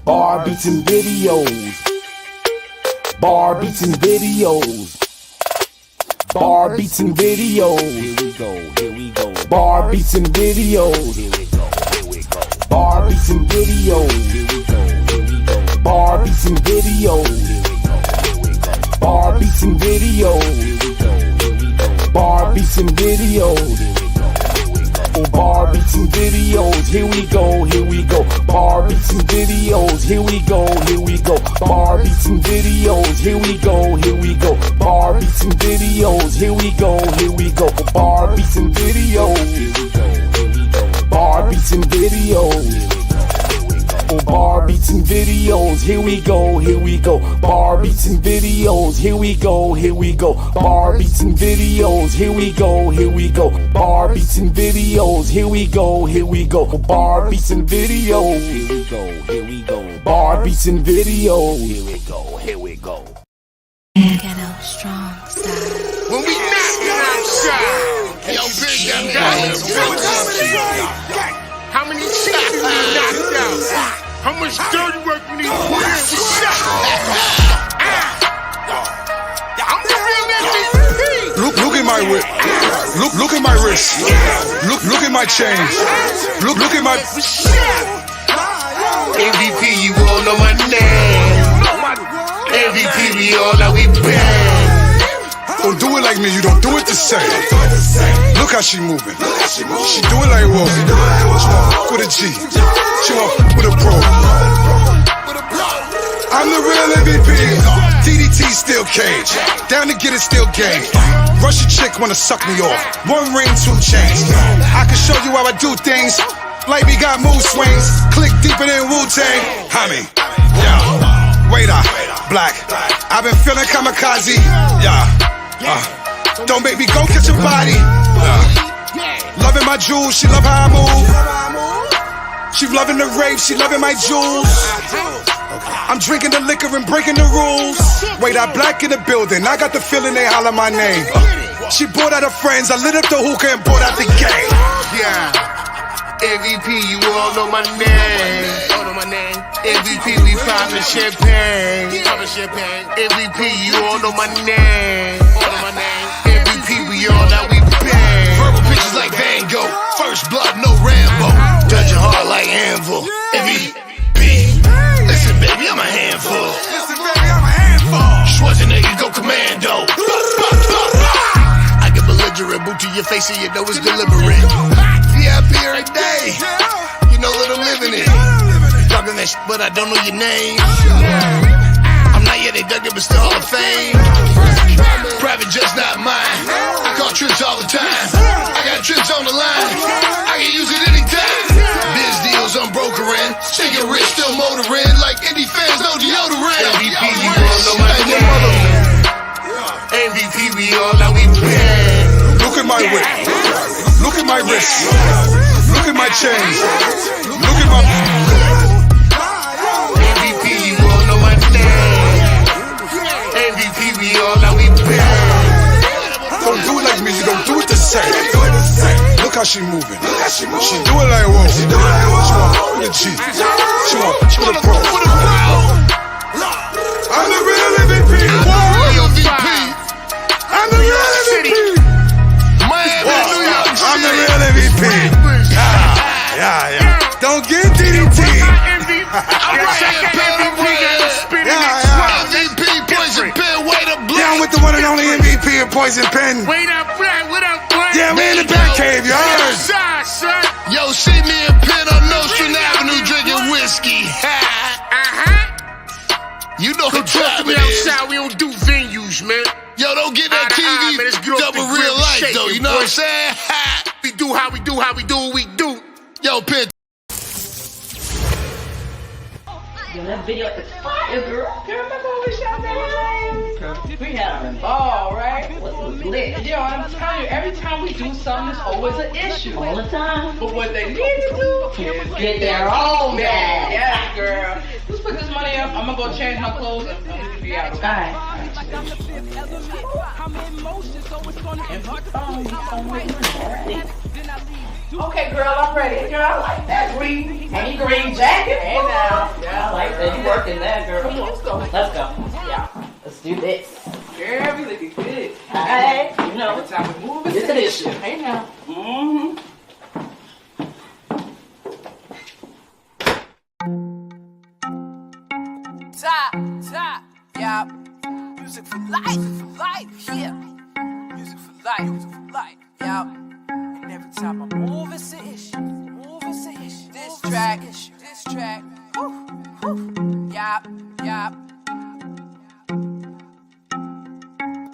BARZ Beatz and Videos. BARZ Beatz and Videos. BARZ Beatz and Videos. Here we go, here we go. BARZ Beatz and Videos. Here we go, here we go. BARZ Beatz and Videos. Here we go, here we go. BARZ Beatz and Videos. Here we go, here we go. BARZ Beatz and Videos. Here we go, here we go. BARZ Beatz and Videos. Here we go, here we go. Oh, BARZ Beatz and Videos, here we go, here we go. BARZ Beatz and Videos, here we go, here we go. BARZ Beatz and Videos, here we go, here we go. BARZ Beatz and Videos, here we go, here we go. BARZ Beatz and Videos, Here we go, here we go. BARZ Beatz and Videos. Here we go, here we go. Oh, BARZ Beatz and Videos, here we go, here we go. BARZ Beatz and Videos, here we go, here we go. BARZ Beatz and Videos, here we go, here we go. BARZ Beatz and Videos, here we go, here we go. BARZ Beatz and Videos, Here we go, here we go. BARZ Beatz and Videos. Here we go, here we go. Ghetto strong style. When we knock it outside, yo, bitch, that guy. How many shots we knocked out? How much dirty work we need to put in with shots? I'm the real MVP. Look at my whip. Look at my wrist. Look at my chain. Look at my MVP, you all know my name. MVP, we all know we bang. Don't do it like me, you don't do it the same. Look how she moving. She do it like whoa. She walk with a G. She walk with a pro. I'm the real MVP. DDT still cage. Down to get it still game. Russian chick wanna suck me off. 1 ring, 2 chains. I can show you how I do things. Like we got mood swings. Click deeper than Wu-Tang. Honey, yeah. Waiter, black. I've been feeling kamikaze. Yeah. Don't make me go catch a body. Loving my jewels, she love how I move. She loving the rave, she loving my jewels. I'm drinking the liquor and breaking the rules. Wait, I black in the building, I got the feeling they holler my name. She brought out her friends, I lit up the hookah and brought out the gang. Yeah. MVP, you all know my name. MVP, we poppin' champagne. MVP, you all know my name. MVP, we all know we bang. Verbal pictures like Van Gogh. First blood, no Rambo. Touch your heart like anvil. MVP, listen, baby, I'm a handful. Schwarzenegger, go commando. I get belligerent, boot to your face and you know it's deliberate. VIP every day, you know that I'm living it. Talking that shit, but I don't know your name. I'm not yet inducted, but still Hall of Fame. Private just not mine. I call trips all the time. I got trips on the line. I can use it anytime. Biz deals I'm brokering. Shaking rich, still motoring. Like indie fans know deodorant. MVP, we all know my name. MVP, we all know we bang. Look at my whip. Look at my wrist. Look at my chain. Look at my MVP, you all know my name. MVP, we all know we bang. Don't do it like me, you don't do it the same. Look how she moving. She do it like whoa. She walk with a G. She walk with a pro. I'm the real MVP. I'm the real MVP. I'm the real MVP. Yeah. Don't get DDT. Yeah, I'm with the one and only MVP and Poison Pen. Wait up, what up, Yeah, we in the back cave, you heard? Yo, see me and Penn on Nostrand Avenue drinking whiskey. You know what time it is. Outside, we don't do venues, man. Yo, don't get that TV man, let's get off double the real grill, life, shake though. it, You know boy. what I'm saying? We do how we do what we do. Yo, Penn. Yo, that video is fire, girl. You remember when we shot that? We had a ball, right? It was lit. Yo, I'm telling you, every time we do something, it's always an issue. All the time. But what they need to do is get their own bag. Yeah, girl. Let's put this money up. I'm gonna go change my clothes and we can be out. All right. Okay, girl, I'm ready. Girl, I like that green. Any green jacket? Hey now. Yeah, I like that. You working that, girl. Come on, let's go. Let's go. Yeah. Let's do this. Girl, we looking good. Hey, you know. Every time we move, it's It's an an issue. issue. Hey now. Mm-hmm. Top, yeah. Music for life, yeah. Music for life, yeah. And every time I move, it's an issue. This track, yeah.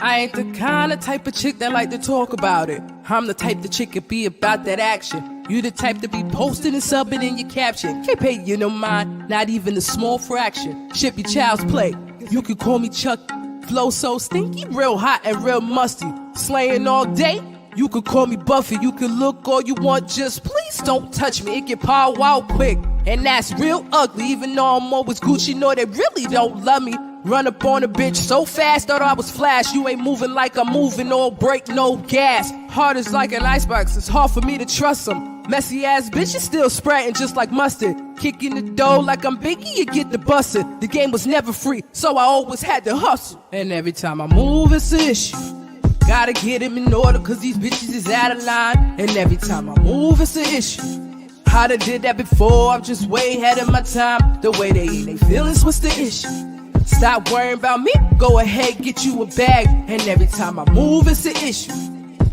I ain't the kind of type of chick that like to talk about it. I'm the type of chick that be about that action. You the type to be posting and subbing in your caption. Can't pay you no mind, not even a small fraction. Shit be child's play. You can call me Chuck. Flow so stinky, real hot and real musty. Slaying all day. You could call me Buffy. You can look all you want, just please don't touch me. It get power out quick, and that's real ugly. Even though I'm always Gucci, know they really don't love me. Run up on a bitch so fast, thought I was Flash. You ain't moving like I'm moving, all brake, no gas. Hard as like an icebox, it's hard for me to trust them. Messy ass bitches still spreading just like mustard. Kicking the dough like I'm Biggie, you get the busted. The game was never free, so I always had to hustle. And every time I move, it's an issue. Gotta get him in order, cause these bitches is out of line. And every time I move, it's an issue. I done did that before, I'm just way ahead of my time. The way they eat they feelings, what's the issue? Stop worrying about me, go ahead, get you a bag. And every time I move, it's an issue.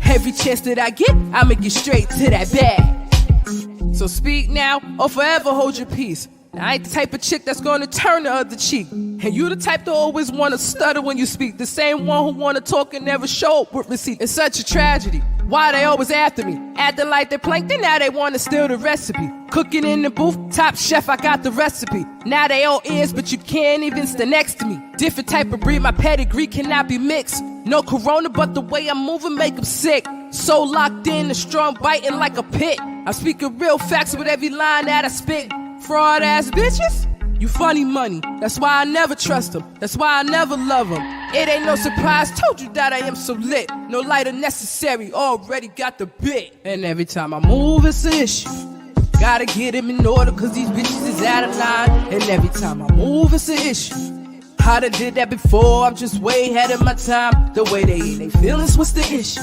Every chance that I get, I'ma get straight to that bag. So speak now, or forever hold your peace. I ain't the type of chick that's gonna turn the other cheek. And you the type to always wanna stutter when you speak. The same one who wanna talk and never show up with receipt. It's such a tragedy. Why they always after me? Acting like they're plankton, now they wanna steal the recipe. Cooking in the booth, top chef, I got the recipe. Now they all ears, but you can't even stand next to me. Different type of breed, my pedigree cannot be mixed. No corona, but the way I'm moving make them sick. So locked in, the strong biting like a pit. I'm speaking real facts with every line that I spit. Fraud ass bitches, you funny money. That's why I never trust them. That's why I never love them. It ain't no surprise, told you that I am so lit. No lighter necessary, already got the bit. And every time I move, it's an issue. Gotta get him in order, cause these bitches is out of line. And every time I move, it's an issue. I done did that before, I'm just way ahead of my time. The way they eat they feelings, what's the issue?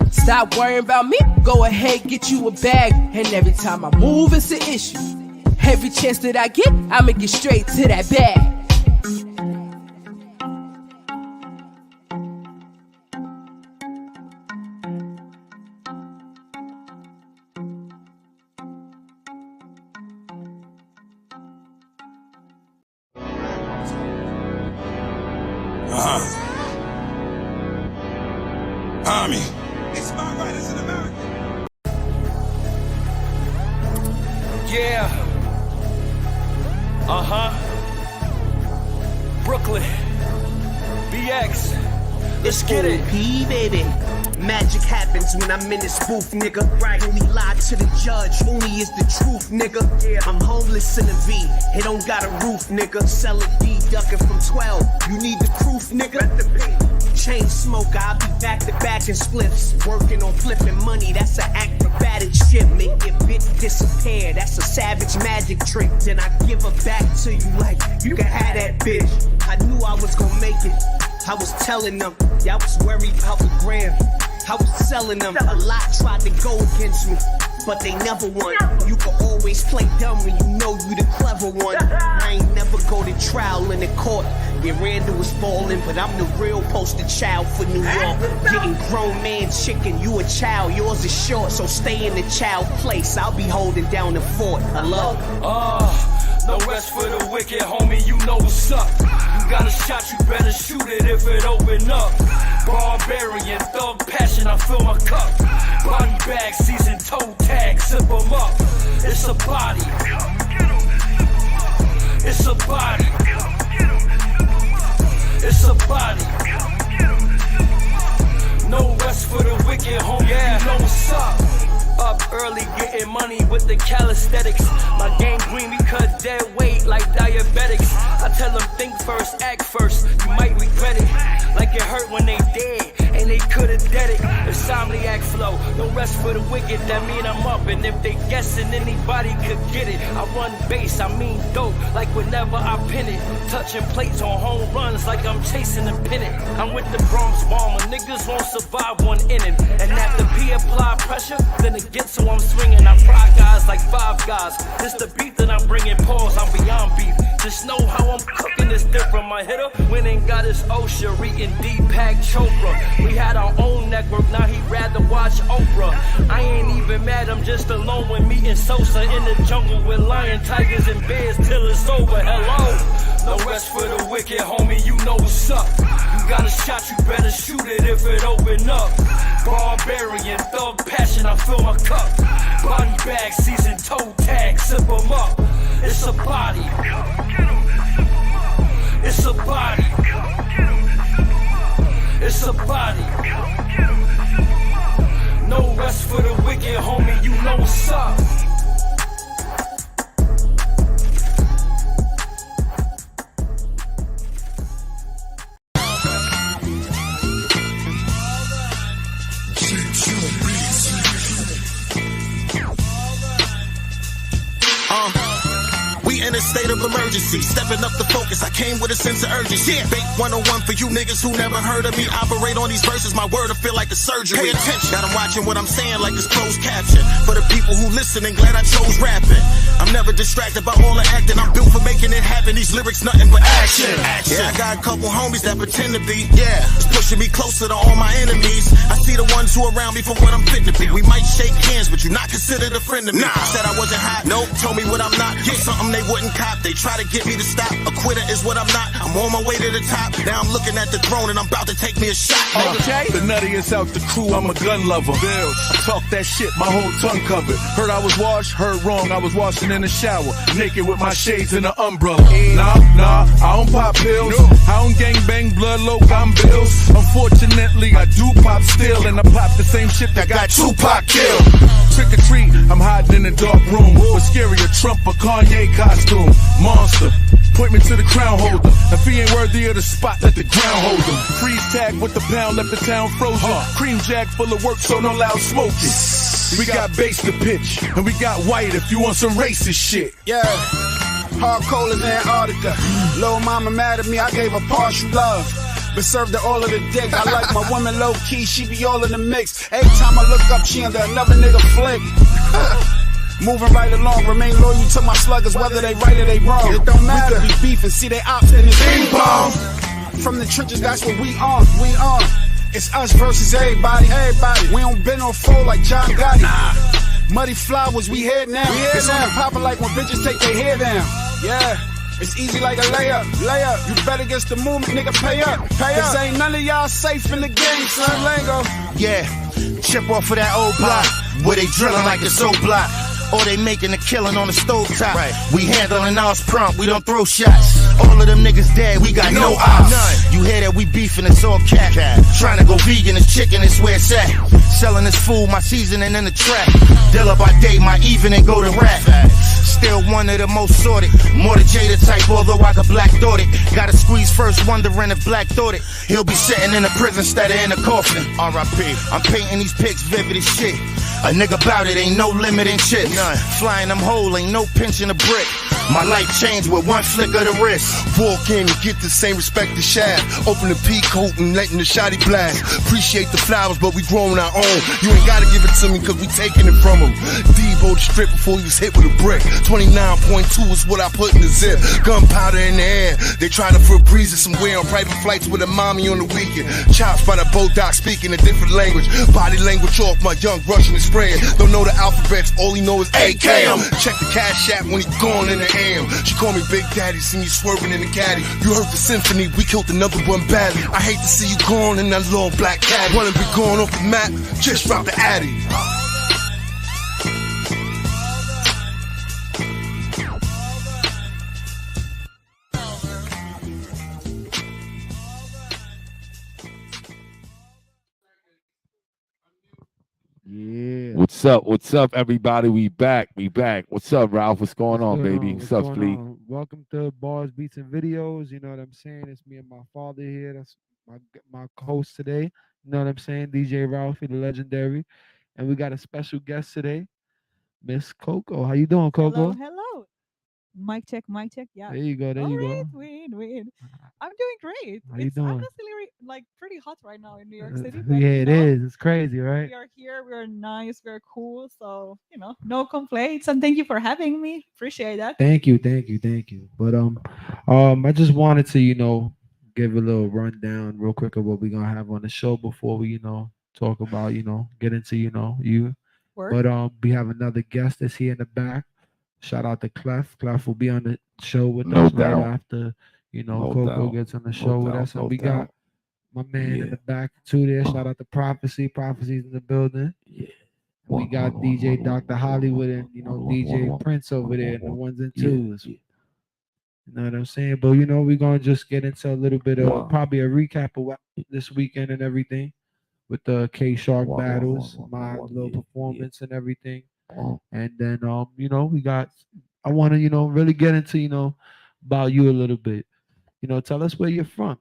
Stop worrying about me, go ahead, get you a bag. And every time I move, it's an issue. Every chance that I get, I'ma get straight to that bag. Army. It's my right as an American. Yeah. Brooklyn. BX. Let's get it. P, baby. Magic happens when I'm in this booth, nigga. Right. Only lie to the judge, only is the truth, nigga. Yeah. I'm homeless in a V, it don't got a roof, nigga. Selling D, ducking from 12. You need the proof, nigga. Chain smoker, I'll be back to back in spliffs. Working on flipping money, that's an acrobatic shit. Make your bitch disappear, that's a savage magic trick. Then I give her back to you like, you can have that bitch. I knew I was gonna make it, I was telling them. Y'all was worried about the gram, I was selling them. A lot tried to go against me, but they never won. You can always play dumb when you know you the clever one. I ain't never go to trial in the court. Yeah, Randall was falling, but I'm the real poster child for New York. Getting grown man chicken, you a child, yours is short, so stay in the child place. I'll be holding down the fort. I love No rest for the wicked, homie, you know what's up. You got a shot, you better shoot it if it open up. Barbarian, thug passion, I fill my cup. Body bag, season toe tag, sip 'em up. It's a body. It's a body. It's a body. No rest for the wicked, homie, you know what's up. Up early, getting money with the calisthenics. My game green, we cut dead weight like diabetics. I tell them think first, act first, you might regret it. Like it hurt when they dead, and they could could've did it. Insomniac flow, no rest for the wicked, that mean I'm up. And if they guessing anybody could get it, I run bass, I mean dope, like whenever I pin it. Touching plates on home runs like I'm chasing a pennant. I'm with the Bronx bomber, niggas won't survive one inning. And after P apply pressure, then it gets so I'm swinging. I fry guys like five guys. This the beat that I'm bringing, pause, I'm beyond beef. Just know how I'm cooking this different. My hitter went and got his OSHA, reading Deepak Chopra. We had our own network, now he'd rather watch Oprah. I ain't even mad, I'm just alone with me and Sosa in the jungle with lion, tigers, and bears till it's over. Hello, no rest for the wicked, homie, you know what's up. You got a shot, you better shoot it if it open up. Barbarian, thug passion, I fill my cup. Body bag, season toe tag, sip 'em up. It's a body. It's a body. It's a body. No rest for the wicked, homie, you know what's up. We in a state of emergency, stepping up the focus. I came with a sense of urgency. Bait 101 for you niggas who never heard of me. Operate on these verses, my word will feel like a surgery. Pay attention, got 'em watching what I'm saying like it's closed caption. For the people who listening, glad I chose rapping. I'm never distracted by all the acting. I'm built for making it happen. These lyrics nothing but action. Yeah, I got a couple homies that pretend to be. Yeah, it's pushing me closer to all my enemies. I see the ones who around me for what I'm fit to be. We might shake hands, but you not considered a friend of me. Said I wasn't hot, nope. Told me what I'm not. Yeah, something they wouldn't cop. They try to get me to stop. A quitter is what I'm not. I'm on my way to the top. Now I'm looking at the throne and I'm about to take me a shot. The nuttiest out the crew, I'm a gun lover. I talk that shit, my whole tongue covered. Heard I was washed, heard wrong. I was washing in the shower, naked with my shades and an umbrella. Nah, I don't pop pills. I don't gang bang, blood low, I'm bills. Unfortunately, I do pop still, and I pop the same shit that got Tupac killed. Trick or treat, I'm hiding in a dark room with scarier Trump or Kanye costume. Monster, point me to the crown holder. If he ain't worthy of the spot, let the ground hold him. Freeze tag with the pound, left the town frozen. Cream jack full of work, so no loud smoking. We got bass to pitch, and we got white if you want some racist shit. Yeah, hard cold as Antarctica. Lil' mama mad at me, I gave her partial love, but served her all of the dick. I like my woman low key, she be all in the mix. Every time I look up, she under another nigga flick. Moving right along, remain loyal to my sluggers, whether they right or they wrong. It don't matter. We could be beefing, see they ops in this ping pong. From the trenches, that's what we on. We on. It's us versus everybody. We don't bend or fold like John Gotti. Muddy flowers, we here now. It's only poppin' like when bitches take their hair down. Yeah. It's easy like a layup. You bet against the movement, nigga, pay up. Cause ain't none of y'all safe in the game, son. Lango. Yeah, chip off of that old block, where they drilling like it's so block. Or they making a killing on the stovetop. We handling ours prompt, we don't throw shots. All of them niggas dead, we got no ops. You hear that we beefing, it's all cat. Trying to go vegan, it's chicken, it's where it's at. Selling this food, my seasoning in the trap. Dealer by day, my evening go to rap. Still one of the most sorted, more the Jada type, although I got black thought it. Gotta squeeze first, wondering if black thought it. He'll be sitting in a prison instead of in a coffin. R.I.P. I'm painting these pics vivid as shit. A nigga bout it, ain't no limit in chips. Flying them whole, ain't no pinching a brick. My life changed with one flick of the wrist. Walk in and get the same respect as Shaft. Open the peacoat and letting the shotty blast. Appreciate the flowers, but we growing our own. You ain't gotta give it to me, cause we taking it from him. Debo the strip before he was hit with a brick. 29.2 is what I put in the zip. Gunpowder in the air. They trying to Febreze somewhere on private flights with a mommy on the weekend. Chops by the boat dock speaking a different language. Body language off, my young Russian is spread. Don't know the alphabets, all he know is AKM. Check the cash app when he gone in the AM. She call me Big Daddy, see me swerving in the caddy. You heard the symphony, we killed another one badly. I hate to see you gone in that long black caddy. Wanna be going off the map, just drop the Addy. Yeah. What's up, everybody? We back. What's up, Ralph? What's going on, baby? What's up, Fleet? Welcome to Bars, Beats, and Videos. You know what I'm saying? It's me and my father here. That's my co-host today. You know what I'm saying? DJ Ralphie, the legendary, and we got a special guest today, Miss Koko. How you doing, Hello, Koko? hello. Mic check, mic check. Yeah. There you go. There All you right, go. wait. I'm doing great. How you It's doing? honestly like pretty hot right now in New York City, but Yeah, you it know, is. It's crazy, right? we are here. We're nice. We're cool. So you know, no complaints. And thank you for having me. Appreciate that. Thank you. But I just wanted to, give a little rundown real quick of what we're gonna have on the show before we, talk about, get into, you. Work. But we have another guest that's here in the back. Shout out to Cle'ph. Cle'ph will be on the show with No us right doubt. after, No Coco doubt. gets on the No show with doubt. us. And No we got doubt. my man in Yeah. the back too there. Shout out to Prophecy. Prophecy's in the building. Yeah. We got DJ Dr. Hollywood and DJ Prince over there and the ones and Yeah. twos. You know what I'm saying? But we're gonna just get into a little bit of probably a recap of what this weekend and everything with the K Shark battles, my little performance and everything. And then we got I wanna, really get into, about you a little bit. Tell us where you're from.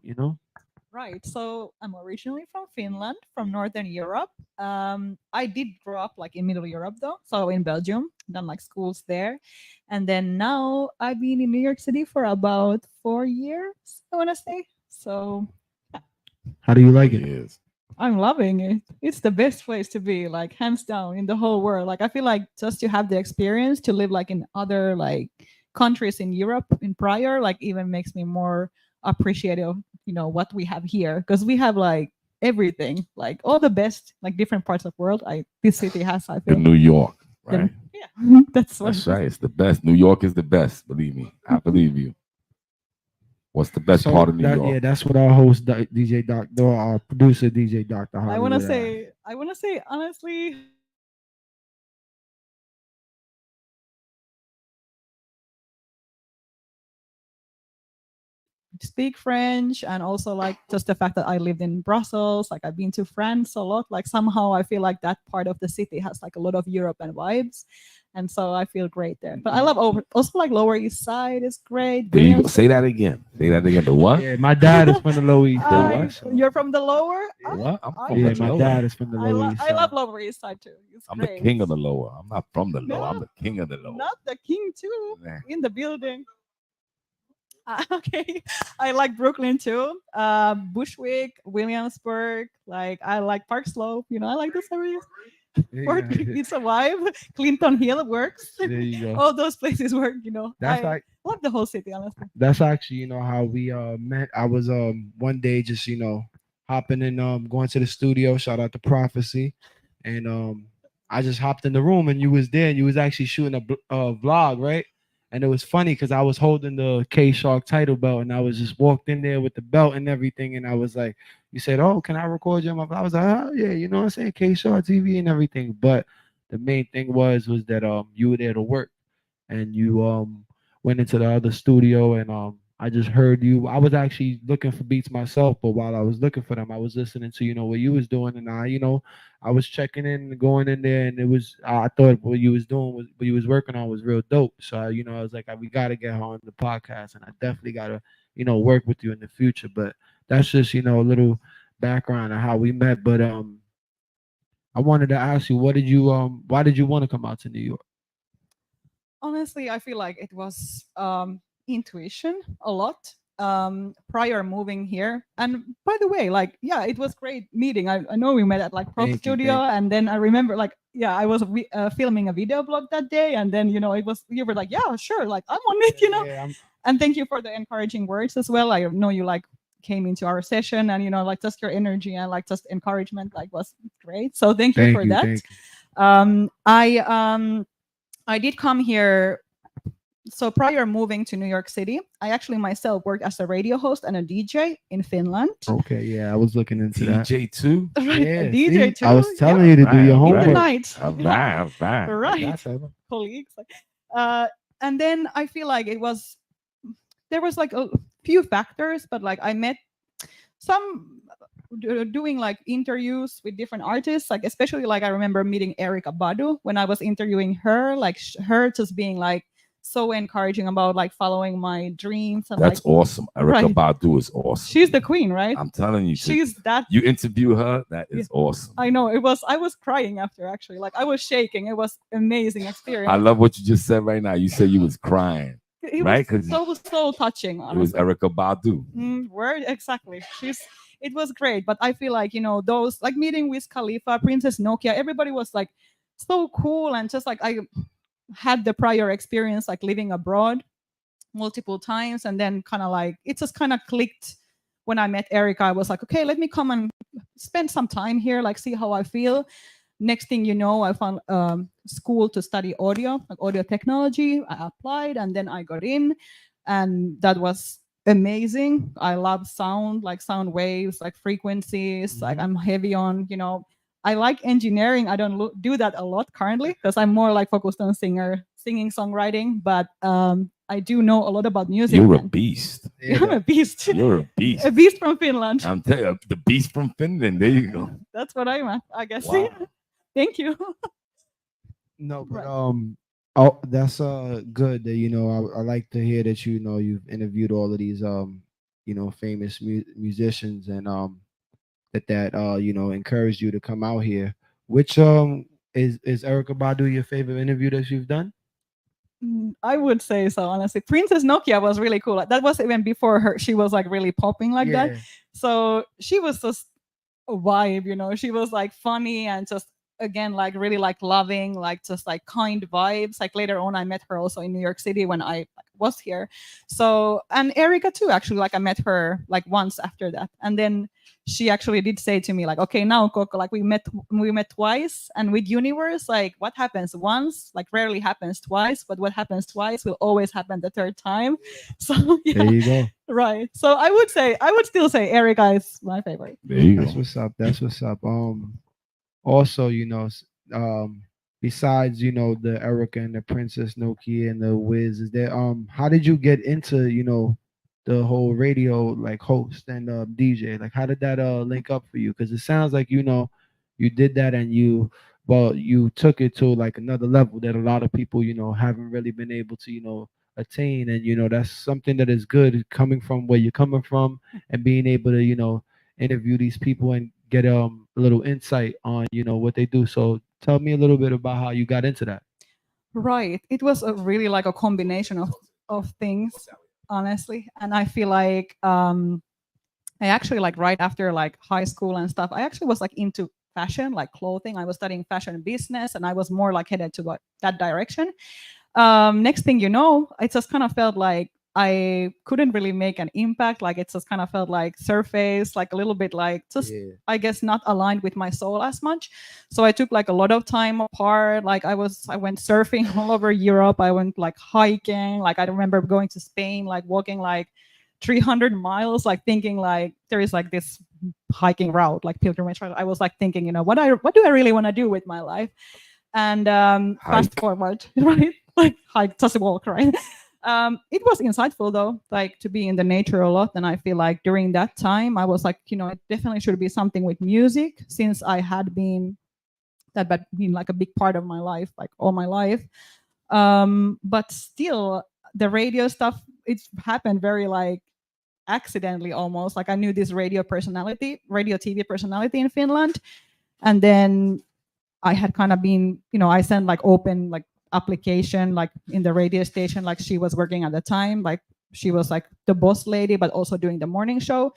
Right. So I'm originally from Finland, from Northern Europe. I did grow up like in Middle Europe though, so in Belgium, done like schools there, and then now I've been in New York City for about 4 years. I want to say. So How do you like it? Yes. I'm loving it. It's the best place to be, like hands down in the whole world. Like I feel like just to have the experience to live like in other like countries in Europe in prior, like even makes me more appreciative, what we have here. Because we have like everything, like all the best, like different parts of world. This city has, I In feel. New York, right? Yeah, that's what That's right. It's the best. New York is the best. Believe me. I believe you. What's the best part of New York? Yeah, that's what our host DJ Doctor, our producer DJ Dr. Hollywood. I want to say honestly, speak French, and also like just the fact that I lived in Brussels, like I've been to France a lot. Like somehow I feel like that part of the city has like a lot of European vibes, and so I feel great there. But I love also like Lower East Side is great. There you go. Say that again. Say that again. The what? Yeah, my dad is from the Lower East Side. You're from the Lower? What? I'm from Yeah, the my lower. dad is from the Lower East I Side. love Lower East Side too. It's I'm great. the king of the lower. I'm not from the lower. I'm the king of the lower. Not the king too, Nah. in the building. Okay, I like Brooklyn too. Bushwick, Williamsburg. Like I like Park Slope. I like this area. Fort it's a vibe. Clinton Hill works. There you go. All those places work. That's I like love the whole city. Honestly. that's actually how we met. I was one day just hopping in going to the studio. Shout out to Prophecy, and I just hopped in the room and you was there and you was actually shooting a vlog, right? And it was funny because I was holding the K Shark title belt and I was just walked in there with the belt and everything. And I was like, you said, "Oh, can I record you?" I was like, "Oh, yeah, you know what I'm saying? K Shark TV and everything." But the main thing was that you were there to work and you went into the other studio and I just heard you. I was actually looking for beats myself, but while I was looking for them, I was listening to what you was doing, and I was checking in and going in there, and it was I thought what you was doing was what you was working on was real dope. So I was like, we got to get her on the podcast, and I definitely got to work with you in the future. But that's just a little background of how we met. But I wanted to ask you, why did you want to come out to New York? Honestly, I feel like it was intuition a lot prior moving here. And by the way, like, yeah, it was great meeting. I know we met at like Prop Studio, and then I remember like, yeah, I was filming a video blog that day, and then it was you were like, yeah, sure, like I'm on it, Yeah, and thank you for the encouraging words as well. I know you like came into our session, and like just your energy and like just encouragement like was great. So thank you for that. I did come here. So prior moving to New York City, I actually myself worked as a radio host and a DJ in Finland. Okay, yeah, I was looking into that. DJ too? Right, Yeah, a DJ too. I was telling you to do your homework. In the night. All right. Right. Colleagues. And then I feel like there was like a few factors, but like I met some doing like interviews with different artists, like especially like I remember meeting Erica Badu when I was interviewing her, like her just being like so encouraging about like following my dreams and That's like, awesome. Erica right. Badu is awesome. She's the queen, right? I'm telling you. She's that. You interview her, that is Yeah. awesome. I know. I was crying after, actually. Like, I was shaking. It was amazing experience. I love what you just said right now. You said you was crying. It right? was so touching, honestly. It was Erica Badu. Word, exactly. It was great, but I feel like, those, like meeting with Khalifa, Princess Nokia, everybody was like so cool, and just like I had the prior experience like living abroad multiple times, and then kind of like it just kind of clicked when I met Erica. I was like, okay, let me come and spend some time here, like see how I feel. Next thing you know, I found school to study audio, like audio technology. I applied and then I got in, and that was amazing. I love sound, like sound waves, like frequencies. Like I'm heavy on, I like engineering. I don't do that a lot currently because I'm more like focused on singing, songwriting. But I do know a lot about music. You're a beast. I'm a beast. You're a beast. A beast from Finland. I'm telling you, the beast from Finland. There you go. That's what I'm at, I guess. Wow. Thank you. No, but oh, that's good that I like to hear that you've interviewed all of these famous musicians, and that encouraged you to come out here. Which is Erica Badu your favorite interview that you've done? I would say so, honestly. Princess Nokia was really cool. That was even before she was like really popping like that. So she was just a vibe, she was like funny and just, again, like really like loving, like just like kind vibes. Like later on I met her also in New York City when I was here. So, and Erica too, actually, like I met her like once after that. And then she actually did say to me like, okay, now Koko, like we met twice, and with Universe, like what happens once like rarely happens twice, but what happens twice will always happen the third time. So yeah, there you go. Right. So I would still say Erica is my favorite. There you That's go. what's up. That's what's up. Also, besides the Erica and the Princess Nokia and the Wiz, is there how did you get into the whole radio like host and DJ? Like how did that link up for you? Because it sounds like you did that, and you took it to like another level that a lot of people haven't really been able to attain, and that's something that is good coming from where you're coming from, and being able to interview these people and get a little insight on what they do. So tell me a little bit about how you got into that. Right. It was really like a combination of things, honestly. And I feel like I actually, like right after like high school and stuff, I actually was like into fashion, like clothing. I was studying fashion business, and I was more like headed to that direction. Next thing you know, it just kind of felt like I couldn't really make an impact. Like it just kind of felt like surface, like a little bit like just, I guess, not aligned with my soul as much. So I took like a lot of time apart. Like I went surfing all over Europe. I went like hiking. Like I remember going to Spain, like walking like 300 miles, like thinking like there is like this hiking route, like pilgrimage route. I was like thinking, what do I really want to do with my life? And fast forward, right? Like hike, just walk, right? It was insightful though, like to be in the nature a lot. And I feel like during that time, I was like, it definitely should be something with music, since I had been like a big part of my life, like all my life. But still, the radio stuff, it happened very like accidentally almost. Like I knew this radio TV personality in Finland, and then I had kind of been, I sent like open like application like in the radio station, like she was working at the time, like she was like the boss lady but also doing the morning show.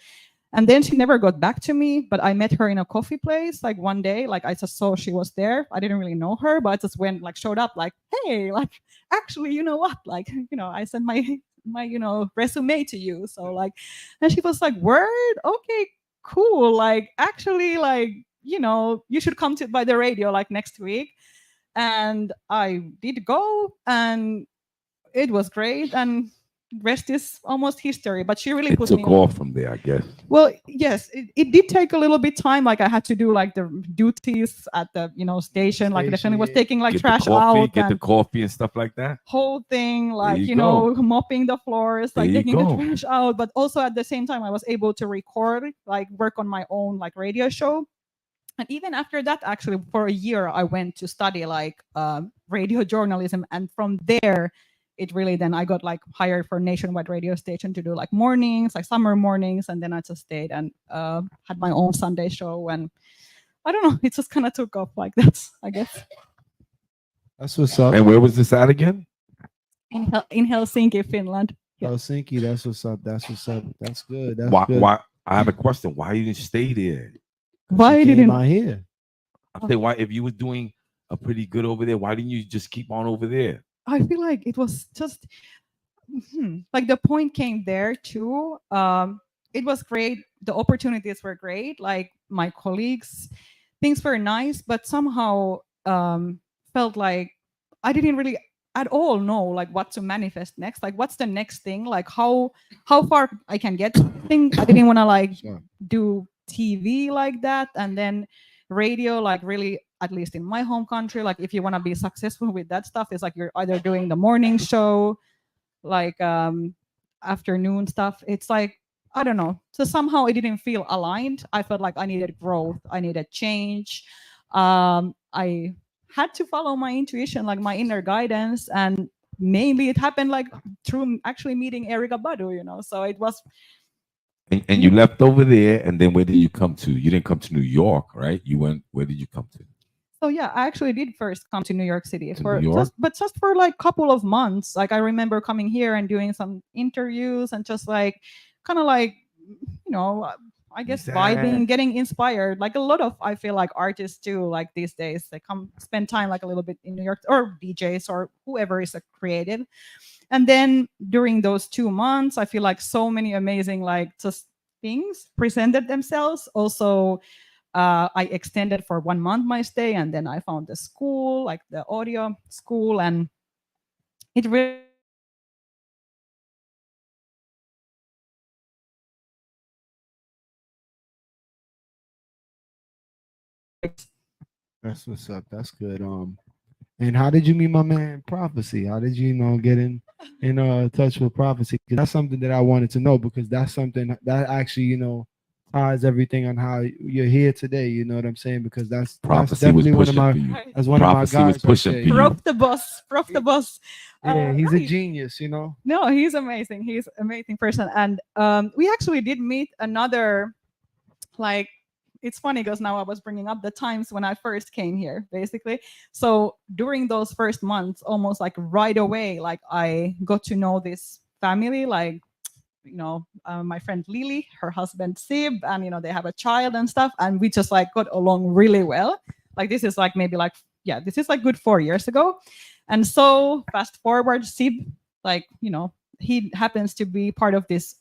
And then she never got back to me, but I met her in a coffee place like one day. Like I just saw she was there. I didn't really know her, but I just showed up like, hey, like actually, you know what, like I sent my resume to you. So like, and she was like, word, okay, cool, like actually, like you should come by the radio like next week. And I did go, and it was great, and rest is almost history. But she really put me took off from there, I guess. Well, yes, it did take a little bit time. Like I had to do like the duties at the station. Like definitely was taking like trash out, get the coffee and stuff like that. Whole thing, like mopping the floors, like taking the trash out. But also at the same time, I was able to record, like work on my own like radio show. And even after that, actually, for a year, I went to study like radio journalism. And from there, it really, then I got like hired for nationwide radio station to do like mornings, like summer mornings, and then I just stayed and had my own Sunday show, and I don't know, it just kind of took off like that, I guess. That's what's up. And where was this at again? In Helsinki, Finland. Helsinki, that's what's up. That's what's up. That's good. That's Why? good. Why? I have a question. Why you didn't stay there? Why She didn't came out here? I say, why? If you were doing a pretty good over there, why didn't you just keep on over there? I feel like it was just like the point came there too. It was great. The opportunities were great. Like my colleagues, things were nice, but somehow felt like I didn't really at all know like what to manifest next. Like what's the next thing? Like how far I can get. I didn't want to like do TV like that, and then radio, like really, at least in my home country, like if you want to be successful with that stuff, it's like you're either doing the morning show, like afternoon stuff. It's like, I don't know. So somehow it didn't feel aligned. I felt like I needed growth. I needed change. I had to follow my intuition, like my inner guidance. And mainly it happened like through actually meeting Erika Badu, you know. So it was. And you left over there, and then where did you come to? You didn't come to New York, right? You went. Where did you come to? So yeah, I actually did first come to New York City for New York? just for like couple of months. Like I remember coming here and doing some interviews and just like kind of like, you know, I guess vibing, getting inspired. Like a lot of, I feel like artists too, like these days, they come spend time like a little bit in New York, or DJs or whoever is a creative. And then during those 2 months, I feel like so many amazing like just things presented themselves. Also, I extended for 1 month my stay, and then I found the school, like the audio school, and it really. That's what's up. That's good. And how did you meet my man Prophecy? How did you know get in touch with Prophecy? 'Cause that's something that I wanted to know, because that's something that actually ties everything on how you're here today. You know what I'm saying? Because that's definitely one of my guys. Prof the boss. Yeah, he's a genius. You know. No, he's amazing. He's an amazing person, and we actually did meet another like. It's funny because now I was bringing up the times when I first came here, basically. So during those first months, almost like right away, like I got to know this family, like, you know, my friend Lily, her husband Sib, and, you know, they have a child and stuff. And we just like got along really well. Like this is like maybe like, yeah, this is like good 4 years ago. And so fast forward, Sib, like, you know, he happens to be part of this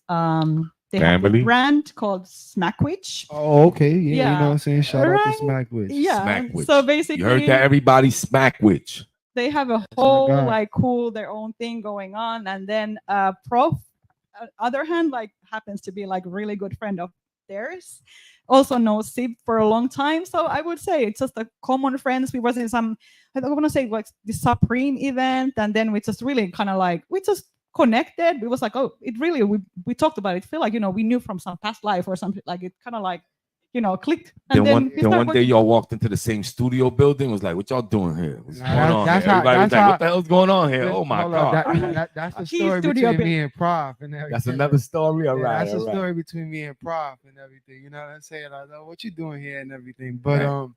they have a brand called Smackwich. Oh, okay. Yeah, you know what I'm saying? Shout out to Smackwich. Yeah. Smackwich. So basically, you heard that, everybody? Smackwich. They have a whole like cool their own thing going on, and then Prof, other hand, like happens to be like really good friend of theirs. Also knows Sib for a long time, so I would say it's just a common friends. We was in some, I don't want to say like the Supreme event, and then we just really kind of like we just connected. It was like, oh, it really we talked about it. Feel like, you know, we knew from some past life or something. Like it kind of like, you know, clicked. And then one day y'all walked into the same studio building. Was like, what y'all doing here? What's going on here? Everybody was like, what the hell's going on here? Oh my god! That's the story between me and Prof and everything. That's another story. All right, that's a story between me and Prof and everything. You know what I'm saying? Like, oh, what you doing here and everything. But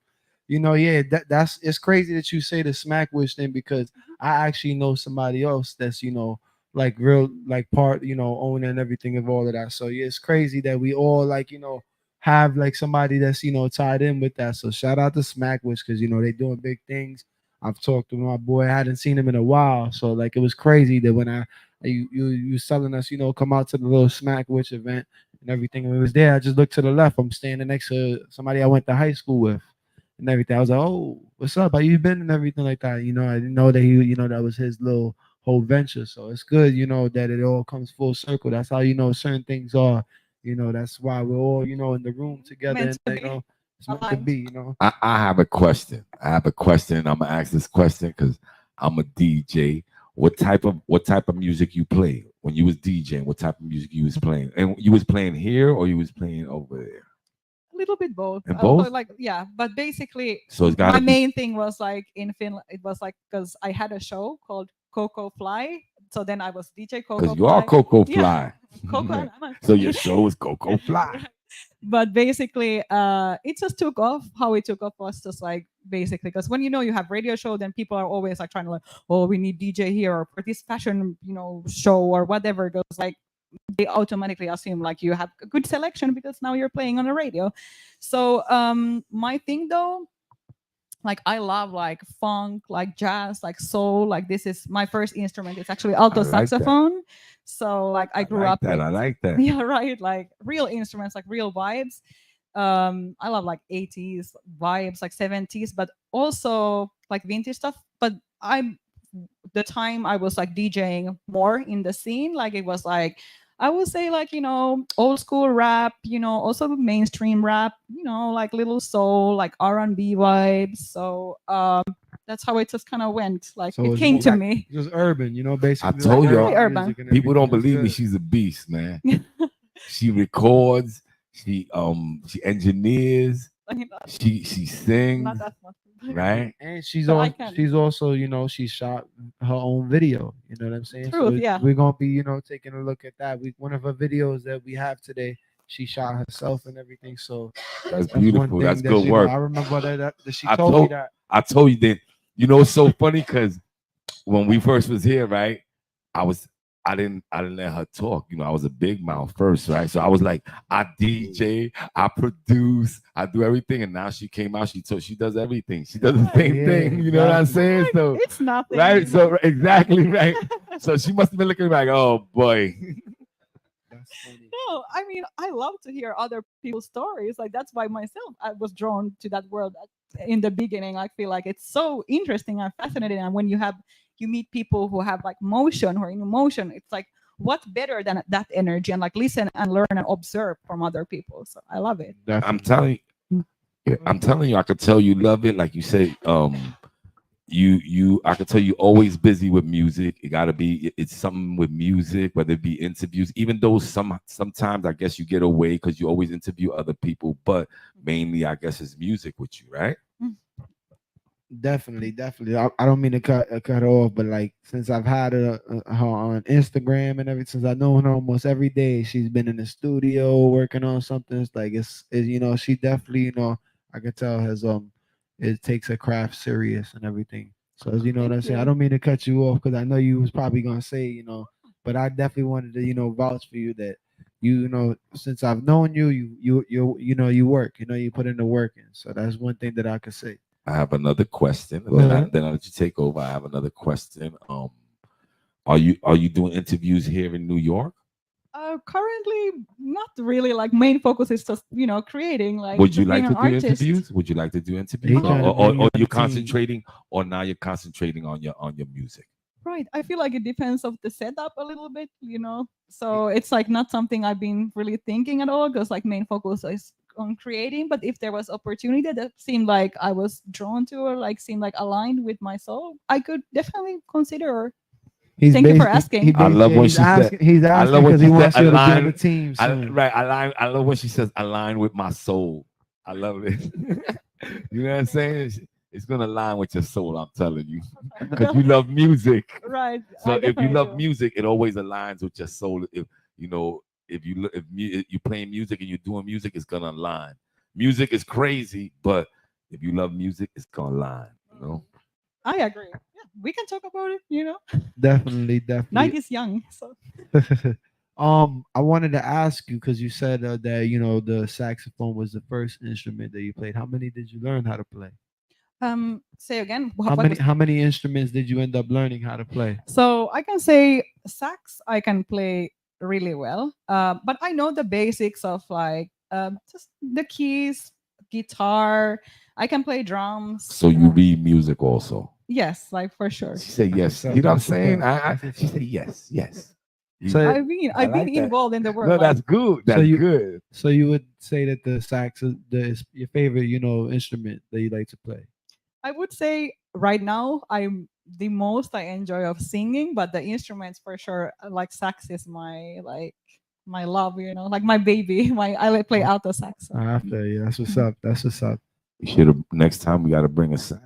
you know, yeah, that's it's crazy that you say the Smackwich thing, because I actually know somebody else that's, you know, like real like part, you know, owner and everything of all of that. So yeah, it's crazy that we all like, you know, have like somebody that's, you know, tied in with that. So shout out to Smackwich, because, you know, they're doing big things. I've talked to my boy. I hadn't seen him in a while. So like it was crazy that when you was telling us, you know, come out to the little Smackwich event and everything. When we was there, I just looked to the left. I'm standing next to somebody I went to high school with and everything. I was like, oh, what's up? How you been? And everything like that. You know, I didn't know that he, you know, that was his little whole venture. So it's good, you know, that it all comes full circle. That's how, you know, certain things are, you know, that's why we're all, you know, in the room together. And, you know, it's meant to be, you know. I have a question. I'm gonna ask this question because I'm a DJ. What type of music you play when you was DJing? What type of music you was playing? And you was playing here or you was playing over there? A little bit both. And both? Like, yeah, but basically, so it's my main thing was like in Finland. It was like because I had a show called Koko Fly. So then I was DJ Koko. Because you are Koko Fly. Yeah. Koko. So your show is Koko Fly. But basically, it just took off. How it took off was just like basically because when you have radio show, then people are always like trying to like, oh, we need DJ here or for this fashion, show or whatever. Goes like they automatically assume like you have a good selection because now you're playing on the radio. So my thing though, like I love like funk, like jazz, like soul. Like this is my first instrument. It's actually alto saxophone. So like I grew up with, I like that. yeah, right. Like real instruments, like real vibes. I love like 80s vibes, like 70s, but also like vintage stuff. But the time I was like DJing more in the scene, like it was like I would say like, old school rap, also mainstream rap, like little soul, like R&B vibes. So that's how it just kind of went. Like So it came to me. It was urban, basically. I told you, urban. people don't believe me. She's a beast, man. She records, she engineers, she sings, Not that much. right? And she's So I also can- she's also she shot her own video. You know what I'm saying? Truth, yeah. We're gonna be taking a look at that. One of her videos that we have today, she shot herself and everything. So That's one beautiful. thing That's that, good work. I remember that she I told me told that. I told you that. It's so funny because when we first was here, right? I didn't let her talk. I was a big mouth first, right? So I was like, I DJ, I produce, I do everything. And now she came out, she does everything. She does the same thing. You know what I'm saying? So It's nothing. right. So exactly right. So she must have been looking like, oh boy. No, I mean, I love to hear other people's stories. Like that's why myself, I was drawn to that world in the beginning. I feel like it's so interesting and fascinating. And when you meet people who have like motion, who are in emotion, it's like what better than that energy and like listen and learn and observe from other people. So I love it. I'm telling you, I could tell you love it. Like you say, I could tell you always busy with music. It's something with music, whether it be interviews, even though sometimes I guess you get away because you always interview other people, but mainly I guess it's music with you, right? Definitely. I don't mean to cut off, but like since I've had her on Instagram and everything, since I know her almost every day, she's been in the studio working on something. It's like it's she definitely I could tell has it takes her craft serious and everything. So what I'm saying. I don't mean to cut you off because I know you was probably gonna say but I definitely wanted to vouch for you that since I've known you you work you put in the work in. So that's one thing that I could say. I have another question. Then I'll let you take over. I have another question. Are you doing interviews here in New York? Currently, not really. Like main focus is just creating. Like, Would you like being to an do artist. interviews? Would you like to do interviews, or you're concentrating, or now you're concentrating on your music? Right. I feel like it depends of the setup a little bit. So it's like not something I've been really thinking at all because like main focus is on creating. But if there was opportunity that seemed like I was drawn to or like seemed like aligned with my soul, I could definitely consider. Thank you for asking. I love when she said. He's asking because he wants you to be on the team. I love when she says align with my soul. I love it. You know what I'm saying? It's gonna align with your soul. I'm telling you, because you love music. Right. So if you love music, it always aligns with your soul. If you're playing music and you're doing music, it's gonna align. Music is crazy, but if you love music, it's gonna align. I agree. Yeah, we can talk about it. Definitely. Night is young. So. I wanted to ask you because you said that the saxophone was the first instrument that you played. How many did you learn how to play? Say again. How many instruments did you end up learning how to play? So I can say sax I can play really well, but I know the basics of like just the keys, guitar. I can play drums. So you read music also? Yes, like for sure. She said yes. You know what I'm saying? She said yes. So I've been involved in the work. No, that's good. That's good. So you would say that the sax is your favorite, instrument that you like to play? I would say right now I'm the most I enjoy of singing, but the instruments for sure, like sax is my love, like my baby. I play alto sax. So. I feel you. That's what's up. That's what's up. You should have next time we gotta bring a sax.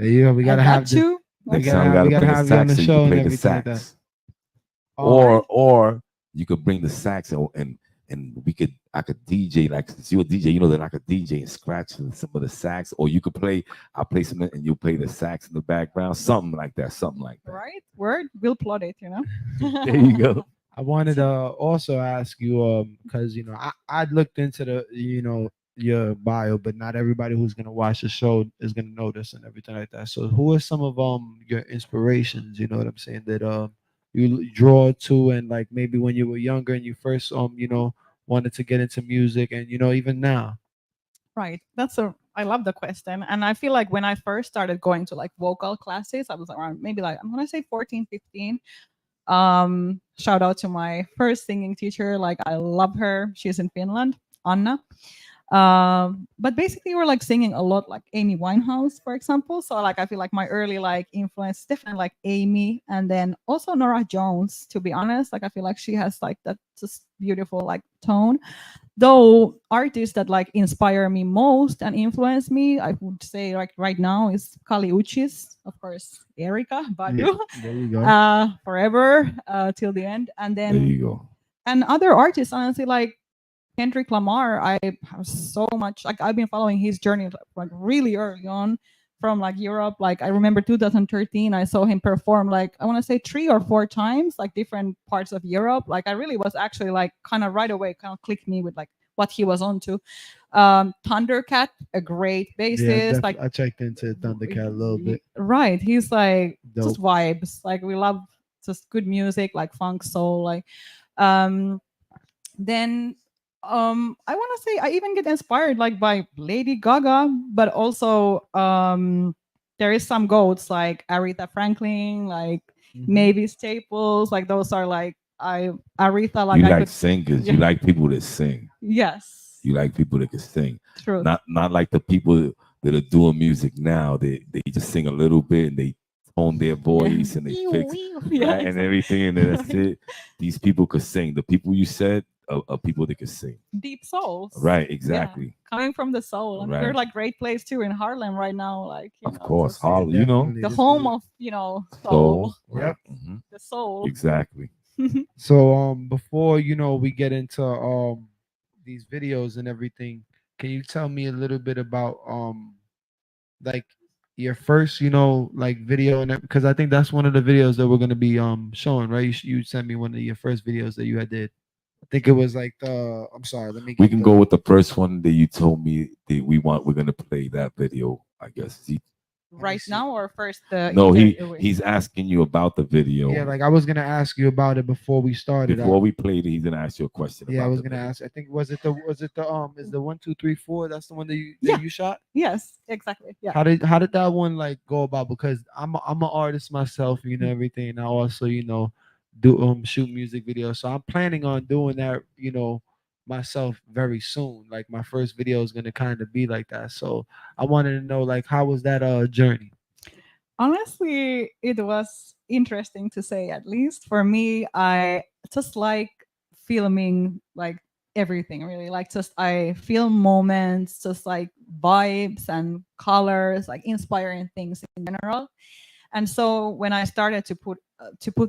Yeah, we gotta have you. We gotta have you on the show and everything like that. or you could bring the sax and I could DJ, like since you're a DJ, you know that I could DJ and scratch some of the sax, or you could I'll play some and you play the sax in the background, something like that. Right? Word, we'll plot it, you know. There you go. I wanted to also ask you, because I looked into your bio, but not everybody who's gonna watch the show is gonna know this and everything like that. So, who are some of your inspirations? You know what I'm saying, that you draw to, and like maybe when you were younger and you first wanted to get into music, and even now. Right. I love the question. And I feel like when I first started going to like vocal classes, I was around maybe like, I'm gonna say 14, 15. Shout out to my first singing teacher. Like I love her. She's in Finland, Anna. But basically we're like singing a lot like Amy Winehouse, for example. So like I feel like my early like influence is definitely like Amy, and then also Nora Jones, to be honest. Like I feel like she has like that just beautiful like tone. Though artists that like inspire me most and influence me, I would say like right now is Kali Uchis, of course, Erica Badu, There you go. forever till the end, and then There you go. and other artists honestly like Kendrick Lamar. I have so much like I've been following his journey like really early on from like Europe. Like I remember 2013, I saw him perform like I want to say 3 or 4 times, like different parts of Europe. Like I really was actually like kind of right away kind of clicked me with like what he was onto. Thundercat, a great bassist. Like I checked into Thundercat a little bit. Right, he's like just Dope. vibes. Like we love just good music, like funk, soul. Like then I want to say I even get inspired like by Lady Gaga, but also there is some goats like Aretha Franklin, like Mavis Staples. Like those are like Aretha. Like You I like could, singers. You like people that sing. yes, You like people that can sing. True. Not like the people that are doing music now. They just sing a little bit and they tone their voice and they fix Yeah, and everything, and then that's it. These people could sing. The people you said are people that could sing. deep souls. Right, Yeah, exactly. coming from the soul. And Right. we're like great place too in Harlem right now. Like you Of know, course, just Harlem, you know. the home of soul. Right. The soul. Exactly. So before we get into these videos and everything, can you tell me a little bit about like your first like video, and because I think that's one of the videos that we're gonna be showing, right? You sent me one of your first videos that you had did. I think it was like I'm sorry, let me We get can go with the first one that you told me that we're gonna play that video, I guess. Right now or first the No, interview? he's asking you about the video. Yeah, like I was gonna ask you about it before we started. Before we played it, he's gonna ask you a question. Yeah, I about was the gonna video. ask. I think is it the is the 1 2 3 4? That's the one that Yeah. you shot. Yes, exactly. Yeah. How did that one like go about? Because I'm an artist myself, everything. And I also do shoot music videos, so I'm planning on doing that myself very soon. Like my first video is gonna kind of be like that. So I wanted to know like how was that journey? Honestly, it was interesting to say, at least for me. I just like filming like everything really. Like just I film moments, just like vibes and colors, like inspiring things in general. And so when I started to put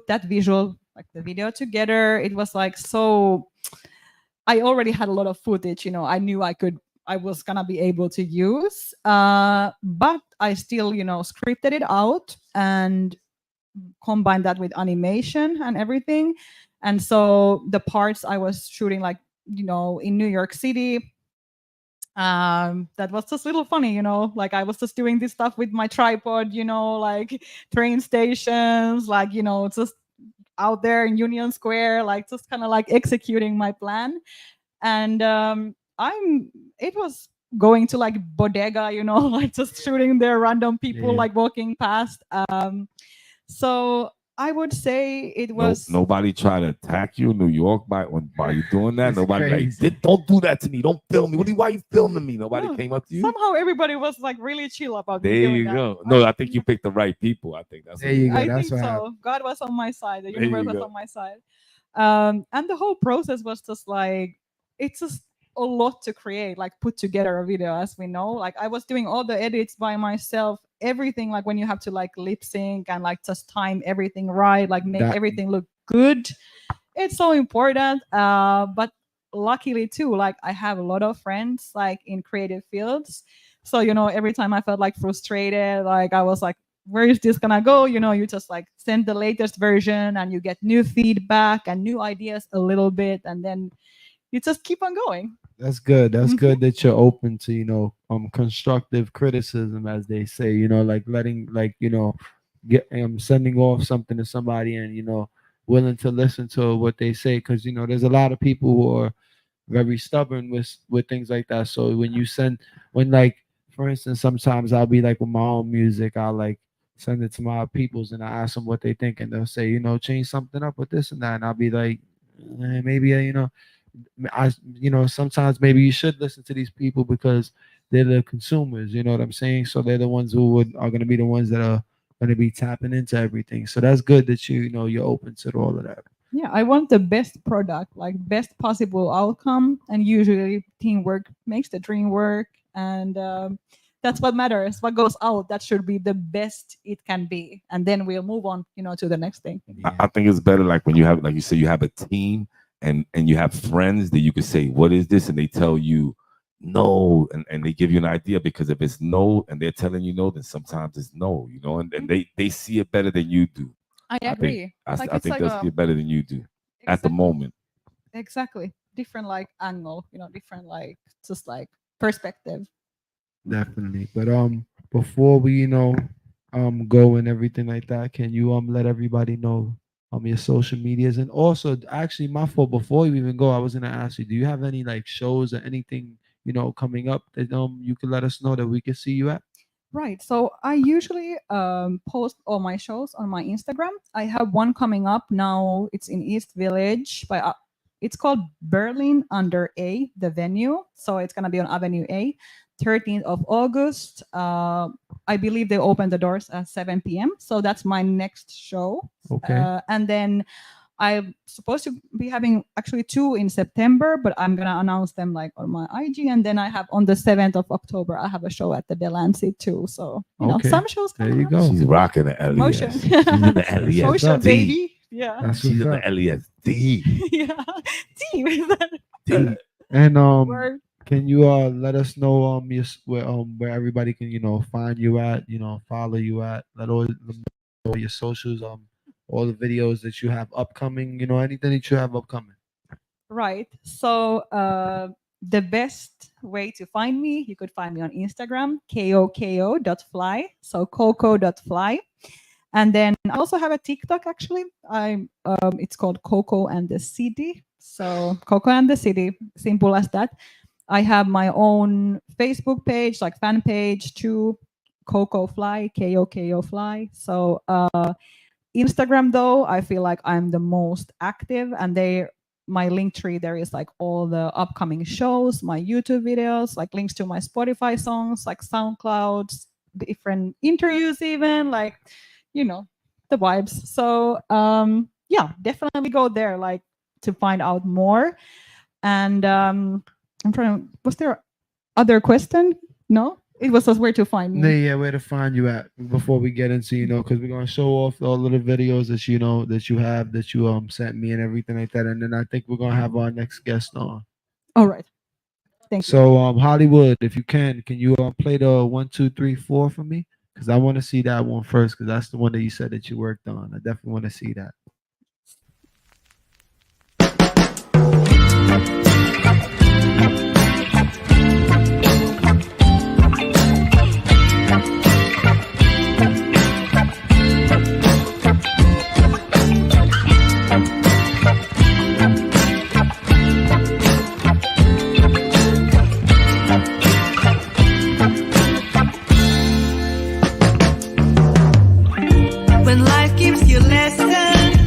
that visual, like the video together, it was like so I already had a lot of footage, I knew I was gonna be able to use, but I still, scripted it out and combined that with animation and everything. And so the parts I was shooting, like, in New York City, that was just a little funny, like I was just doing this stuff with my tripod, like train stations, like, just out there in Union Square, like just kind of like executing my plan. And it was going to like bodega, like just shooting there random people like walking past. So I would say it was Nobody tried to attack you in New York by you doing that. Nobody like, don't do that to me. Don't film me. Why you filming me? Nobody came up to you. Somehow everybody was like really chill about There me doing you that. go. No, I think you picked the right people. I think that's there you go. I That's think what so. happened. God was on my side. The There you universe was go. on my side. And the whole process was just like, it's just a lot to create, like put together a video, as we know. Like I was doing all the edits by myself, everything, like when you have to like lip sync and like just time everything right, like make everything look good. It's so important. But luckily too, like I have a lot of friends like in creative fields. So, every time I felt like frustrated, like I was like, where is this gonna go? You just like send the latest version and you get new feedback and new ideas a little bit, and then you just keep on going. That's good. That's good that you're open to, constructive criticism, as they say, like letting, like, get sending off something to somebody and, willing to listen to what they say. Cause, there's a lot of people who are very stubborn with things like that. So when like, for instance, sometimes I'll be like with my own music, I'll like send it to my peoples and I ask them what they think, and they'll say, change something up with this and that. And I'll be like, maybe, sometimes maybe you should listen to these people because they're the consumers, you know what I'm saying? So they're the ones who are going to be the ones that are going to be tapping into everything. So that's good that you're open to all of that. Yeah, I want the best product, like best possible outcome, and usually teamwork makes the dream work, and that's what matters. What goes out, that should be the best it can be, and then we'll move on, to the next thing. I think it's better like when you have, like you say, you have a team and you have friends that you could say, what is this? And they tell you no, and they give you an idea, because if it's no and they're telling you no, then sometimes it's no, and they see it better than you do. I agree. I think they'll see it better than you do at the moment. Exactly. Different like angle, different like just like perspective. Definitely. But before we go and everything like that, can you let everybody know your social medias? And also, actually, my fault, before you even go, I was gonna ask you, do you have any like shows or anything coming up that you can let us know that we can see you at? Right. So I usually post all my shows on my Instagram. I have one coming up now. It's in East Village by it's called Berlin Under A, the venue. So it's gonna be on Avenue A, 13th of August. I believe they open the doors at 7 p.m. So that's my next show. Okay. And then I'm supposed to be having actually 2 in September, but I'm gonna announce them like on my IG. And then I have on the 7th of October, I have a show at the Delancey too. So some shows. There you go. She's rocking the LES. Motion. She's in the LES. Motion, baby. Yeah. She's in the LES. Yeah. D. And Word. can you let us know where everybody can find you at, follow you at, let all your socials, all the videos that you have upcoming, anything that you have upcoming. Right. So the best way to find me, you could find me on Instagram, koko.fly. So koko.fly. And then I also have a TikTok actually. It's called Koko and the City. So Koko and the City, simple as that. I have my own Facebook page, like fan page too, Koko Fly, Koko Fly. So Instagram though, I feel like I'm the most active, and my link tree there is like all the upcoming shows, my YouTube videos, like links to my Spotify songs, like SoundCloud, different interviews, even like the vibes. So yeah, definitely go there like to find out more. And was there other question? No, it was just where to find me. Yeah, where to find you at before we get into because we're gonna show off all of the videos that you sent me and everything like that, and then I think we're gonna have our next guest on. All right, thank you. So Hollywood, if you can you play the 1 2 3 4 for me, because I want to see that one first, because that's the one that you said that you worked on. I definitely want to see that. When life gives you lessons,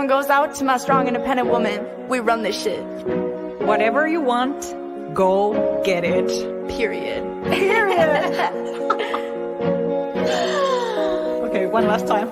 one goes out to my strong, independent woman. We run this shit. Whatever you want, go get it. Period. Period. Okay, one last time.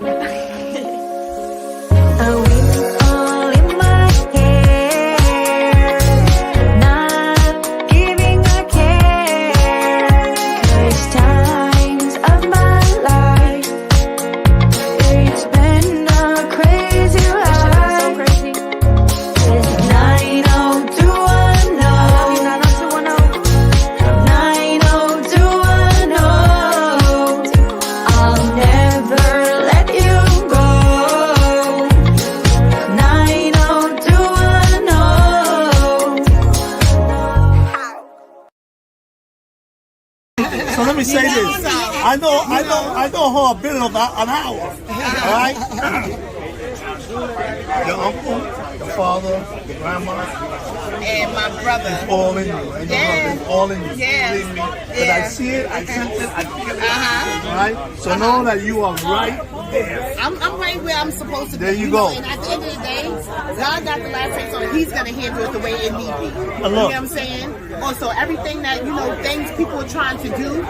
So let me say this. I know her a bit of an hour. All right? Your uncle, your father, your grandma, and my brother. It's all in you. And your husband, all in you. Yeah. Believe me. Because I see it, I sense it, I feel it. All right? So know that you are right there. I'm right where I'm supposed to be. There you go. And at the end of the day, God got the last say, so He's going to handle it the way it need be. You know what I'm saying? Also, everything that, things people are trying to do,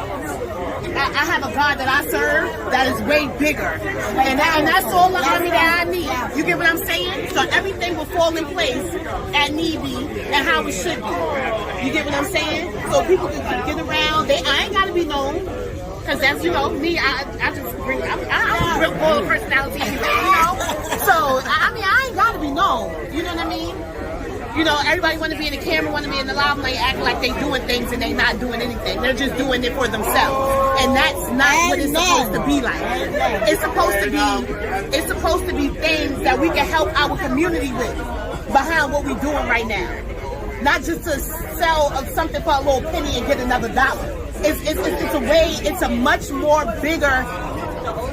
I have a God that I serve that is way bigger. And that's all the army that I need. You get what I'm saying? So everything will fall in place at need be and how it should be. You get what I'm saying? So people can get around. I ain't got to be known. Because that's, me, I just bring, I'm a real bold personality anyway, So, I ain't got to be known. You know what I mean? Everybody want to be in the camera, want to be in the limelight, acting like they doing things and they not doing anything. They're just doing it for themselves. And that's not what it's supposed to be like. It's supposed to be things that we can help our community with behind what we're doing right now. Not just to sell something for a little penny and get another dollar. It's a much more bigger,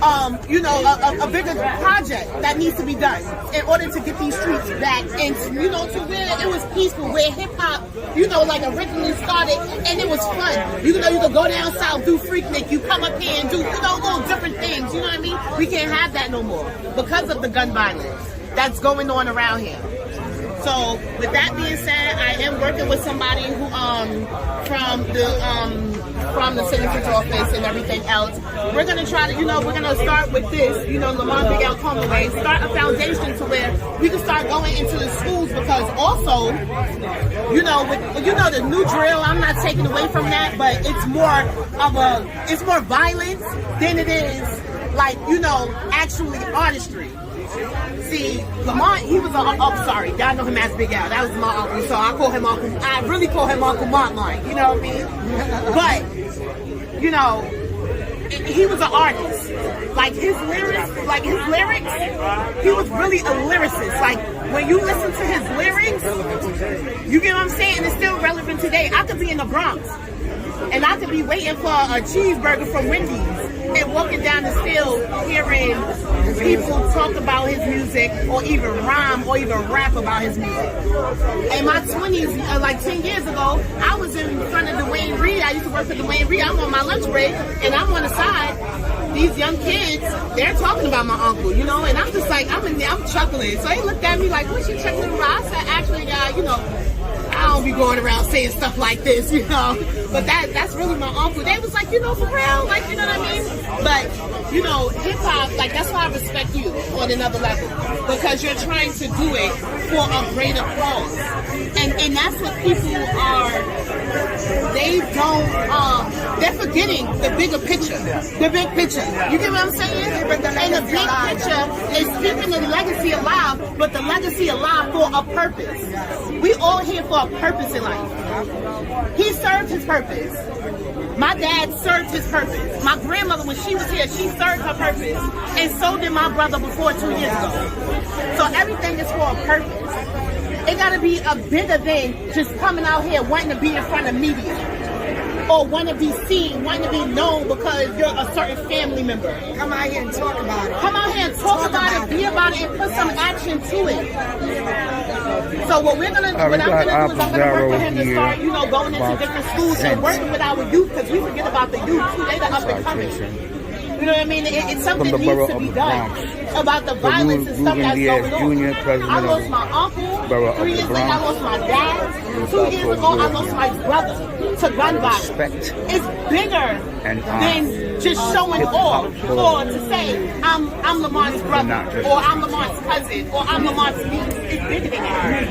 a bigger project that needs to be done in order to get these streets back and, to where it was peaceful, where hip hop, like originally started, and it was fun. You could go down south, do Freaknik, you come up here and do, little different things, you know what I mean? We can't have that no more because of the gun violence that's going on around here. So with that being said, I am working with somebody who from the senator's office and everything else. We're gonna try to, we're gonna start with this, Lamont Big Al Conway, start a foundation to where we can start going into the schools because also, the new drill. I'm not taking away from that, but it's more violence than it is actually artistry. See, Lamont, he was sorry, y'all know him as Big Al. That was my uncle, so I really call him Uncle Montline, you know what I mean? But, he was an artist. His lyrics, he was really a lyricist. When you listen to his lyrics, you get what I'm saying? It's still relevant today. I could be in the Bronx, and I could be waiting for a cheeseburger from Wendy's and walking down the field hearing people talk about his music or even rhyme or even rap about his music. In my 20s, 10 years ago, I was in front of Dwayne Reed. I used to work for Dwayne Reed. I'm on my lunch break and I'm on the side. These young kids, they're talking about my uncle, and I'm just I'm chuckling. So they looked at me like, what you chuckling about? I said, actually, I don't be going around saying stuff like this, But that's really my uncle. They was like, for real, you know what I mean? But, hip hop, that's why I respect you on another level. Because you're trying to do it for a greater cause. And that's what people are, they're forgetting the bigger picture. The big picture. You get what I'm saying? And the big picture is keeping the legacy alive, but the legacy alive for a purpose. We all here for a purpose in life. He served his purpose. My dad served his purpose. My grandmother, when she was here, she served her purpose. And so did my brother before 2 years ago. So everything is for a purpose. It gotta be a bigger than just coming out here wanting to be in front of media. Or want to be seen, want to be known because you're a certain family member. Come out here and talk about it. Come out here and talk about it, be about it, and put some action to it. So what I'm gonna do is I'm gonna work with him to start, going into different schools and working with our youth because we forget about the youth too. They the up and coming. You know what I mean? It's something From the needs borough to of be the done Bronx. about the violence and stuff Ruben that's Diaz going on. Jr., president I of lost the my uncle. borough of 3 the years later, I Bronx. lost my dad. 2 years ago, I lost my brother to gun violence. Respect. It's bigger And than just showing off or to say I'm Lamont's brother or I'm Lamont's cousin or I'm Lamont's niece. It's bigger than that.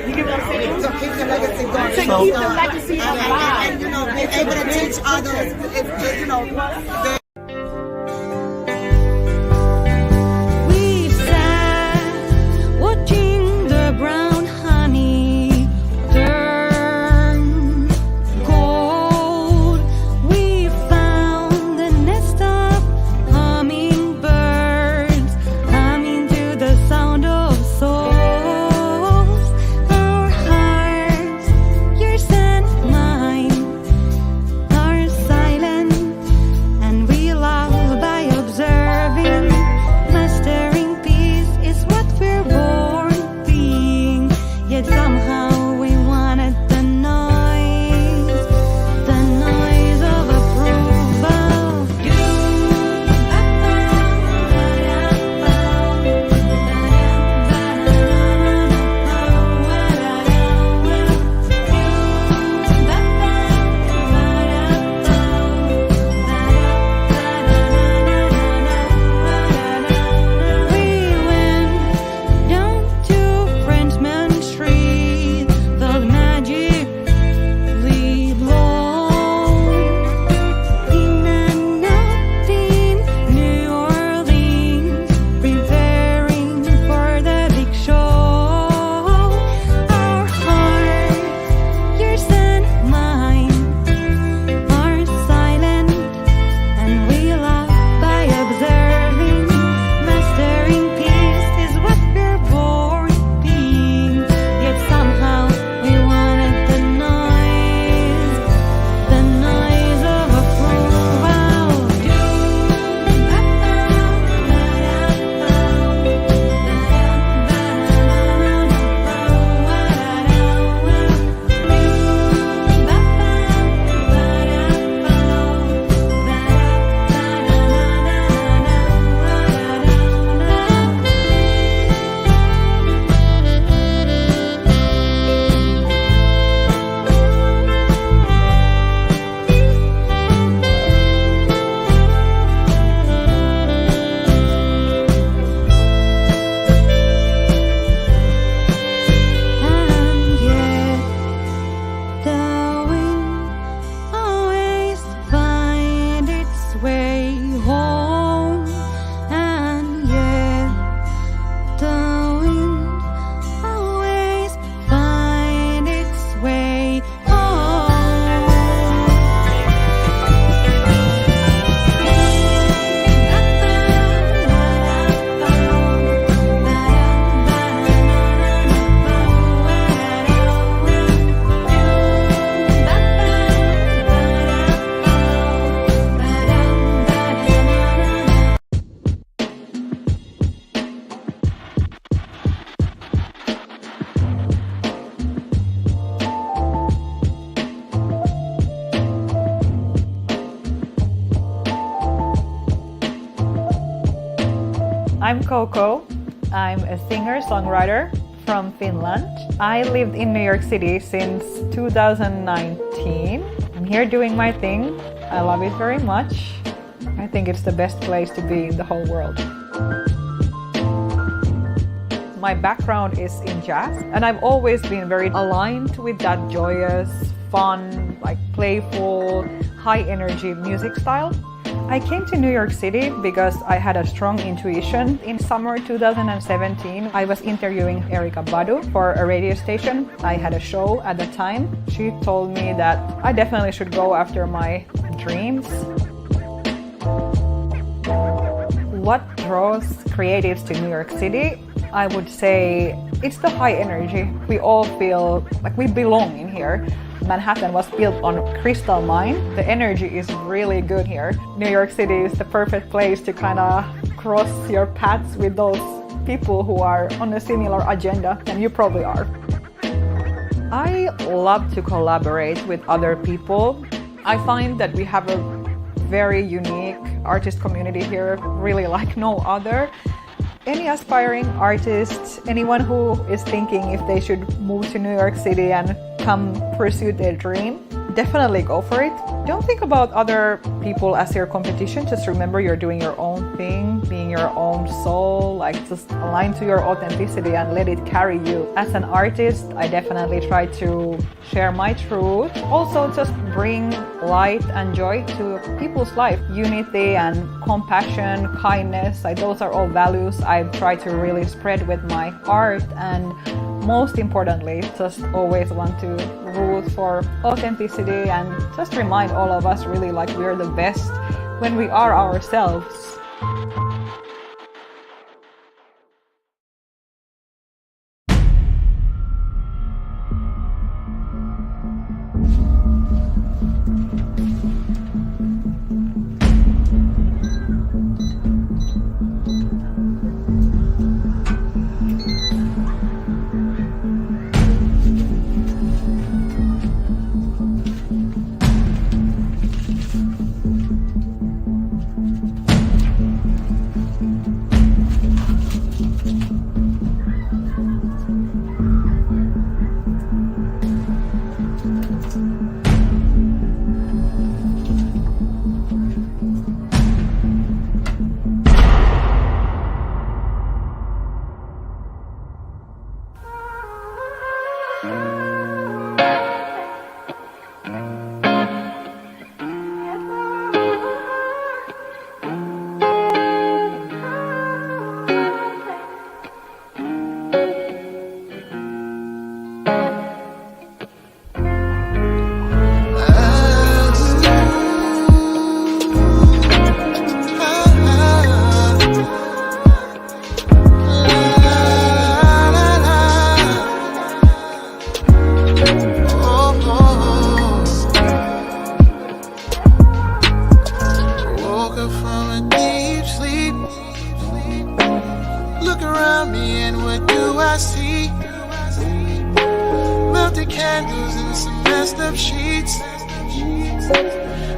You get what I'm saying? To keep the legacy going. To keep the legacy alive. And, you know, being able to teach others, if, you know, We sat watching the brown honey turn cold. We found the nest of hummingbirds, humming to the sound of souls. Our hearts, yours and mine, are silent, and we love by observing. Mastering peace is what we're born being, yet somehow we wanted the noise of approval. We went down to Frenchman Street, felt magic lead long. In and out in New Orleans, preparing for the big show. Our hearts, yours and mine, are silent, and we love by observing. Mastering peace is what we're born being, yet somehow we wanted the noise of approval. And yet the wind always finds its way home. And yet the wind always finds its way home. I'm Koko. I'm a singer-songwriter from Finland. I lived in New York City since 2019. I'm here doing my thing. I love it very much. I think it's the best place to be in the whole world. My background is in jazz, and I've always been very aligned with that joyous, fun, like playful, high-energy music style. I came to New York City because I had a strong intuition. In summer 2017, I was interviewing Erykah Badu for a radio station. I had a show at the time. She told me that I definitely should go after my dreams. What draws creatives to New York City? I would say it's the high energy. We all feel like we belong in here. Manhattan was built on crystal mine. The energy is really good here. New York City is the perfect place to kind of cross your paths with those people who are on a similar agenda, and you probably are. I love to collaborate with other people. I find that we have a very unique artist community here really like no other. Any aspiring artists, anyone who is thinking if they should move to New York City and come pursue their dream, definitely go for it. Don't think about other people as your competition. Just remember you're doing your own thing, being your own soul, like just align to your authenticity and let it carry you. As an artist, I definitely try to share my truth. Also, just bring light and joy to people's life. Unity and compassion, kindness, those are all values I try to really spread with my art. And most importantly, just always want to root for authenticity and just remind all of us really like we're the best when we are ourselves.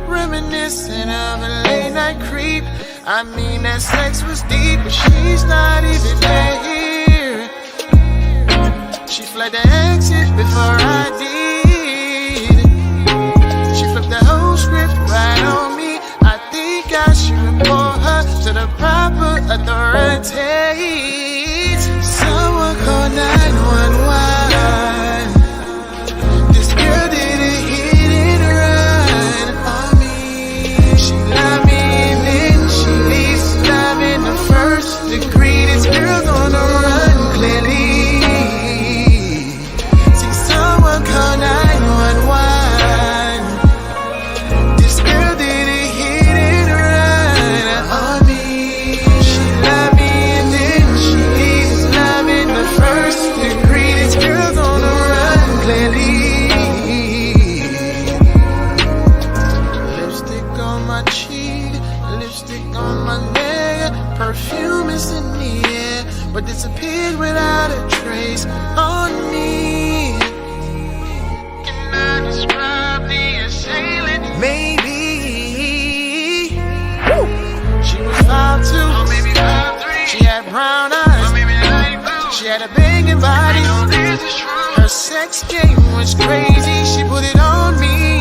Reminiscent of a late night creep. I mean that sex was deep, but she's not even here. She fled the exit before I did. She flipped the whole script right on me. I think I should report her to the proper authorities. Someone call 911. This girl did a hit and run on me. She loved me and then she leaves love in the first degree. This girl's on the run clearly. See, someone call 911. This girl did a hit and run on me. She loved me and then she leaves love in the first degree. This girl's on the run clearly. Lipstick on my cheek, lipstick on my neck. Perfume is in the air, but disappeared without a trace on me. Can I describe the assailant? Maybe. Woo. She was 5'2", or maybe 5'3". She had brown eyes, or maybe 9'2". She had a banging body. I know this is true. Her sex game was crazy. She put it on me.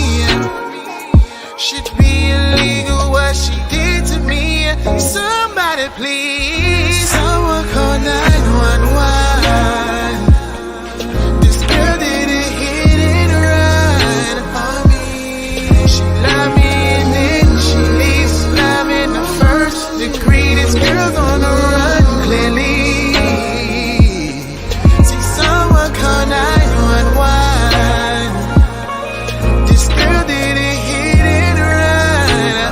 Should be illegal what she did to me. Somebody please, someone call 911. This girl did a hit and run on me. She loved me and then she leaves love in the first degree. This girl's on the run clearly. See, someone call 911. This girl did a hit and run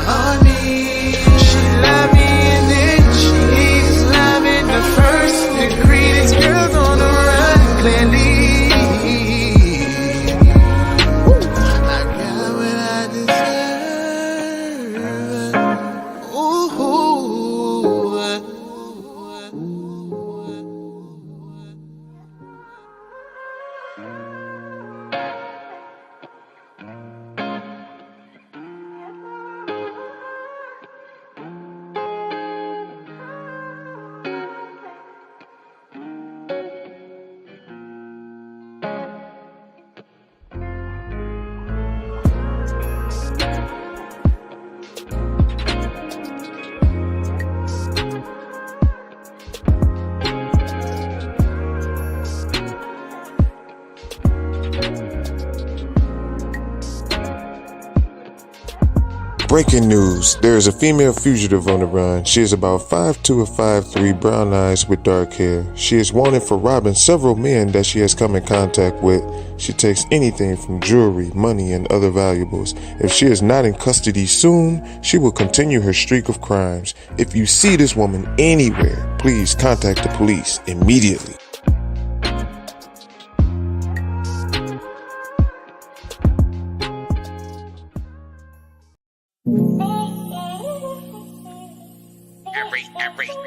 Breaking news. There is a female fugitive on the run. She is about 5'2" or 5'3", brown eyes with dark hair. She is wanted for robbing several men that she has come in contact with. She takes anything from jewelry, money, and other valuables. If she is not in custody soon, she will continue her streak of crimes. If you see this woman anywhere, please contact the police immediately.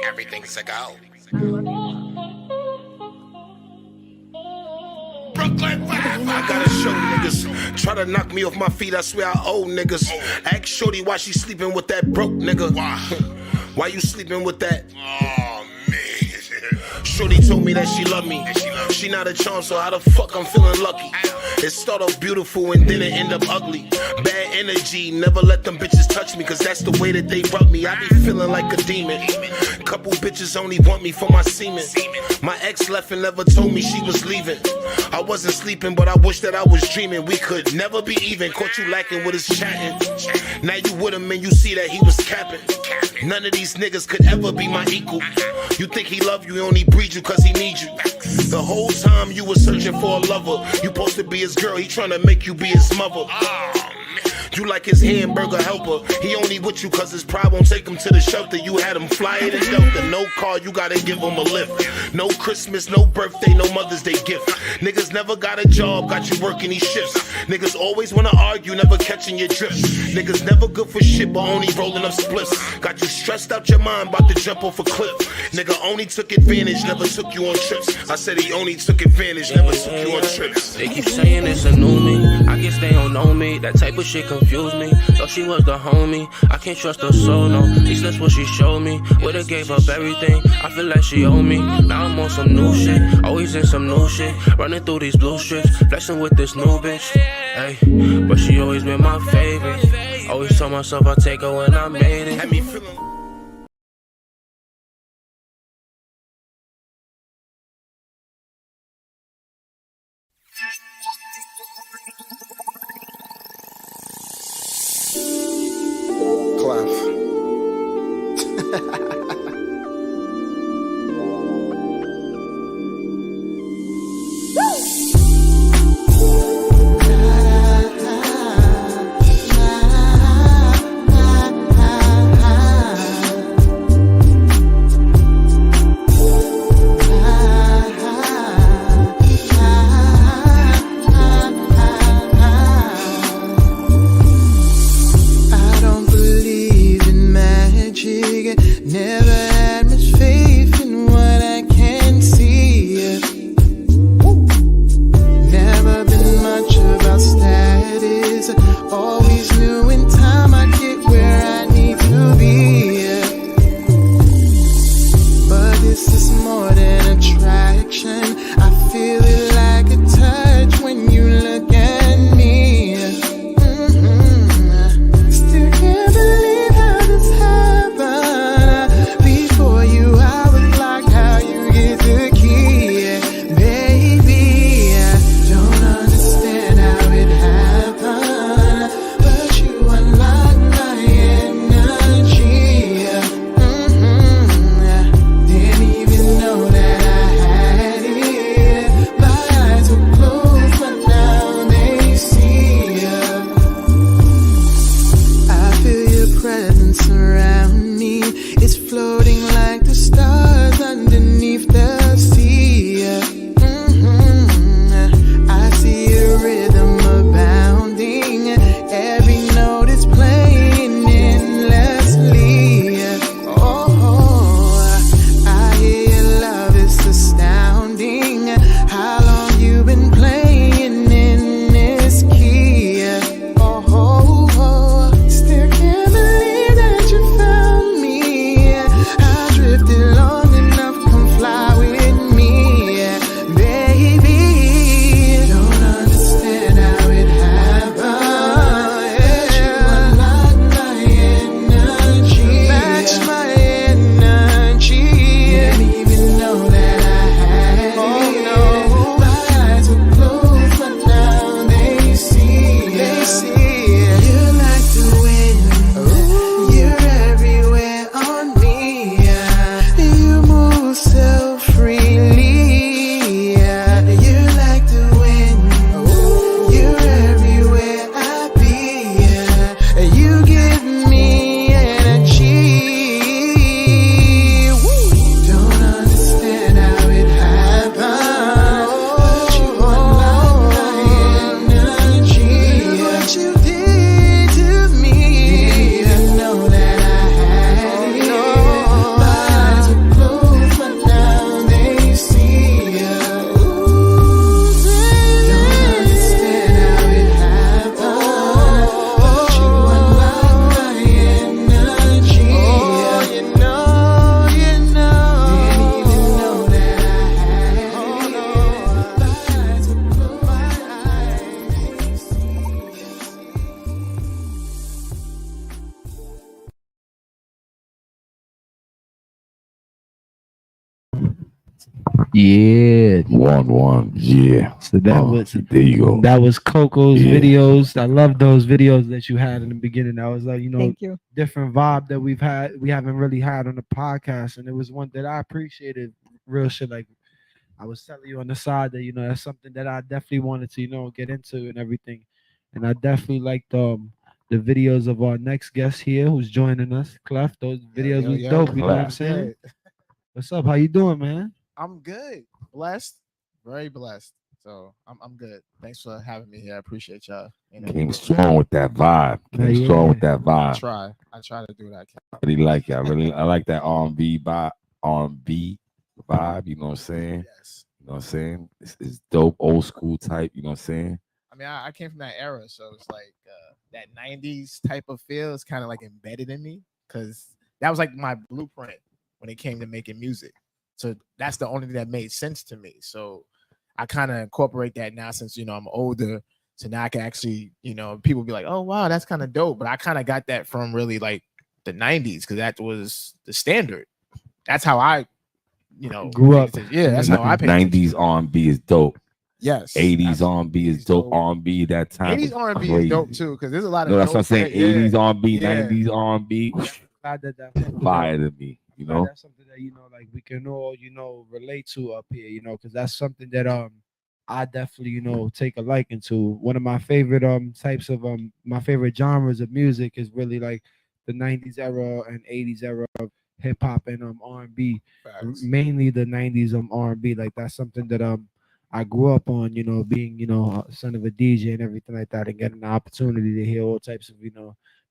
Everything's a go. I gotta show niggas. Try to knock me off my feet, I swear I owe niggas. Ask Shorty why she sleeping with that broke nigga. Why you sleeping with that? Oh, man. Shorty told me that she loved me. She not a charm, so how the fuck I'm feeling lucky? It start off beautiful and then it end up ugly. Bad energy, never let them bitches touch me, cause that's the way that they rub me. I be feeling like a demon. Couple bitches only want me for my semen. My ex left and never told me she was leaving. I wasn't sleeping, but I wish that I was dreaming. We could never be even. Caught you lacking with his chatting. Now you with him and you see that he was capping. None of these niggas could ever be my equal. You think he love you, he only breed you cause he need you. The whole time you was searching for a lover. You supposed to be his girl, he tryna make you be his mother. You like his hamburger helper. He only with you cause his pride won't take him to the shelter. You had him fly it in Delta. No car, you gotta give him a lift. No Christmas, no birthday, no Mother's Day gift. Niggas never got a job, got you working these shifts. Niggas always wanna argue, never catching your drift. Niggas never good for shit, but only rolling up spliffs. Got you stressed out your mind, about to jump off a cliff. Nigga only took advantage, never took you on trips. I said he only took advantage, never took you on trips. They keep saying it's a new me. I guess they don't know me. That type of shit confused me. Thought she was the homie. I can't trust her soul, no. At least that's what she showed me. Would've gave up everything. I feel like she owe me. Now I'm on some new shit. Always in some new shit. Running through these blue strips. Flexing with this new bitch. Hey, but she always been my favorite. Always told myself I'd take her when I made it. Had me feeling. Cle'ph. Yeah. One. Yeah. So that was there you go. That was Coco's Yeah. videos. I love those videos that you had in the beginning. That was like, Thank you. different vibe that we haven't really had on the podcast. And it was one that I appreciated, real shit. Like I was telling you on the side that, that's something that I definitely wanted to, get into and everything. And I definitely liked the videos of our next guest here who's joining us, Cle'ph. Those videos was dope, you know what I'm saying? What's up? How you doing, man? I'm good. Blessed. Very blessed. So I'm good. Thanks for having me here. I appreciate y'all. Came strong with that vibe. Came strong with that vibe. I try to do that. I really like it. I like that R&B vibe. R&B vibe. You know what I'm saying? Yes. You know what I'm saying? It's dope, old school type. You know what I'm saying? I mean, I came from that era, so it's like that '90s type of feel is kind of like embedded in me because that was like my blueprint when it came to making music. So that's the only thing that made sense to me. So I kind of incorporate that now since I'm older. So now I can actually, people be like, "Oh wow, that's kind of dope." But I kind of got that from really like the '90s because that was the standard. That's how I, grew up. Yeah, that's how I paid '90s R&B is dope. Yes. 80s R&B is dope. R&B that time. 80s R&B is dope too because there's a lot of. No, that's what I'm saying. 80s R&B, Yeah. 90s R&B, Glad that fire to me. You know, that's something that like we can all relate to up here, because that's something that I definitely take a liking to. One of my favorite types of my favorite genres of music is really like the '90s era and '80s era of hip hop and R&B, mainly the '90s R&B. Like that's something that I grew up on, being son of a DJ and everything like that, and getting the opportunity to hear all types of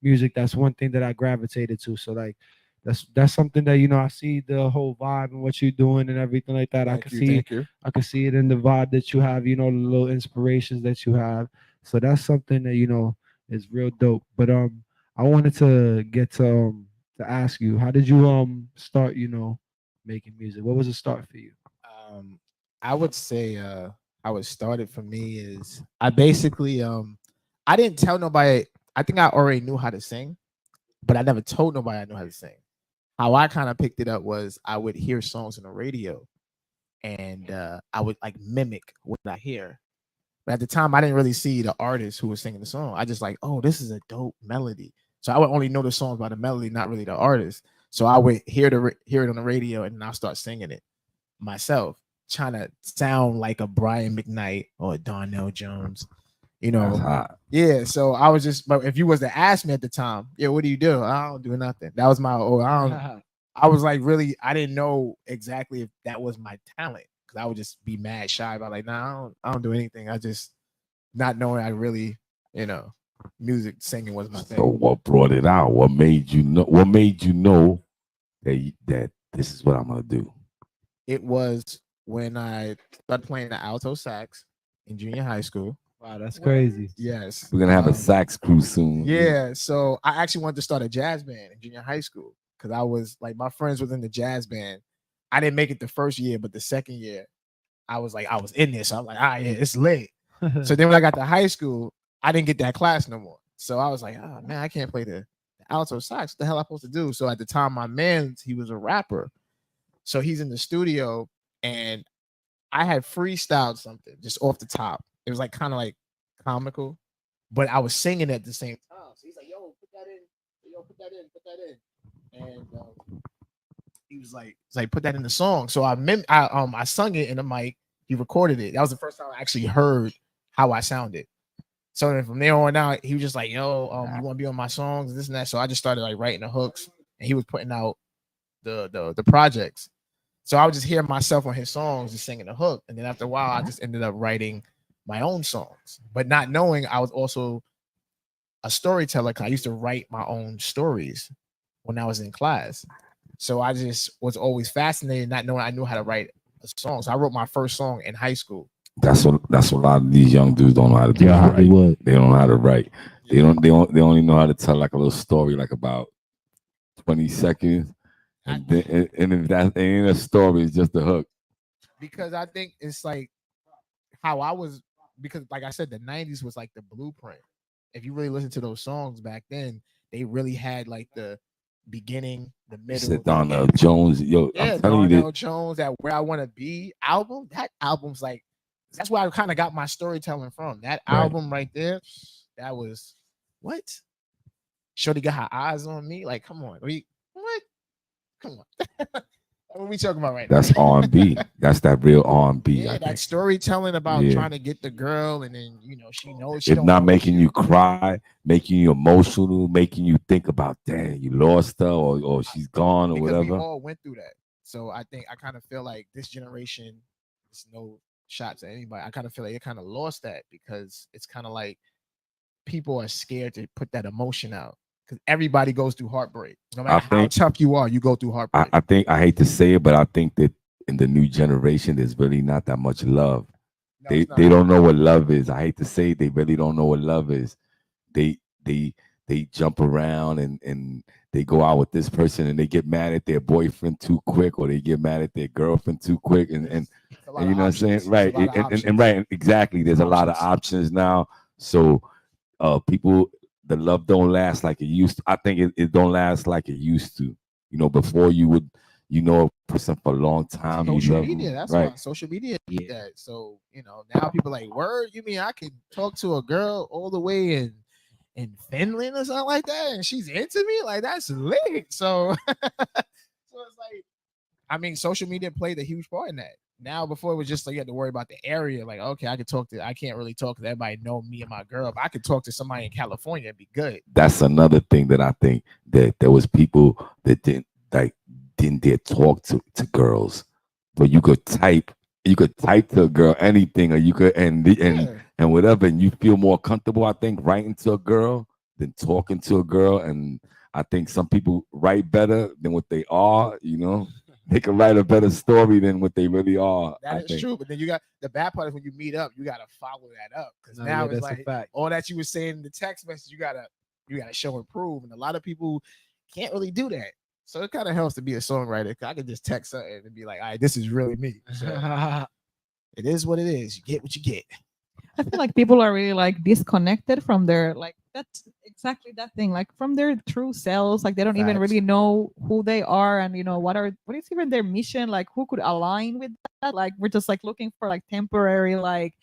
music. That's one thing that I gravitated to. So like that's something that I see the whole vibe and what you're doing and everything like that. I can see it in the vibe that you have, the little inspirations that you have. So that's something that is real dope. But I wanted to get to ask you, how did you start making music? What was the start for you? I would say how it started for me is I basically I didn't tell nobody. I think I already knew how to sing, but I never told nobody I knew how to sing. How I kind of picked it up was I would hear songs on the radio and I would like mimic what I hear. But at the time, I didn't really see the artist who was singing the song. I just like, oh, this is a dope melody. So I would only know the songs by the melody, not really the artist. So I would hear it on the radio and I'll start singing it myself, trying to sound like a Brian McKnight or a Darnell Jones. That's hot. Yeah. So I was just, but if you was to ask me at the time, yeah, what do you do? I don't do nothing. That was my, I was like, really, I didn't know exactly if that was my talent because I would just be mad shy about like, nah, I don't do anything. I just not knowing I really, music singing was my thing. So what brought it out? What made you know? What made you know that this is what I'm gonna do? It was when I started playing the alto sax in junior high school. Wow, that's crazy. Yes. We're gonna have a sax crew soon. Yeah. So I actually wanted to start a jazz band in junior high school because I was like, my friends was in the jazz band. I didn't make it the first year, but the second year, I was in this. So I'm like, yeah, it's lit. So then when I got to high school, I didn't get that class no more. So I was like, oh man, I can't play the alto sax. What the hell am I supposed to do? So at the time, my man, he was a rapper. So he's in the studio and I had freestyled something just off the top. It was like kind of like comical, but I was singing at the same time. So he's like, yo, put that in. Yo, put that in. And he was like, put that in the song. So I sung it in the mic. He recorded it. That was the first time I actually heard how I sounded. So then from there on out, he was just like, yo, you want to be on my songs, this and that. So I just started like writing the hooks and he was putting out the projects. So I would just hear myself on his songs just singing the hook. And then after a while, I just ended up writing my own songs, but not knowing I was also a storyteller because I used to write my own stories when I was in class. So I just was always fascinated, not knowing I knew how to write a song. So I wrote my first song in high school. That's what a lot of these young dudes don't know how to do. Yeah, right? They don't know how to write. They only know how to tell like a little story, like about 20 seconds. And if that ain't a story, it's just a hook. Because I think it's like how I was, because like I said, the 90s was like the blueprint. If you really listen to those songs back then, they really had like the beginning, the middle. Said Darnell Jones, yo, Yeah, I'm telling you Darnell that. Jones, that Where I Want to Be album. That album's like, that's where I kind of got my storytelling from. That album right there, that was what? Shorty got her eyes on me. Like, come on, what? Come on. What are we talking about right now? That's R&B. That's that real R&B. Yeah, I that think. storytelling about Yeah. trying to get the girl, and then she knows she If don't not know making you cry, making you emotional, making you think about, damn, you lost her, or she's gone, or because whatever. we all went through that. So I think I kind of feel like this generation, it's no shots at anybody. I kind of feel like it kind of lost that because it's kind of like people are scared to put that emotion out because everybody goes through heartbreak. No matter how tough you are, you go through heartbreak. I think, I hate to say it, but I think that in the new generation, there's really not that much love. They don't know what love is. I hate to say it, they really don't know what love is. They jump around and they go out with this person and they get mad at their boyfriend too quick, or they get mad at their girlfriend too quick, and you know what I'm saying, right? And right, exactly. There's a lot of options now. So people, the love don't last like it used to. I think it don't last like it used to. Before you would, a person for a long time. Social media, that's why social media did that. So now people like, word, you mean I can talk to a girl all the way in Finland or something like that, and she's into me? Like, that's lit. So so it's like, I mean, social media played a huge part in that. Now, before it was just like you had to worry about the area. Like, okay, I can't really talk to everybody know me and my girl, but I could talk to somebody in California and be good. That's another thing that I think that there was people that didn't dare talk to girls, but you could type to a girl anything, or you could and whatever, and you feel more comfortable, I think, writing to a girl than talking to a girl. And I think some people write better than what they are. They can write a better story than what they really are. That is true, but then you got the bad part is when you meet up, you gotta follow that up because now it's like all that you were saying in the text message, you gotta show and prove, and a lot of people can't really do that. So it kind of helps to be a songwriter. I can just text something and be like, all right, this is really me. So it is what it is. You get what you get. I feel like people are really like disconnected from their that's exactly that thing, like from their true selves. Like they don't even really know who they are, and what is even their mission, like who could align with that. Like we're just like looking for like temporary right,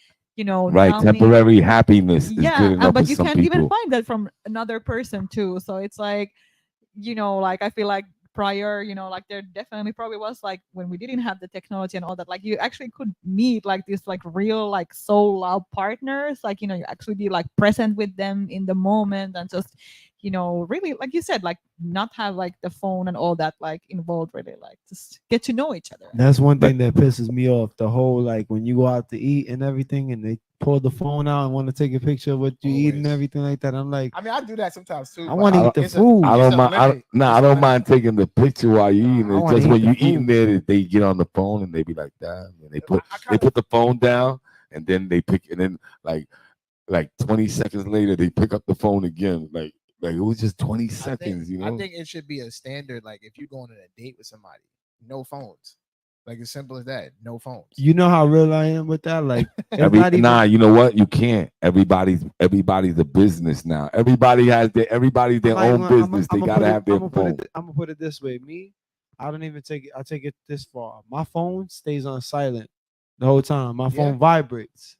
temporary happiness is good enough but for you some can't people. even find that from another person too. So it's like like I feel like prior, like there definitely probably was like when we didn't have the technology and all that, like you actually could meet like these like real like soul love partners, like you actually be like present with them in the moment, and just really, like you said, like not have like the phone and all that like involved, really like just get to know each other. That's one thing that pisses me off. The whole like when you go out to eat and everything, and they pull the phone out and want to take a picture of what you eat and everything like that. I'm like, I mean, I do that sometimes too. I want to eat the food. I don't mind. I don't mind taking the picture while you eating. It's just when you eating there, they get on the phone and they be like that. And they put the phone down, and then they pick, and then like 20 seconds later they pick up the phone again. Like it was just 20 seconds. I think it should be a standard. Like if you're going on a date with somebody, no phones. Like as simple as that. No phones. You know how real I am with that. Like you know what? You can't. Everybody's a business now. Everybody's their own business. They gotta have their phone. I'm gonna put it this way. Me, I don't even take it. I take it this far. My phone stays on silent the whole time. My phone vibrates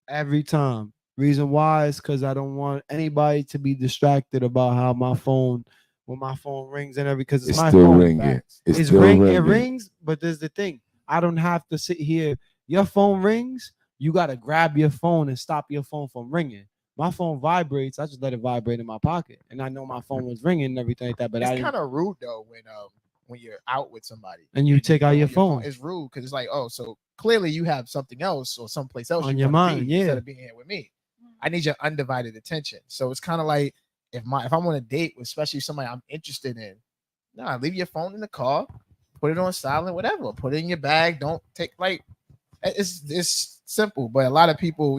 every time. Reason why is because I don't want anybody to be distracted about how my phone, when my phone rings and everything, because it's my still phone. ringing. It's ringing. It rings, but there's the thing. I don't have to sit here. Your phone rings, you gotta grab your phone and stop your phone from ringing. My phone vibrates. I just let it vibrate in my pocket, and I know my phone was ringing and everything like that. But it's kind of rude though when you're out with somebody and you take out your phone. It's rude because it's like, oh, so clearly you have something else or someplace else on your mind, instead of being here with me. I need your undivided attention. So it's kind of like if I'm on a date with especially somebody I'm interested in, leave your phone in the car, put it on silent, whatever. Put it in your bag. Don't take it's simple. But a lot of people,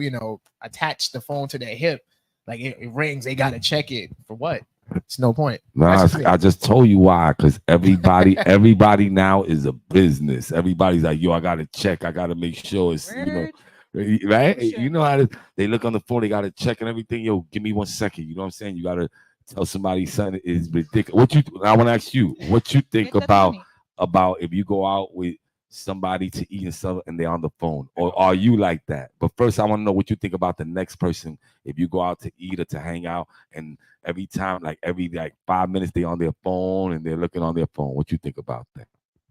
attach the phone to their hip. Like it rings, they gotta check it for what? It's no point. I just told you why. Because everybody now is a business. Everybody's like, yo, I gotta check. I gotta make sure it's right. You know how they look on the phone. They gotta check and everything. Yo, give me 1 second. You know what I'm saying? You gotta tell somebody something is ridiculous. What you? I want to ask you, what you think about if you go out with somebody to eat and stuff and they're on the phone, or are you like that? But first, I want to know what you think about the next person if you go out to eat or to hang out, and every time, like every 5 minutes, they on their phone and they're looking on their phone. What you think about that?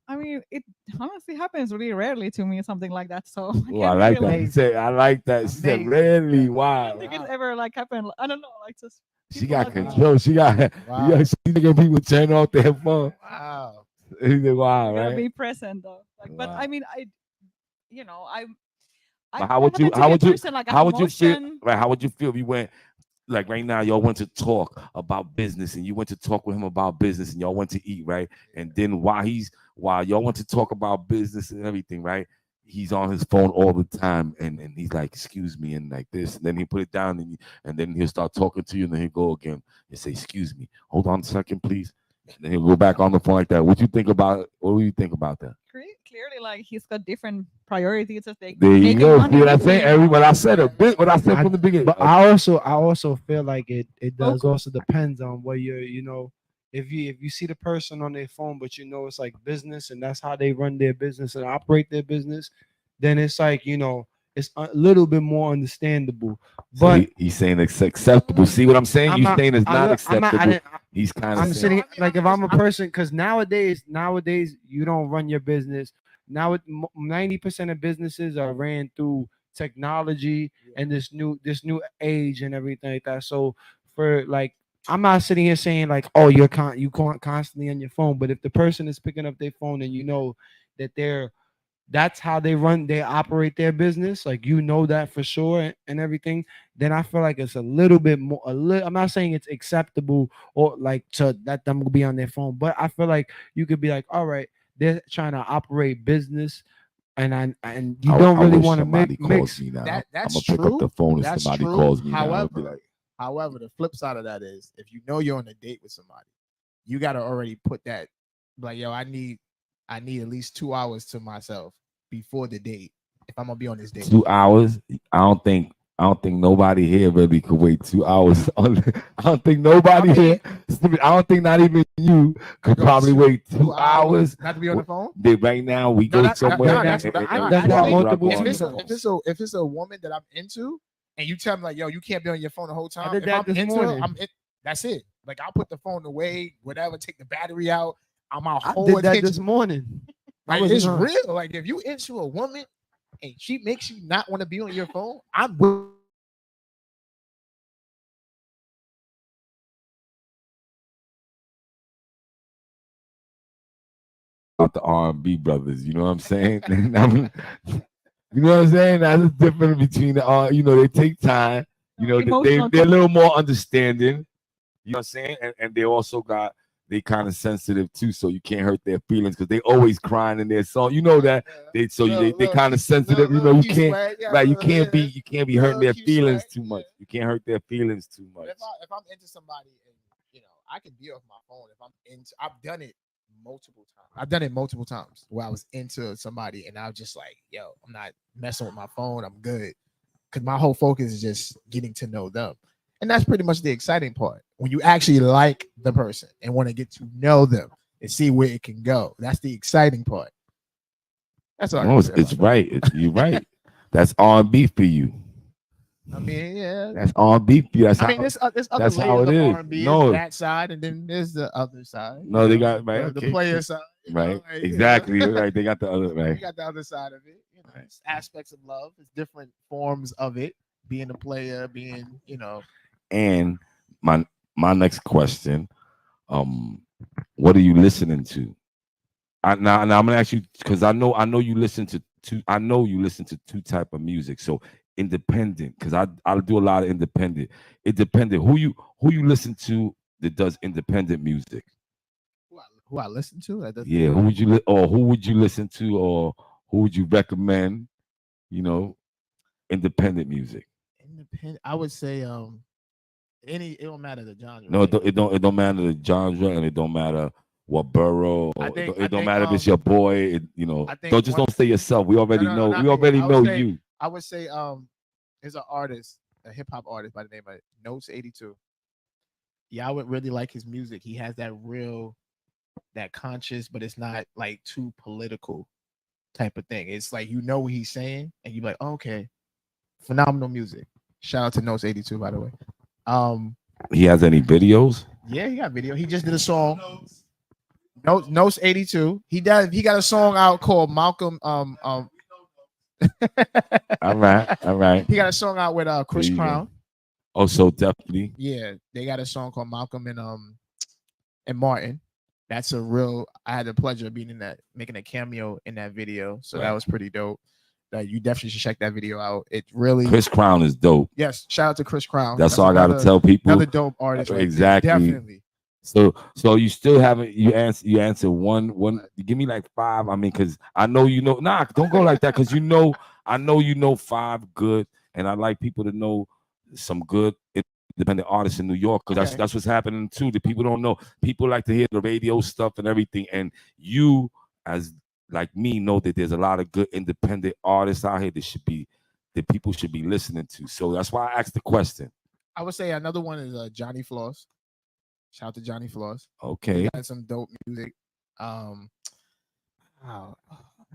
I mean, it honestly happens really rarely to me, something like that. So Oh, I like that. She said, I like that. She said, rarely. I Wow. don't think it's ever like happened. I don't know, like just She got control. She got, yeah, she making people turn off their phone. Wow. Wow, you gotta right? be present though. Like, but I mean, But how would you like how would you feel? emotion. Right? How would you feel if you went, like right now, y'all went to talk about business and you went to talk with him about business and y'all went to eat, right? And then while y'all went to talk about business and everything, right? He's on his phone all the time and he's like, excuse me, and like this, and then he put it down and then he'll start talking to you, and then he'll go again and say, excuse me, hold on a second, please. And then he'll go back on the phone like that. What do you think about that? Clearly, like he's got different priorities as they There you making go. money. See what I'm saying? Everybody, I said a bit what I said from the beginning. But I also feel like it does also depends on what you're, if you see the person on their phone, but it's like business and that's how they run their business and operate their business, then it's like, it's a little bit more understandable. But he's saying it's acceptable. See what I'm saying? You're saying it's not acceptable. He's kind of I'm sitting like, if I'm a person, because nowadays you don't run your business. Now 90% of businesses are ran through technology and this new age and everything like that. So for like, I'm not sitting here saying like, oh, you can't constantly on your phone, but if the person is picking up their phone and that that's how they operate their business, like that for sure and everything, then I feel like it's a little bit more, I'm not saying it's acceptable or like to let them be on their phone, but I feel like you could be like, all right, they're trying to operate business and you don't really want to mix. Me now. That's I'm gonna true. pick up the phone if That's somebody true. calls me. Now, I'll be like, However, the flip side of that is if you know you're on a date with somebody, you got to already put that, like, yo, I need at least 2 hours to myself before the date if I'm gonna be on this date. 2 hours? I don't think nobody here really could wait 2 hours. I don't think nobody here. I don't think not even you could probably wait 2 hours. Not to be on the phone. Right now, we go somewhere. If it's a woman that I'm into, and you tell me like, yo, you can't be on your phone the whole time. I did if that I'm this into morning. it, that's it. Like I'll put the phone away, whatever, take the battery out. I'm out I whole did that attention. this morning. Like it's real. Like if you into a woman and she makes you not want to be on your phone, I'm with. About the R&B brothers, you know what I'm saying? You know what I'm saying? That's the difference between the they take time. They're a little more understanding. You know what I'm saying? And they also they kind of sensitive too, so you can't hurt their feelings because they always crying in their song. You know that they kind of sensitive. You can't be hurting their feelings too much. You can't hurt their feelings too much. If I'm into somebody and I can be off my phone if I'm into. I've done it multiple times where I was into somebody and I was just like, yo, I'm not messing with my phone. I'm good. Because my whole focus is just getting to know them. And that's pretty much the exciting part. When you actually like the person and want to get to know them and see where it can go. That's the exciting part. That's all. No, it's right. You're right. That's R&B for you. I mean, yeah. That's R&B for you. There's other layers how it of is. R&B. No, That side, and then there's the other side. No, they got right. The player side. Right. Exactly. Right. They got the other right. You got the other side of it. It's aspects of love. It's different forms of it. Being a player, being, And my next question, what are you listening to? Now I'm gonna ask you because I know you listen to two type of music. So independent, because I do a lot of independent. Independent. Who you listen to that does independent music? Who I listen to? Yeah. Who would you listen to, or who would you recommend? Independent music. Independent. I would say it don't matter the genre. No, it don't matter the genre, and it don't matter what borough. It don't matter if it's your boy. Don't say yourself. We already know. We already know you. I would say there's an artist, a hip hop artist by the name of Notes 82. y'all would really like his music. He has that real, that conscious, but it's not like too political type of thing. It's like you know what he's saying, and you're like, oh, okay, phenomenal music. Shout out to Notes 82, by the way. He has any videos? Yeah, he got video. He just did a song. Notes 82. He got a song out called Malcolm. All right. He got a song out with Chris There you go. Crown. Oh, so definitely. Yeah, they got a song called Malcolm and Martin. That's a real. I had the pleasure of being in that, making a cameo in that video. So that was pretty dope. You definitely should check that video out. It really. Chris Crown is dope. Yes, shout out to Chris Crown. That's all I gotta tell people. Another dope artist. Right exactly. there. Definitely. So you still haven't you answer one. Give me like 5. I mean, because I know you know. Nah, don't go like that. Because I know you know 5 good, and I like people to know some good independent artists in New York, because that's what's happening too. The people don't know. People like to hear the radio stuff and everything, and you as like me know that there's a lot of good independent artists out here that people should be listening to. So that's why I asked the question. I would say another one is Johnny Floss. Shout out to Johnny Floss. Okay. He got some dope music. Oh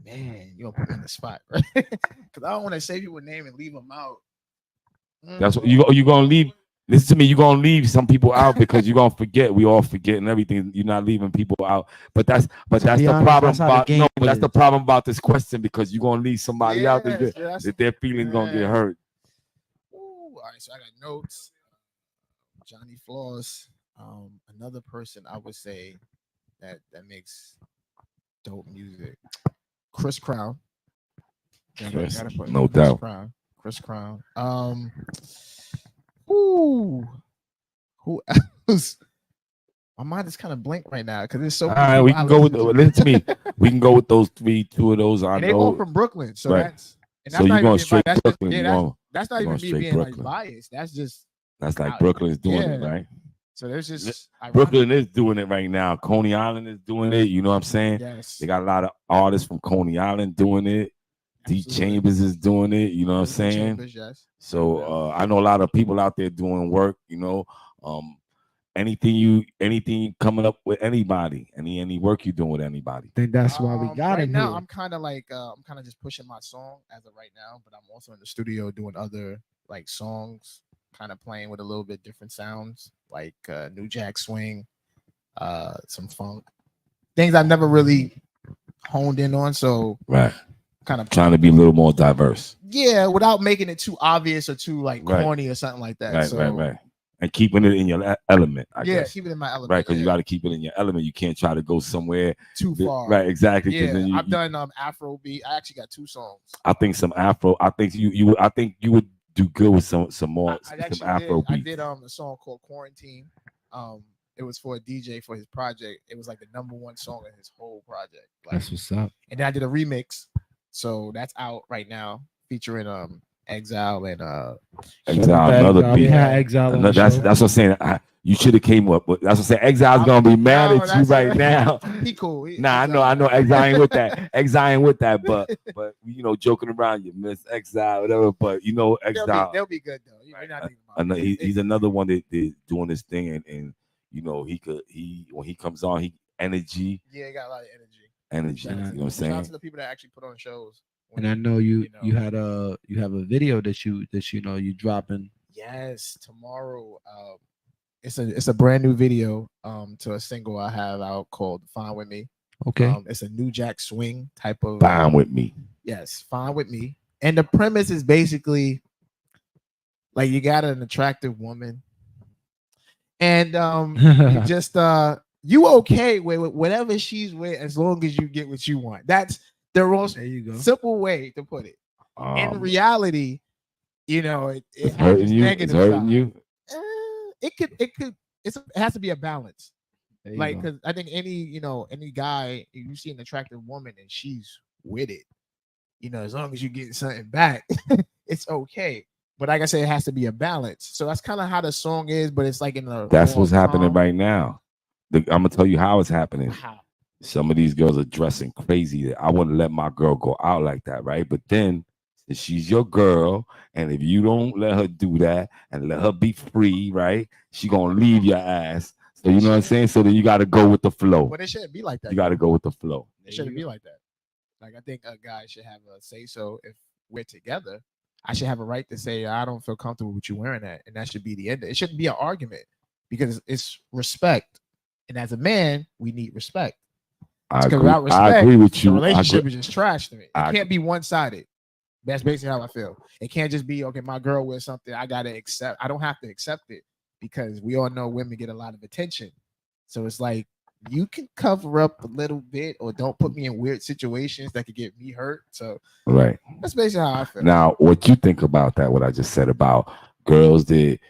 man, you're gonna put me in the spot, right? Because I don't want to say people's name and leave them out. That's what you gonna leave. Listen to me, you're gonna leave some people out because you're gonna forget. We all forget and everything. You're not leaving people out. But that's the problem about that's the problem about this question, because you're gonna leave somebody out that their feelings gonna get hurt. Ooh, all right, so I got notes. Johnny Floss. Another person I would say that makes dope music. Chris Crown. No doubt. Chris Crown. Who else? My mind is kind of blank right now because it's so. All right, we can go with. Listen to me. We can go with those 2 of those. I and they know. all from Brooklyn, so that's. And So you're going straight Brooklyn. That's not even me being like biased. That's just. That's like Brooklyn's doing it, right? So there's just Brooklyn is doing it right now. Coney Island is doing it. You know what I'm saying? Yes. They got a lot of artists from Coney Island doing it. D Chambers is doing it. You know what I'm saying? Chambers, yes. So I know a lot of people out there doing work. You know, anything coming up with anybody, any work you doing with anybody. I think that's why we got right him now. here. I'm kind of just pushing my song as of right now, but I'm also in the studio doing other like songs, kind of playing with a little bit different sounds, like New Jack Swing, some funk, things I've never really honed in on. So kind of trying to be a little more diverse. Yeah, without making it too obvious or too like corny or something like that. Right. And keeping it in your element. I guess. Keep it in my element. Right, because you got to keep it in your element. You can't try to go somewhere too far. Right, exactly. Yeah, I've done Afro beat. I actually got 2 songs. I think some Afro. I think you would do good with some more some Afro beats. I did a song called Quarantine. It was for a DJ for his project. It was like the #1 song in his whole project. Like, That's what's up. And then I did a remix, so that's out right now, featuring Exile and Exile, another beat. Yeah, Exile. That's what I'm saying. You should have came up, but that's what I'm saying. Exile's gonna be mad at you right now. He cool. I know. Exile ain't with that. Exile ain't with that. But you know, joking around, you miss Exile, whatever. But you know, Exile. They'll be good though. He's another one that doing this thing, and you know, when he comes on, energy. Yeah, he got a lot of energy. You know what I'm saying? Shout out to the people that actually put on shows. And I know you have a video that you dropping. Yes, tomorrow. It's a brand new video to a single I have out called "Fine with Me." Okay. It's a New Jack Swing type of Fine with Me. Yes, Fine with Me. And the premise is basically like you got an attractive woman, and you just you okay with whatever she's with as long as you get what you want. That's the most simple way to put it. In reality, you know, it's hurting you. It's hurting you. It has to be a balance. Like, go. because I think any guy, if you see an attractive woman and she's with it, you know, as long as you're getting something back, it's okay. But like I said, it has to be a balance. So that's kind of how the song is, but it's like in the That's what's happening right now. I'm gonna tell you how it's happening. Some of these girls are dressing crazy. I wouldn't let my girl go out like that, right? But then She's your girl, and if you don't let her do that and let her be free, right, she gonna leave your ass. So you know what I'm saying. So then you got to go with the flow. But it shouldn't be like that. You got to go with the flow. It shouldn't be like that. Like I think a guy should have a say so if we're together. I should have a right to say I don't feel comfortable with you wearing that, and that should be the end. It shouldn't be an argument because it's respect, and as a man, we need respect. I Because agree, without respect, I agree with you. the I relationship agree. is just trash to me. It I- can't be one sided. That's basically how I feel. It can't just be okay. My girl wears something, I gotta accept. I don't have to accept it because we all know women get a lot of attention. So it's like you can cover up a little bit or don't put me in weird situations that could get me hurt. So Right. that's basically how I feel. Now, what you think about that? What I just said about girls they'll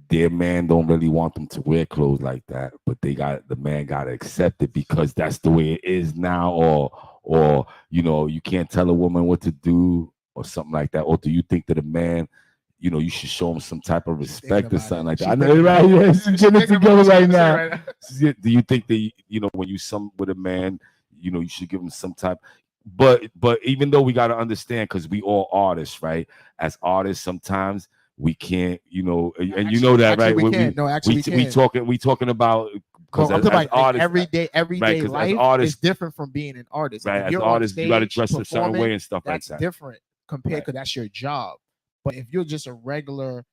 their man don't really want them to wear clothes like that, but the man got to accept it because that's the way it is now, or you can't tell a woman what to do or something like that. Or do you think that a man, you should show him some type of respect or something like that? I know, right? Yeah, she's getting it together right now. Do you think that when you with a man, you should give him some type? But even though we got to understand, because we all artists, right? As artists, sometimes we can't, and you know that, right? We can't. No, actually, we can't. We talking about because I'm as talking about artists, everyday right, 'cause as life artists, is different from being an artist. right? If As you're on artists, you got to stage dress a certain performing, way and stuff like that's that. different compared Right. because that's your job. But if you're just a regular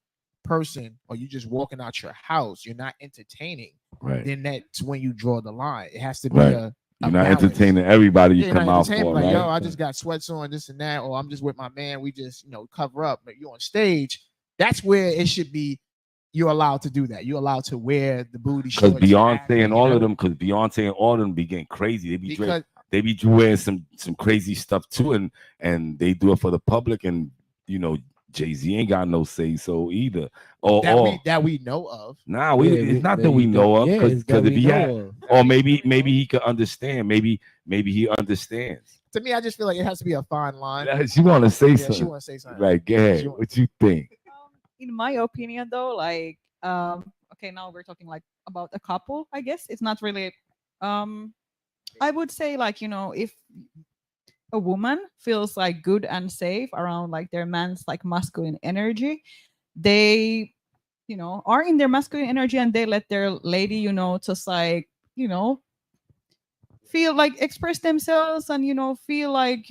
person or you just walking out your house, you're not entertaining. Right. Then that's when you draw the line. It has to be Right. a You're not balance. entertaining everybody you Yeah, come not out entertaining, for, like, right? yo, I just got sweats on, this and that, or I'm just with my man. We just, cover up. But you're on stage. That's where it should be. You're allowed to do that. You're allowed to wear the booty Because shorts. Beyonce and all of them, be getting crazy. They be wearing some crazy stuff too, and they do it for the public. And Jay-Z ain't got no say so either. That we know of. Nah, it's not that we know of. Because if he had, or maybe he could understand. Maybe he understands. To me, I just feel like it has to be a fine line. She want to say Yeah, something. she want to say something. Right, go ahead. What you think? In my opinion, though, like, okay, now we're talking like about a couple. I guess it's not really. I would say like if a woman feels like good and safe around like their man's like masculine energy, they are in their masculine energy and they let their lady just like feel like express themselves and feel like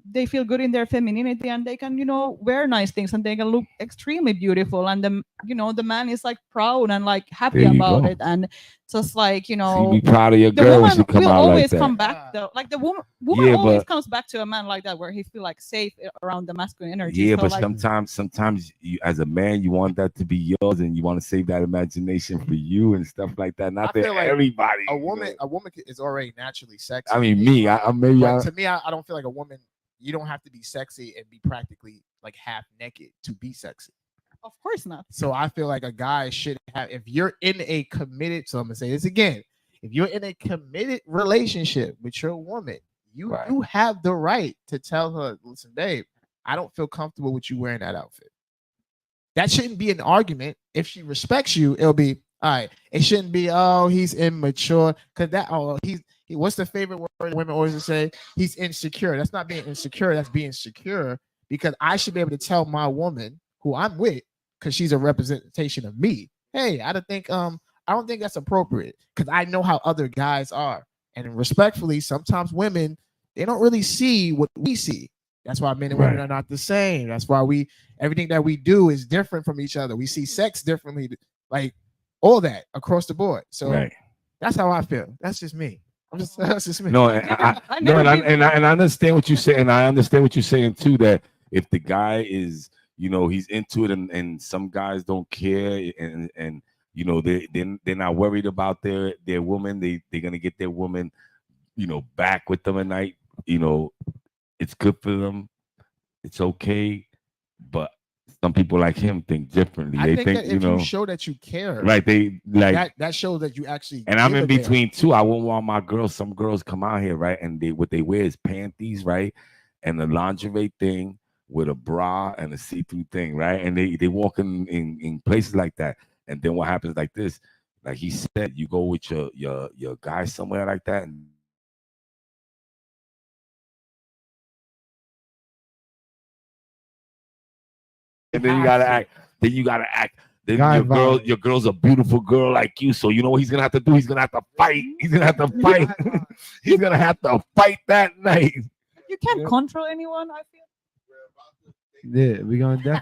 they feel good in their femininity and they can wear nice things and they can look extremely beautiful and the man is like proud and like happy There you about go. it and just like Be proud of your the girl when woman she come will out always like come that. back though, like the woman Yeah, always but- comes back to a man like that where he feel like safe around the masculine energy. Yeah, So, but like, sometimes you, as a man, you want that to be yours, and you want to save that imagination for you and stuff like that. Not I that feel like everybody. a woman is already naturally sexy. I mean, me. I maybe. But to me, I don't feel like a woman. You don't have to be sexy and be practically like half naked to be sexy. of course not. So I feel like a guy should have. If you're in a committed, so I'm gonna say this again. If you're in a committed relationship with your woman, you have the right to tell her, listen, babe, I don't feel comfortable with you wearing that outfit. That shouldn't be an argument. If she respects you, it'll be all right. It shouldn't be, oh, he's immature. Cause what's the favorite word women always say? He's insecure. That's not being insecure, that's being secure. Because I should be able to tell my woman who I'm with, because she's a representation of me. Hey, I don't think that's appropriate because I know how other guys are. And respectfully, sometimes women, they don't really see what we see. That's why men and women are not the same. That's why everything that we do is different from each other. We see sex differently, like all that across the board. So that's how I feel. That's just me. That's just me. No, and I understand what you're saying. I understand what you're saying too. That if the guy is, he's into it, and some guys don't care, and they're not worried about their woman. They're gonna get their woman, back with them at night. It's good for them. It's okay, but some people like him think differently. I They think think, that if you show that you care, right? They like that shows that you actually. and I'm give in a damn. between too. I wouldn't want my girls. Some girls come out here, right? And what they wear is panties, right? And the lingerie thing with a bra and a see-through thing, right? And they walk in places like that. And then what happens like this? Like he said, you go with your guy somewhere like that, and And then you gotta act. Then you gotta act. Then Guy your girl's a beautiful girl like you. So you know what he's gonna have to do? He's gonna have to fight. He's gonna have to fight. He's gonna have to fight that night. You can't control anyone, I feel. Yeah, we're gonna date.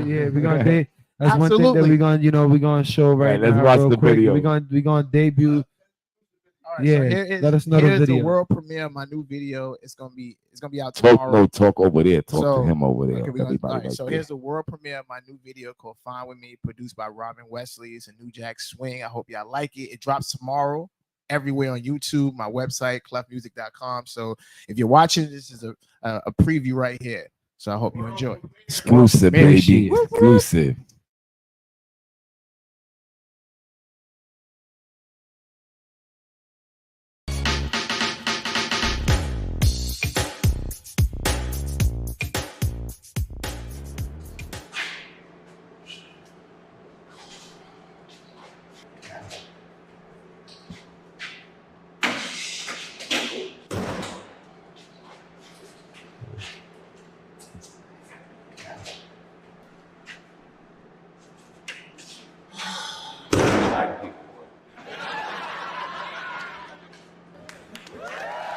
Yeah, we're gonna date. That's one thing that Absolutely. we're gonna show right let's now. watch real the quick. video. We're gonna debut. All right, Yeah, so here is, let us know the here's video. the world premiere of my new video. It's gonna be out tomorrow. Talk over there. Talk to him over there. Okay, all Everybody right, right so there. here's the world premiere of my new video called "Fine with Me," produced by Robin Wesley. It's a new jack swing. I hope y'all like it. It drops tomorrow everywhere on YouTube, my website, clephmusic.com. So if you're watching, this is a preview right here. So I hope you enjoy. Exclusive, baby. Exclusive.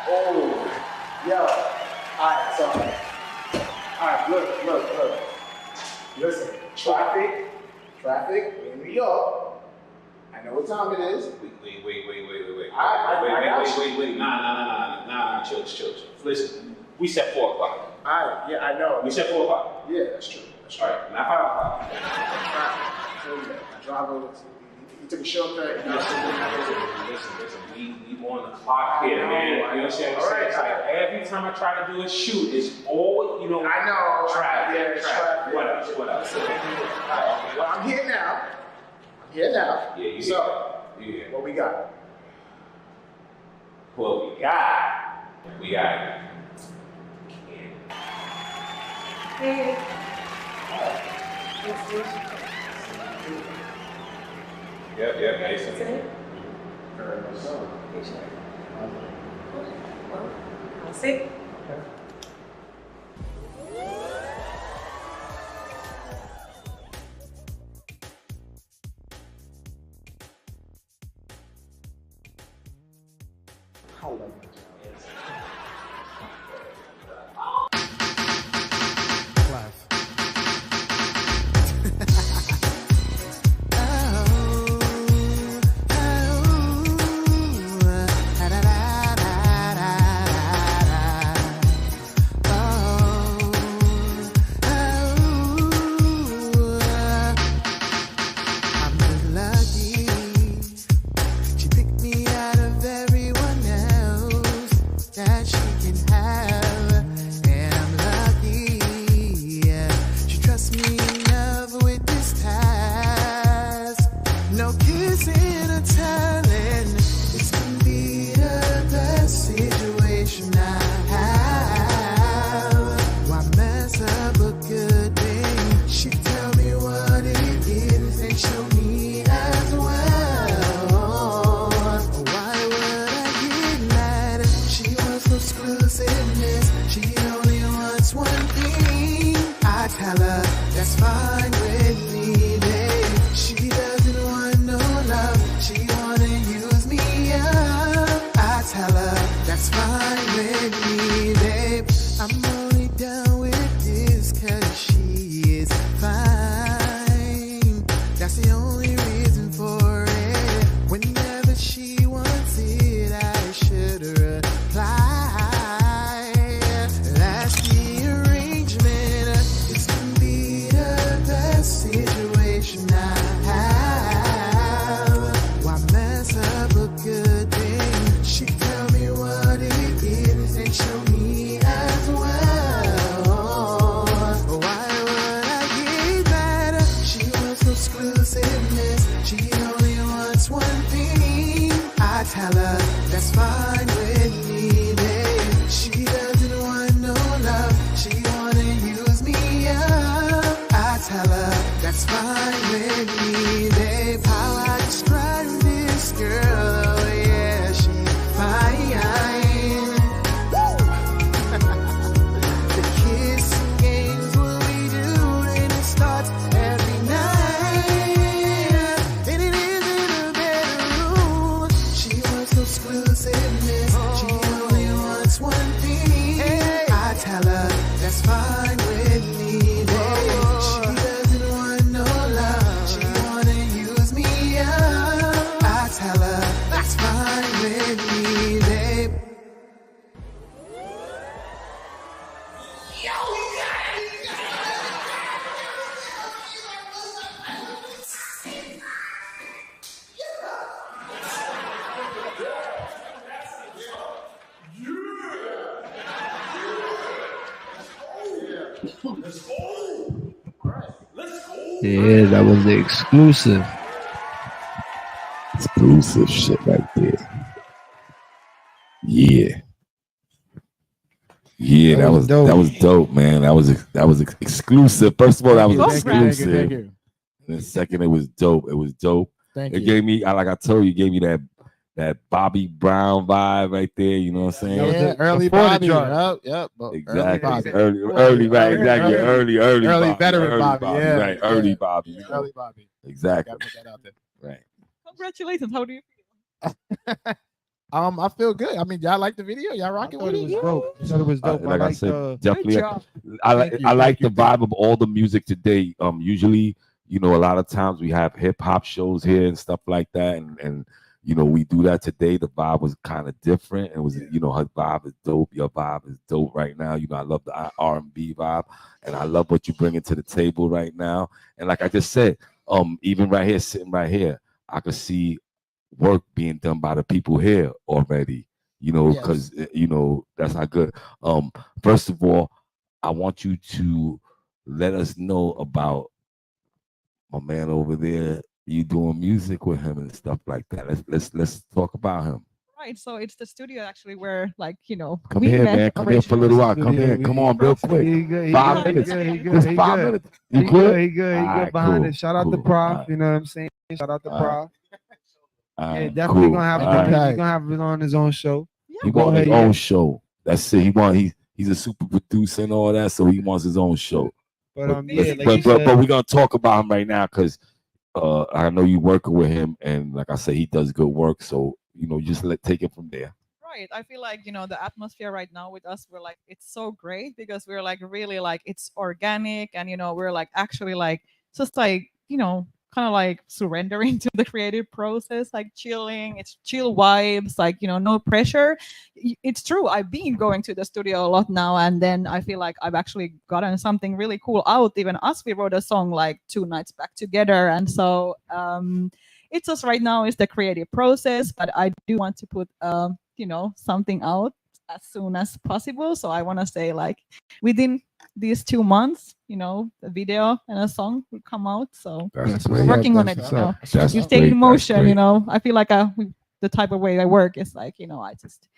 Oh, yo. Alright, so. Alright, look. Listen, traffic in New York. I know what time it is. Wait. I Nah, chill. Listen, we said 4 o'clock. Alright, yeah, I know. We said 4 o'clock. Yeah, that's true. All right, not 5 o'clock. I drive over. You took a shortcut. Listen, we on the clock here, man. You know what I'm saying? All right. It's like every time I try to do a shoot, it's all, I know. traffic. What else? Alright, well, I'm here now. Yeah, you So, yeah. what we got? What we got. Hey. Yep, nice. I'll see. I'm just lucky. She picked me out of everyone else that she can have, and I'm lucky. She trusts me enough with this task. No kissing or telling. This can be the best situation I have. Why mess up a good thing? She tell me what it is and show me as well. Why would I get mad? She wants exclusiveness. She only wants one thing. I tell her that's fine with me, babe. She doesn't want no love. She wanna use me up. I tell her that's fine with me, babe. I'm only down with this 'cause she is fine. That's the only reason for it. Whenever she wants it, I should reply. That's the arrangement. This can be the best situation I have. Why mess up a good thing? She tell me what it is and show me as well. Why would I get mad? She wants exclusiveness. She only wants one thing. I tell her that's fine with me, babe. She doesn't want no love. She wanna use me up. I tell her that's fine with me, babe. How I describe this girl, oh yeah, she fine. The kissing games, what we do, and it starts That's fine with me, babe. Yeah, that was the exclusive. Exclusive shit right there. Yeah. Yeah, that was dope, man. That was exclusive. First of all, that was exclusive. Thank you. And then second, it was dope. It was dope. Thank it you. gave me, like I told you, it gave me that Bobby Brown vibe right there. You know what I'm saying? Yeah, early Bobby. Yep. Exactly. Early Right. Exactly. Early Bobby. veteran Early Bobby. Yeah. Right. Early Bobby. You know? Early Bobby. Exactly. Gotta put that out there. Right. Congratulations. How do you feel? I feel good. I mean, y'all like the video? Y'all rocking with it? Dope. I thought it was dope. Like I said, definitely. Thank you, I like thank the you, vibe of all the music today. Usually, you know, a lot of times we have hip hop shows here and stuff like that, and you know, we do that today. The vibe was kind of different. It was, you know, her vibe is dope. Your vibe is dope right now. You know, I love the R&B vibe, and I love what you bring to the table right now. And like I just said, even right here, sitting right here, I could see work being done by the people here already. You know, because you know that's how good. First of all, I want you to let us know about my man over there. You doing music with him and stuff like that. Let's talk about him. Right, so it's the studio actually where, like, you know, Come we here, met man. Come here for a little while. Come here. Come on, real quick. 5 minutes. Just 5 minutes. You good? He good behind it. Shout out to Prof. You know what I'm saying? Shout out to Prof. Yeah, definitely gonna have he's gonna have it on his own show. He wants his own show. That's it. He's a super producer and all that, so he wants his own show. But but we're gonna talk about him right now because I know you working with him, and like I said, he does good work. So you know, just take it from there. Right. I feel like, you know, the atmosphere right now with us, we're like, it's so great because we're like really like it's organic, and you know, we're like actually like just like, you know, kind of like surrendering to the creative process, like chilling. It's chill vibes, like, you know, no pressure. It's true. I've been going to the studio a lot now, and then I feel like I've actually gotten something really cool out. Even us, we wrote a song like 2 nights back together, and so it's just right now is the creative process, but I do want to put you know, something out as soon as possible. So I want to say like within these 2 months, you know, the video and a song will come out. So we're working on it. You know, it's taking motion. You know, I feel like the type of way I work is like, you know, I just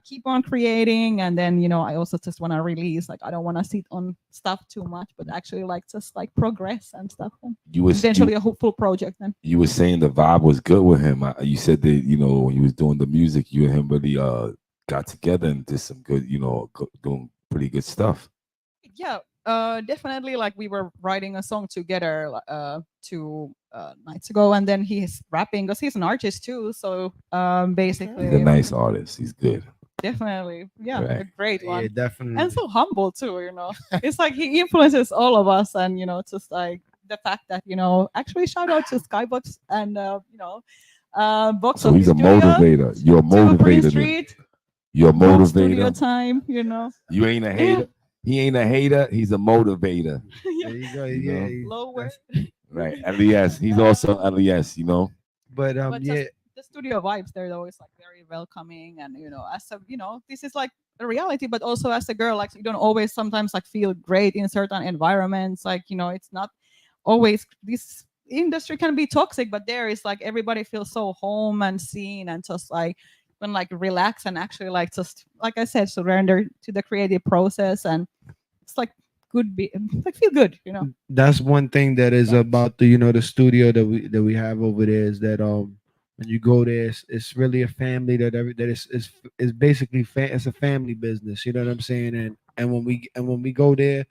keep on creating, and then, you know, I also just want to release. Like I don't want to sit on stuff too much, but actually like just like progress and stuff. And eventually a full project. Then you were saying the vibe was good with him. You said that, you know, when he was doing the music, you and him really got together and did some good, you know, doing pretty good stuff. Yeah, definitely. Like we were writing a song together 2 nights ago, and then he's rapping because he's an artist too. So basically, He's a nice artist. He's good. Definitely, yeah, Right. a great one. Yeah, definitely. And so humble too. You know, it's like he influences all of us, and you know, just like the fact that, you know, actually shout out to Skybox and you know, Box. So he's a motivator. You're a motivator. Street, You're a Home Studio motivator. time. You know, You ain't a hater. He ain't a hater. He's a motivator. There you go. You know? Yeah. lower. Right. LES. He's also LES, you know. But But yeah. just the studio vibes, they're always like very welcoming, and you know, as a, you know, this is like a reality, but also as a girl, like you don't always sometimes like feel great in certain environments. Like, you know, it's not always, this industry can be toxic, but there is like everybody feels so home and seen, and just like when like relax and actually like just like I said, surrender to the creative process, and it's like like feel good, you know. That's one thing that is about the, you know, the studio that we have over there, is that when you go there, it's really a family that is basically it's a family business. You know what I'm saying? And when we go there,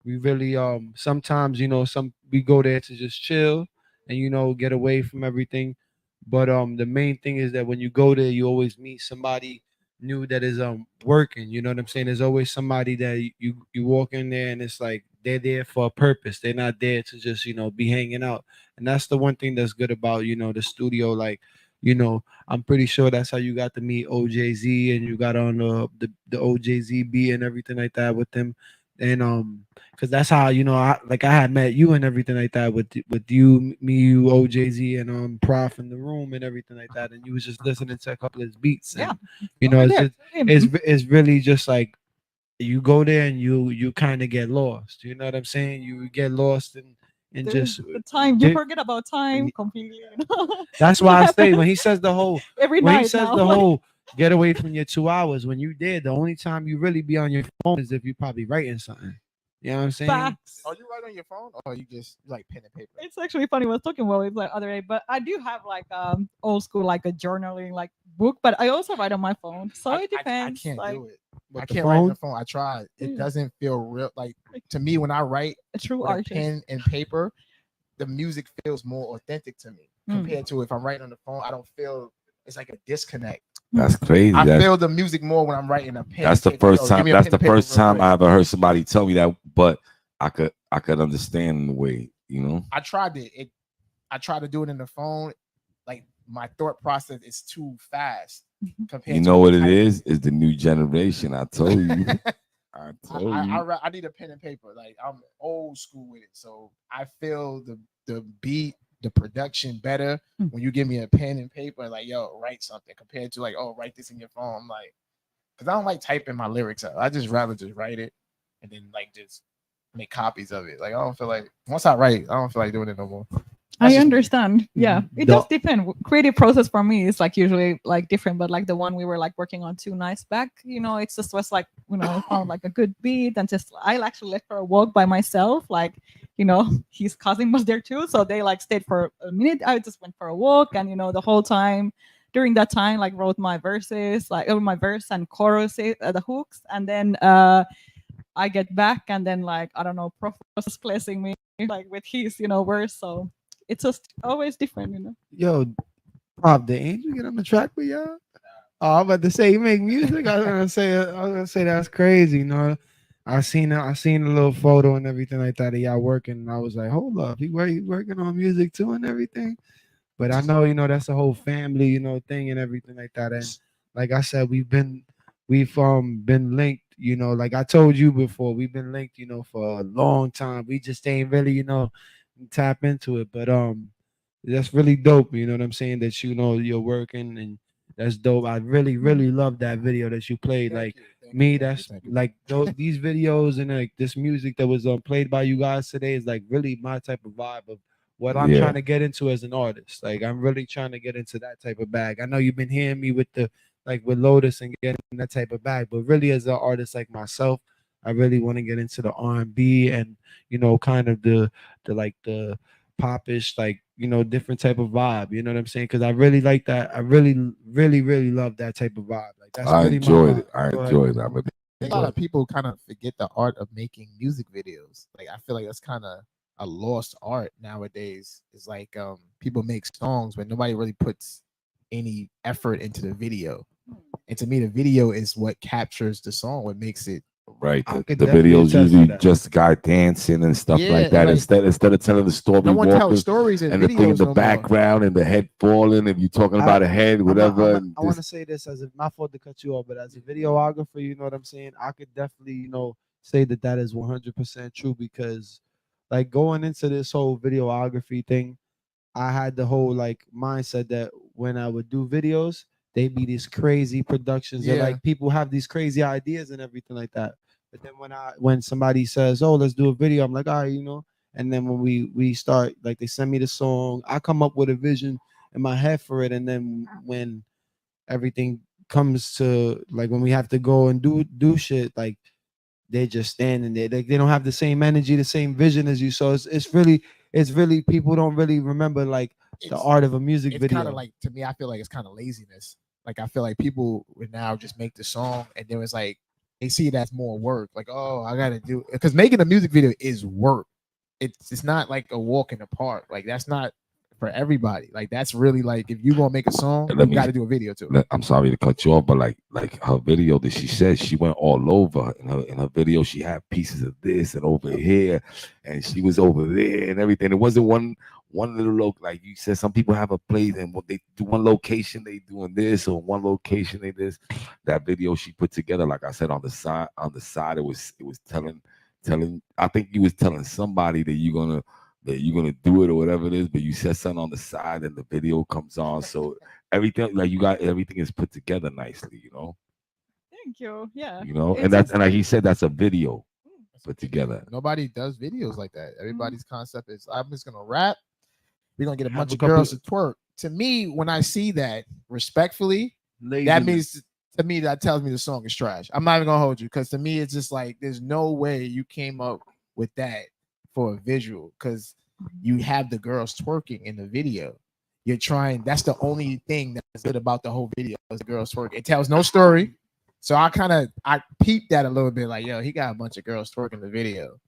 we really sometimes, you know, we go there to just chill and, you know, get away from everything. But the main thing is that when you go there, you always meet somebody new that is working. You know what I'm saying? There's always somebody that you walk in there and it's like they're there for a purpose. They're not there to just, you know, be hanging out. And that's the one thing that's good about, you know, the studio. Like you know, I'm pretty sure that's how you got to meet OJZ, and you got on the OJZ beat and everything like that with him. And because that's how, you know, I had met you and everything like that with you, me, you, OJZ, and Prof in the room and everything like that, and you was just listening to a couple of his beats. And, you know, it's really just like you go there and you kind of get lost. You know what I'm saying? You get lost and just the time you forget about time completely. You know? That's why I say when he says the whole every when night he says now. the whole get away from your 2 hours, when you did, the only time you really be on your phone is if you probably writing something. You know what I'm saying? Facts. Oh, you write on your phone, or you just like pen and paper? It's actually funny. I was talking about it like other day, but I do have like old school like a journaling like book, but I also write on my phone. So it depends. I can't like, do it. I the can't write on the phone? phone. I tried. It Yeah. doesn't feel real. Like to me, when I write a true with a artist. pen and paper, the music feels more authentic to me compared to if I'm writing on the phone. I don't feel it's like a disconnect. That's crazy. I That's, feel the music more when I'm writing a pen. that's the and paper. first Yo, give time. me a That's pen the and paper first real time quick. I ever heard somebody tell me that. But I could understand the way, you know. I tried it. I tried to do it in the phone. Like my thought process is too fast compared. You to know what it typing. is? It's the new generation. I told you. I told you. I need a pen and paper. Like I'm old school with it, so I feel the beat, the production better when you give me a pen and paper. Like yo, write something compared to like write this in your phone. I'm like, because I don't like typing my lyrics out. I just rather just write it and then like just make copies of it. Like I don't feel like once I write, I don't feel like doing it no more. I understand. Yeah, it The- does depend. Creative process for me is like usually like different, but like the one we were like working on 2 nights back, you know, it's just was like, you know, found like a good beat and just I actually left for a walk by myself. Like, you know, his cousin was there too, so they like stayed for a minute. I just went for a walk, and you know, the whole time during that time, like wrote my verses, like my verse and chorus, the hooks, and then I get back, and then like I don't know, Prof was blessing me like with his, you know, verse. So it's just always different, you know. Yo, Pop, the Angel get on the track with y'all? Oh, I'm about to say you make music. I was gonna say that's crazy. You know, I seen a little photo and everything like that of y'all working, and I was like, hold up, he working on music too and everything. But I know, you know, that's a whole family, you know, thing and everything like that. And like I said, we've been linked, you know, like I told you before, we've been linked, you know, for a long time. We just ain't really, you know, tap into it. But that's really dope, you know what I'm saying? That you know you're working, and that's dope. I really, really love that video that you played. Like me, that's like these videos and like this music that was played by you guys today is like really my type of vibe of what I'm Yeah. trying to get into as an artist. Like I'm really trying to get into that type of bag. I know you've been hearing me with the like with Lotus and getting that type of bag, but really as an artist like myself, I really want to get into the R&B and, you know, kind of the like the popish, like, you know, different type of vibe. You know what I'm saying? Because I really like that. I really, really, really love that type of vibe. Like that's I really enjoyed my it. I vibe. Go ahead. enjoyed it. I'm a A lot of people kind of forget the art of making music videos. Like I feel like that's kind of a lost art nowadays. It's like people make songs, but nobody really puts any effort into the video. And to me, the video is what captures the song, what makes it right. I The could definitely videos attest to usually that. just a guy dancing and stuff Yeah, like that. like- instead of telling the story, No one walking, tells stories in and the thing in videos the no more. background and the head falling, and you talking about a head, whatever. and I want to just- say this as a my fault to cut you off, but as a videographer, you know what I'm saying. I could definitely, you know, say that is 100% true because, like, going into this whole videography thing, I had the whole like mindset that when I would do videos, they be these crazy productions that Yeah. like people have these crazy ideas and everything like that. But then when somebody says, "Oh, let's do a video," I'm like, "All right, you know." And then when we start, like they send me the song, I come up with a vision in my head for it, and then when everything comes to like when we have to go and do shit, like they're just standing there. They don't have the same energy, the same vision as you. So it's really people don't really remember like the art of a music It's video. kind of like, to me, I feel like it's kind of laziness. Like I feel like people would now just make the song, and then it's like they see it as more work. Like, oh, I gotta do, because making a music video is work. It's not like a walk in the park. Like that's not for everybody. Like that's really like if you gonna make a song, Let you me- got to do a video too. I'm sorry to cut you off, but like her video that she said, she went all over in her video. She had pieces of this and over here, and she was over there and everything. It wasn't one little like you said, some people have a place and what they do one location, they doing this, or one location they this. That video she put together, like I said, on the side, it was telling. I think you was telling somebody that you're gonna do it or whatever it is, but you said something on the side and the video comes on. So everything, like, you got everything is put together nicely, you know. Thank you. Yeah. You know, It's and that's just- and like he said, that's a video put together. Nobody does videos like that. Everybody's concept is, I'm just gonna rap. We're gonna get a Have bunch a of couple- girls to twerk. To me, when I see that, respectfully, that Laziness. means to me that tells me the song is trash. I'm not even gonna hold you, because to me it's just like there's no way you came up with that for a visual, because you have the girls twerking in the video. You're trying. That's the only thing that's good about the whole video is the girls twerking. It tells no story. So I peeped that a little bit, like, yo, he got a bunch of girls twerking in the video.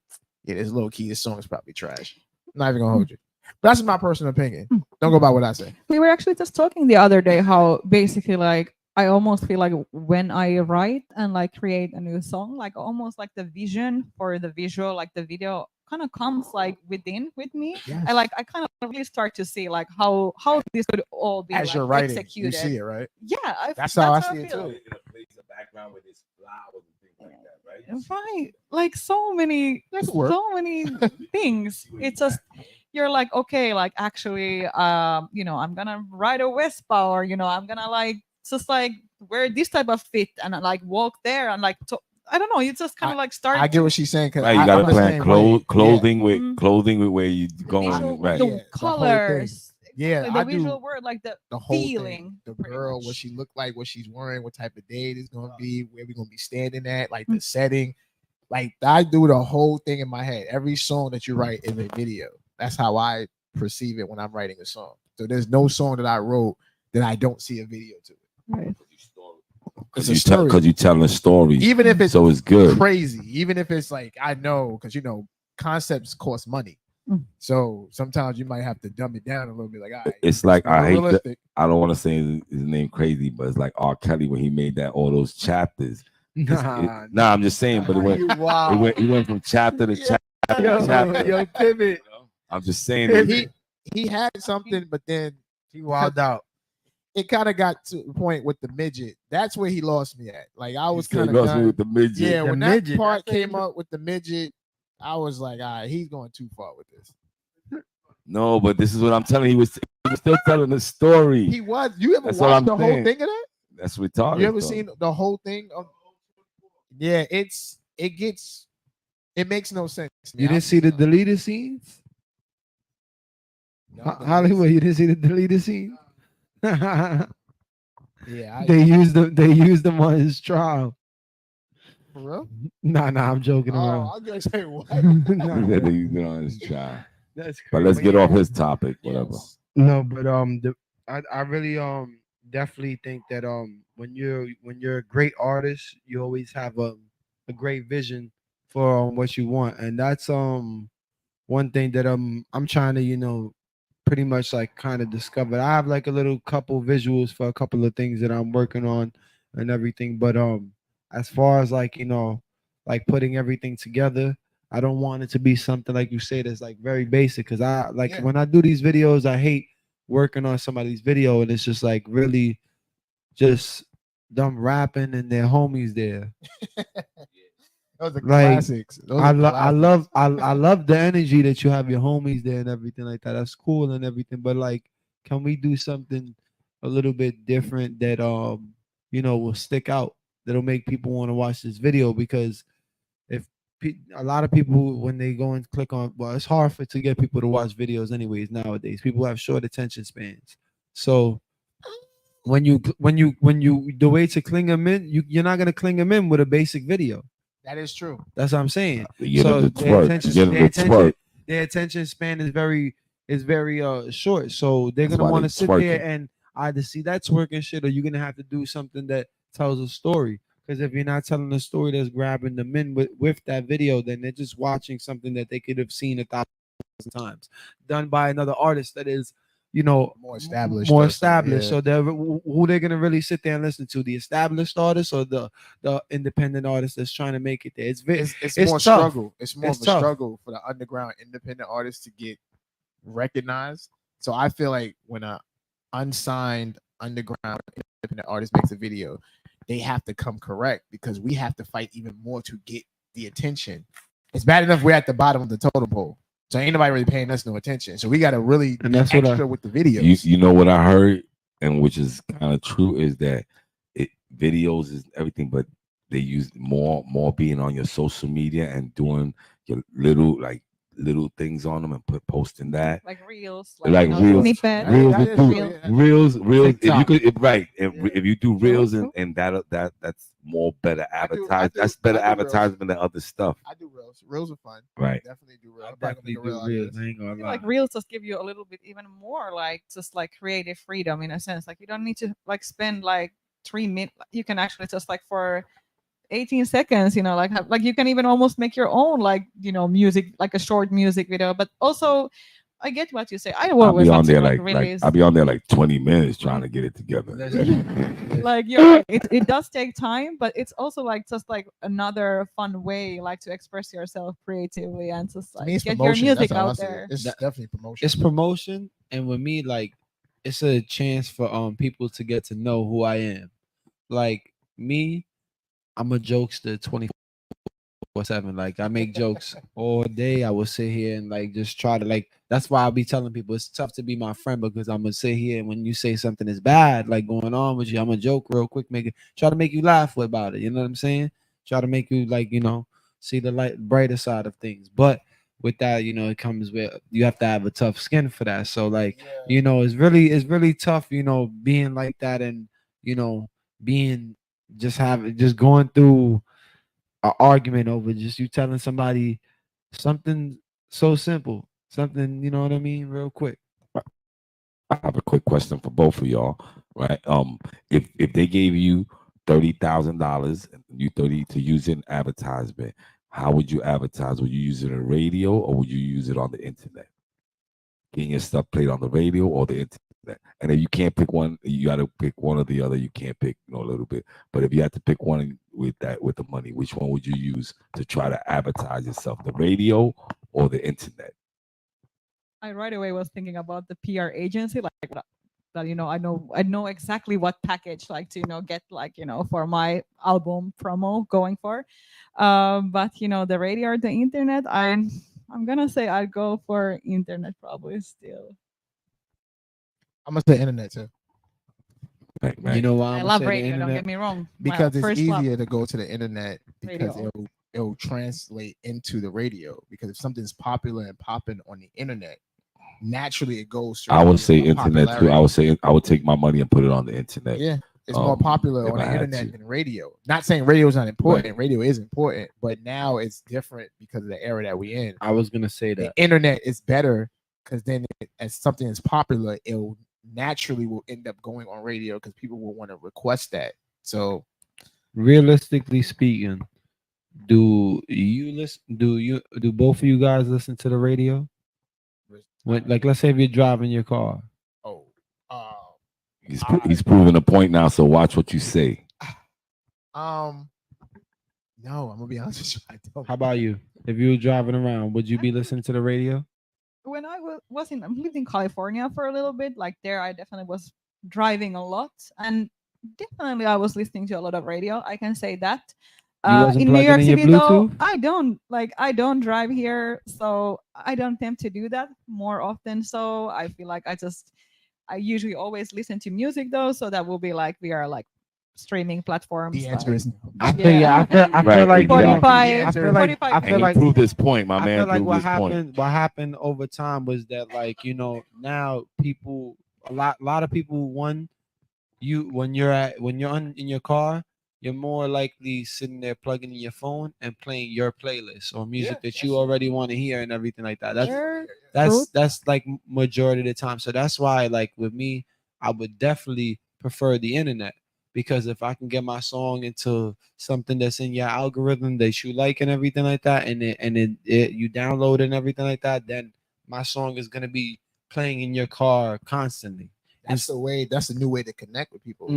Yeah, it's low key. This song is probably trash. I'm not even gonna hold you. But that's my personal opinion. Don't go by what I say. We were actually just talking the other day how basically like I almost feel like when I write and like create a new song, like almost like the vision for the visual, like the video kind of comes like within with me. Yes. I kind of really start to see like how this could all be As like you're writing, executed. you see it, right? Yeah, That's how I see it feel. too. Background with this flowers and things like that, right? Right, like so many things. It's just you're like, okay, like actually you know, I'm gonna ride a Vespa, or you know, I'm gonna like just like wear this type of fit and like walk there and like I don't know, you just kind of like start I get what she's saying. Right, you gotta plan clothing with Mhm. clothing with where you going, visual, right? the Yeah, the whole colors, Yeah, exactly, I the do visual word, like the whole feeling. thing. The girl, what she look like, what she's wearing, what type of date it's gonna be, where we gonna be standing at, like the setting. Like I do the whole thing in my head. Every song that you write is a video. That's how I perceive it when I'm writing a song. So there's no song that I wrote that I don't see a video to it. Right. It's a story. Because you telling a story, Even if it's so it's good. crazy, even if it's like, I know, because you know concepts cost money. So sometimes you might have to dumb it down a little bit. Like, all right, It's like more I hate that. realistic. I don't want to say his name crazy, but it's like R. Kelly when he made that all those chapters. I'm just saying, but it went from chapter to chapter to chapter. Yo, pivot. I'm just saying. He had something, but then he wilded out. It kind of got to the point with the midget. That's where he lost me at. Like I was said kind he of lost me with the midget. Yeah, The when midget, that part that's came up with the midget, I was like, all right, he's going too far with this. No, but this is what I'm telling you. He was still telling the story. He was. You ever That's what watched I'm the whole saying. thing of that? That's retarded. You ever though. seen the whole thing of? Yeah, it makes no sense. to me. You didn't see the deleted scenes? Hollywood, you didn't see the deleted scenes? Yeah, they used them on his trial. For real? Nah, I'm joking Oh, around. I was gonna say what? Nah. He said they used it on his child. That's But let's crazy. get off his topic, whatever. No, but I really definitely think that when you're a great artist, you always have a great vision for what you want, and that's one thing that I'm trying to pretty much like kind of discover. I have like a little couple visuals for a couple of things that I'm working on and everything, but as far as like like putting everything together, I don't want it to be something like you say that's like very basic, because I like when I do these videos, I hate working on somebody's video and it's just like really just them rapping and their homies there. Those are Like classics. Those I are love classics. I love the energy that you have your homies there and everything like that. That's cool and everything, but like, can we do something a little bit different that will stick out, that'll make people want to watch this video? Because if a lot of people, when they go and click on, well, it's hard to get people to watch videos anyways nowadays. People have short attention spans, so when you the way to cling them in, you're not gonna cling them in with a basic video. That is true. That's what I'm saying. You get So them to their twerk. attention, You get them to twerk. their attention span is very short. So they're That's gonna why want they to sit there twerking. and either see that twerking shit, or you're gonna have to do something that tells a story. Because if you're not telling a story that's grabbing them in with that video, then they're just watching something that they could have seen 1,000 times, done by another artist that is, more established. more or something, established. yeah. So they're who they're gonna really sit there and listen to, the established artist or the independent artist that's trying to make it there. It's more tough. struggle. It's more It's of a tough. struggle for the underground independent artists to get recognized. So I feel like when a unsigned underground independent artist makes a video, they have to come correct because we have to fight even more to get the attention. It's bad enough we're at the bottom of the totem pole, so ain't nobody really paying us no attention. So we got to really And be that's what extra with the videos. You know what I heard, and which is kind of true, is that videos is everything, but they use more being on your social media and doing your little things on them and posting that like reels, like you know, reels, snippet, reels. If you TikTok. could, if you do reels and that's more better advertising. That's better advertisement than other stuff. I do reels. Reels are fun. Right. Definitely do reels. I I'm probably definitely gonna make a do reel reels. after I ain't gonna I feel lie. like reels just give you a little bit even more like just like creative freedom in a sense. Like you don't need to like spend like 3 minutes. You can actually just like for 18 seconds, you know, like like you can even almost make your own like, you know, music, like a short music video. But also I get what you say. I I'll always be on want there to like release I'll be on there like 20 minutes trying to get it together. like you're right. It does take time, but it's also like just like another fun way like to express yourself creatively and just like it's get your promotion. music That's how I out see it. there. It's definitely promotion. It's promotion, and with me, like, it's a chance for people to get to know who I am. Like me, I'm a jokester 24/7. Like I make jokes all day. I will sit here and like just try to like. That's why I'll be telling people it's tough to be my friend because I'm gonna sit here and when you say something is bad, like going on with you, I'm gonna joke real quick, try to make you laugh about it. You know what I'm saying? Try to make you like see the brighter side of things. But with that, it comes with you have to have a tough skin for that. So like it's really tough. Being like that and being just going through an argument over just you telling somebody something so simple, something what I mean, real quick. I have a quick question for both of y'all, right? If they gave you $30,000 and you 30 to use an advertisement, how would you advertise? Would you use it on radio or would you use it on the internet? Getting your stuff played on the radio or the internet. And if you can't pick one, you got to pick one or the other. You can't pick a little bit. But if you had to pick one with the money, which one would you use to try to advertise yourself? The radio or the internet? I right away was thinking about the PR agency, like that. I know exactly what package like to get like for my album promo going for. But the radio or the internet, I'm gonna say I'd go for internet probably still. I'm gonna say internet too. Right. You know why? I love radio. Don't get me wrong. Because it's first love. easier to go to the internet because Radio. it'll translate into the radio. Because if something's popular and popping on the internet, naturally it goes. straight I would to say more internet too. popularity. I would take my money and put it on the internet. Yeah, it's more popular if on I the had internet to. than radio. Not saying radio is not important. Radio is important, but now it's different because of the era that we in. I was gonna say The that internet is better because then as something is popular, it'll naturally will end up going on radio because people will want to request that. So realistically speaking, do both of you guys listen to the radio? When, like, let's say if you're driving your car. He's proving a point now. So watch what you say. no, I'm gonna be honest with you. I don't. How about you? If you were driving around, would you be listening to the radio? When I lived in California for a little bit, like there, I definitely was driving a lot, and definitely I was listening to a lot of radio. I can say that. You wasn't In New plugging York in your City, though, Bluetooth? I don't drive here, so I don't tend to do that more often. So I feel like I usually always listen to music though, so that will be like we are like streaming platforms. The answer is no. I feel like Spotify. I feel like prove this point, my man. I feel like Prove what this point. happened. What happened over time was that, like, now people, a lot of people, when you're in your car, you're more likely sitting there plugging in your phone and playing your playlist or music that you already want to hear and everything like that. That's like majority of the time. So that's why, like, with me, I would definitely prefer the internet. Because if I can get my song into something that's in your algorithm that you like and everything like that, and you download it and everything like that, then my song is gonna be playing in your car constantly. That's the new way to connect with people.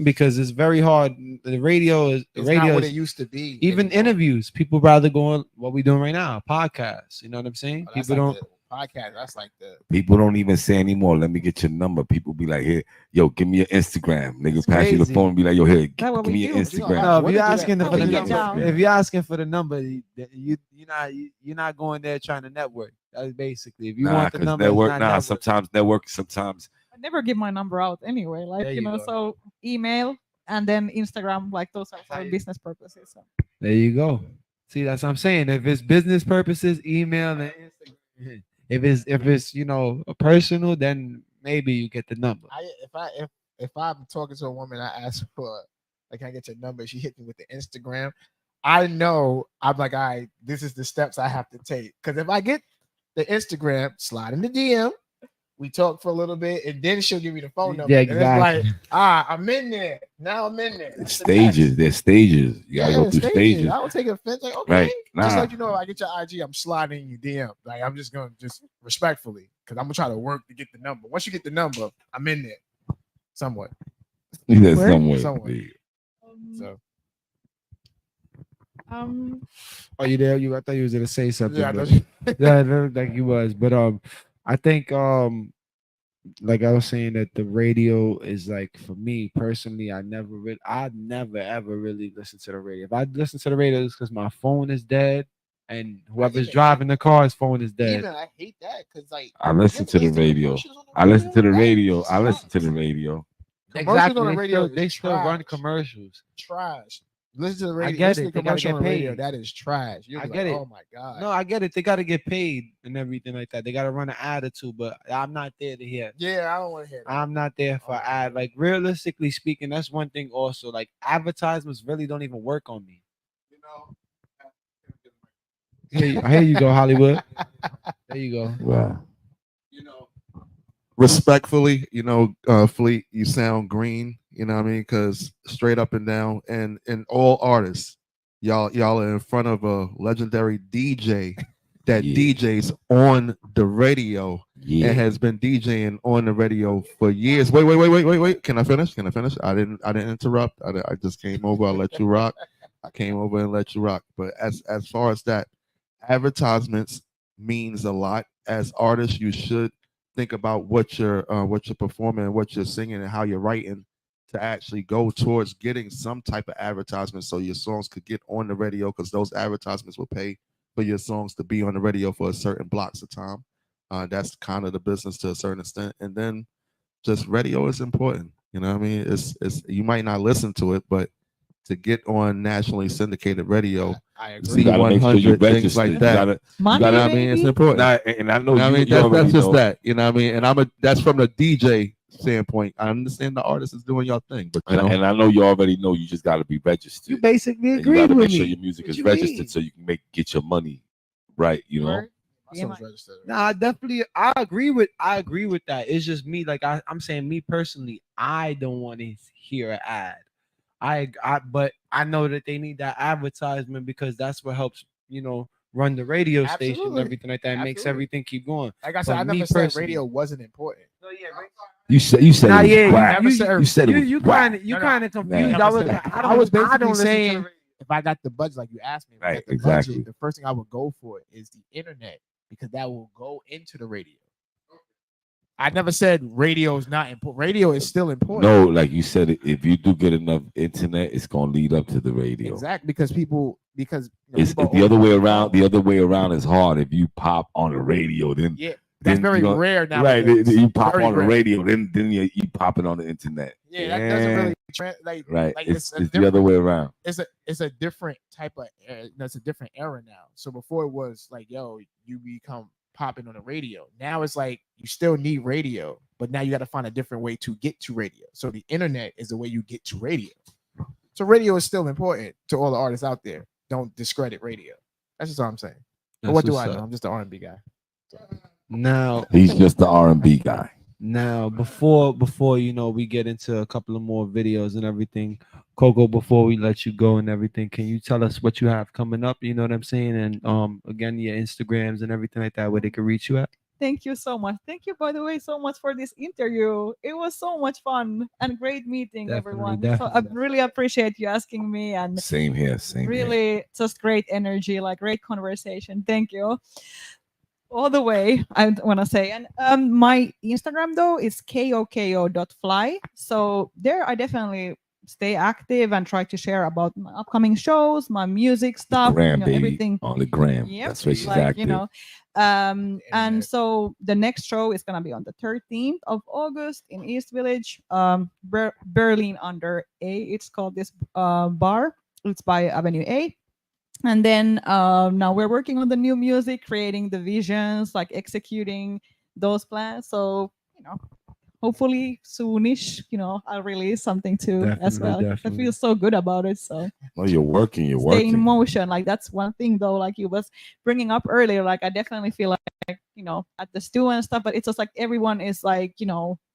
Because it's very hard. The radio is not what it used to be. Even interviews, people rather go on what we're doing right now, podcasts. You know what I'm saying? People don't. podcast. That's like the People don't even say anymore, let me get your number. People be like, here, yo, give me your Instagram. Niggas pass you the crazy. phone and be like, yo, here, That's what give me we your do. Instagram. No, if you're asking for the we get number, down. if you're asking for the number, you're not going there trying to network. That's basically if you want the number. network, it's not network. sometimes network, sometimes I never give my number out anyway. Like There you you know, go. so email and then Instagram, like those are for business purposes. So. There you go. See, that's what I'm saying. If it's business purposes, email and Instagram. If it's a personal, then maybe you get the number. If I'm talking to a woman, I ask for like, can I get your number? She hit me with the Instagram. I know I'm like, all right, this is the steps I have to take. Because if I get the Instagram, slide in the DM, we talk for a little bit, and then she'll give me the phone number. Yeah, And exactly. it's like, I'm in there. Now I'm in there. It's the stages. There's stages. You gotta go through stages. I don't take offense. Like, okay. Right. Just Nah. like, if I get your IG, I'm sliding in your DM. Like, I'm just going to just respectfully, because I'm going to try to work to get the number. Once you get the number, I'm in there. Somewhat. Yeah, somewhat. So. Are you there? I thought you was gonna say something. Yeah, I but- thought yeah, it looked like you was. But I think like I was saying that the radio is like, for me personally, I never ever really listen to the radio. If I listen to the radio, it's because my phone is dead, and whoever's driving the car, his phone is dead. Even I hate that because like I listen to the radio. I listen to the radio. I listen to the radio. commercials on the They radio. still, they is still run trash. commercials. Trash. Listen to the radio. I get listen it. to They gotta commercial get on the radio. paid. That is trash. You're I like, get it. oh my god. No, I get it. They got to get paid and everything like that. They got to run an ad or two, but I'm not there to hear. Yeah, I don't want to hear that. I'm not there for ad. Like, realistically speaking, that's one thing also. Like, advertisements really don't even work on me. Here you go, Hollywood. There you go. Wow. Respectfully, Fleet, you sound green, you know what I mean? Because straight up and down, and all artists, y'all are in front of a legendary DJ that DJs on the radio and has been DJing on the radio for years. Wait. Can I finish? I didn't interrupt. I just came over. I let you rock. I came over and let you rock. But as far as that, advertisements means a lot. As artists, you should think about what you're performing and what you're singing and how you're writing to actually go towards getting some type of advertisement so your songs could get on the radio, because those advertisements will pay for your songs to be on the radio for a certain blocks of time. That's kind of the business to a certain extent. And then just radio is important. You know what I mean? It's you might not listen to it, but to get on nationally syndicated radio, I agree. You gotta make sure you C100, things register. like You that. gotta- You know what I mean? It's important. And I know You know what I mean? you already That's just know. that. You know what I mean? And that's from the DJ standpoint. I understand the artist is doing your thing, but And I know you already know. You just got to be registered. You basically And agreed you got to with make sure me. your music What is you registered mean? so you can get your money right. You know. Nah, I agree with that. It's just me. Like I'm saying, me personally, I don't want to hear an ad. But I know that they need that advertisement because that's what helps, run the radio station and Absolutely. everything like that. It makes Absolutely. everything keep going. Like I said, But I me never said personally- radio wasn't important. You said Nah, it was yeah, whack. you said it was you whack. kind of No, confused. Man. I was basically I don't saying listen to if I got the budget, like you asked me, if I Right, got the exactly. budget, the first thing I would go for is the internet because that will go into the radio. I never said radio is not important. Radio is still important. No, like you said, if you do get enough internet, it's gonna lead up to the radio. Exactly, because people It's people the other way around. The other way around is hard. If you pop on the radio, then Yeah, that's then very you know- rare Right, nowadays. you pop Very on the rare. radio, then you popping on the internet. Yeah, that doesn't really like right. Like it's a the other different- way around. It's a different type of it's a different era now. So before it was like, yo, you become popping on the radio. Now it's like you still need radio, but now you got to find a different way to get to radio. So the internet is the way you get to radio. So radio is still important to all the artists out there. Don't discredit radio. That's just all I'm saying. But That's what do what's I know? up. I'm just an R&B guy. Now He's just the R&B guy. Now, before we get into a couple of more videos and everything, Koko, before we let you go and everything, can you tell us what you have coming up? You know what I'm saying? And again, your Instagrams and everything like that, where they can reach you at. Thank you so much. Thank you, by the way, so much for this interview. It was so much fun and great meeting everyone. So I really appreciate you asking me and Same here. Same here. really just great energy, like great conversation. Thank you. all the way, I want to say. And my Instagram though is koko.fly. So there I definitely stay active and try to share about my upcoming shows, my music stuff, Gram, baby. everything On the gram. Yep. That's where she's like, active. And so the next show is gonna be on the 13th of August in East Village, Berlin under A. It's called this bar. It's by Avenue A. And then now we're working on the new music, creating the visions, like executing those plans. So, hopefully soonish, I'll release something too as well. I feel so good about it. So well, you're working. stay in motion. Like that's one thing though, like you was bringing up earlier. Like I definitely feel like, at the stew and stuff, but it's just like everyone is like,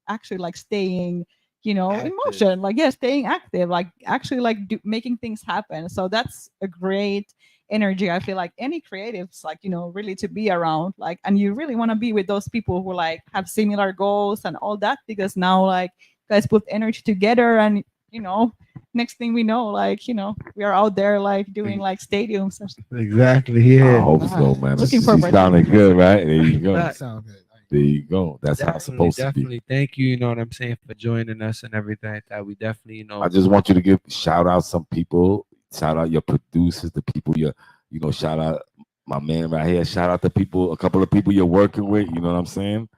actually like staying, in motion, like staying active, like actually like making things happen. So that's a great energy. I feel like any creatives, like, really to be around, like, and you really want to be with those people who like have similar goals and all that, because now like guys put energy together and, next thing we know, like, we are out there like doing like stadiums. Exactly. Yeah. I hope so, man. Looking She's forward. sounding good, right? There you go. That sound good. There you go. That's how it's supposed to be. Definitely. Thank you. You know what I'm saying, for joining us and everything like that. We definitely, I just want you to give shout out some people. Shout out your producers, the people shout out my man right here. Shout out the people, a couple of people you're working with. You know what I'm saying?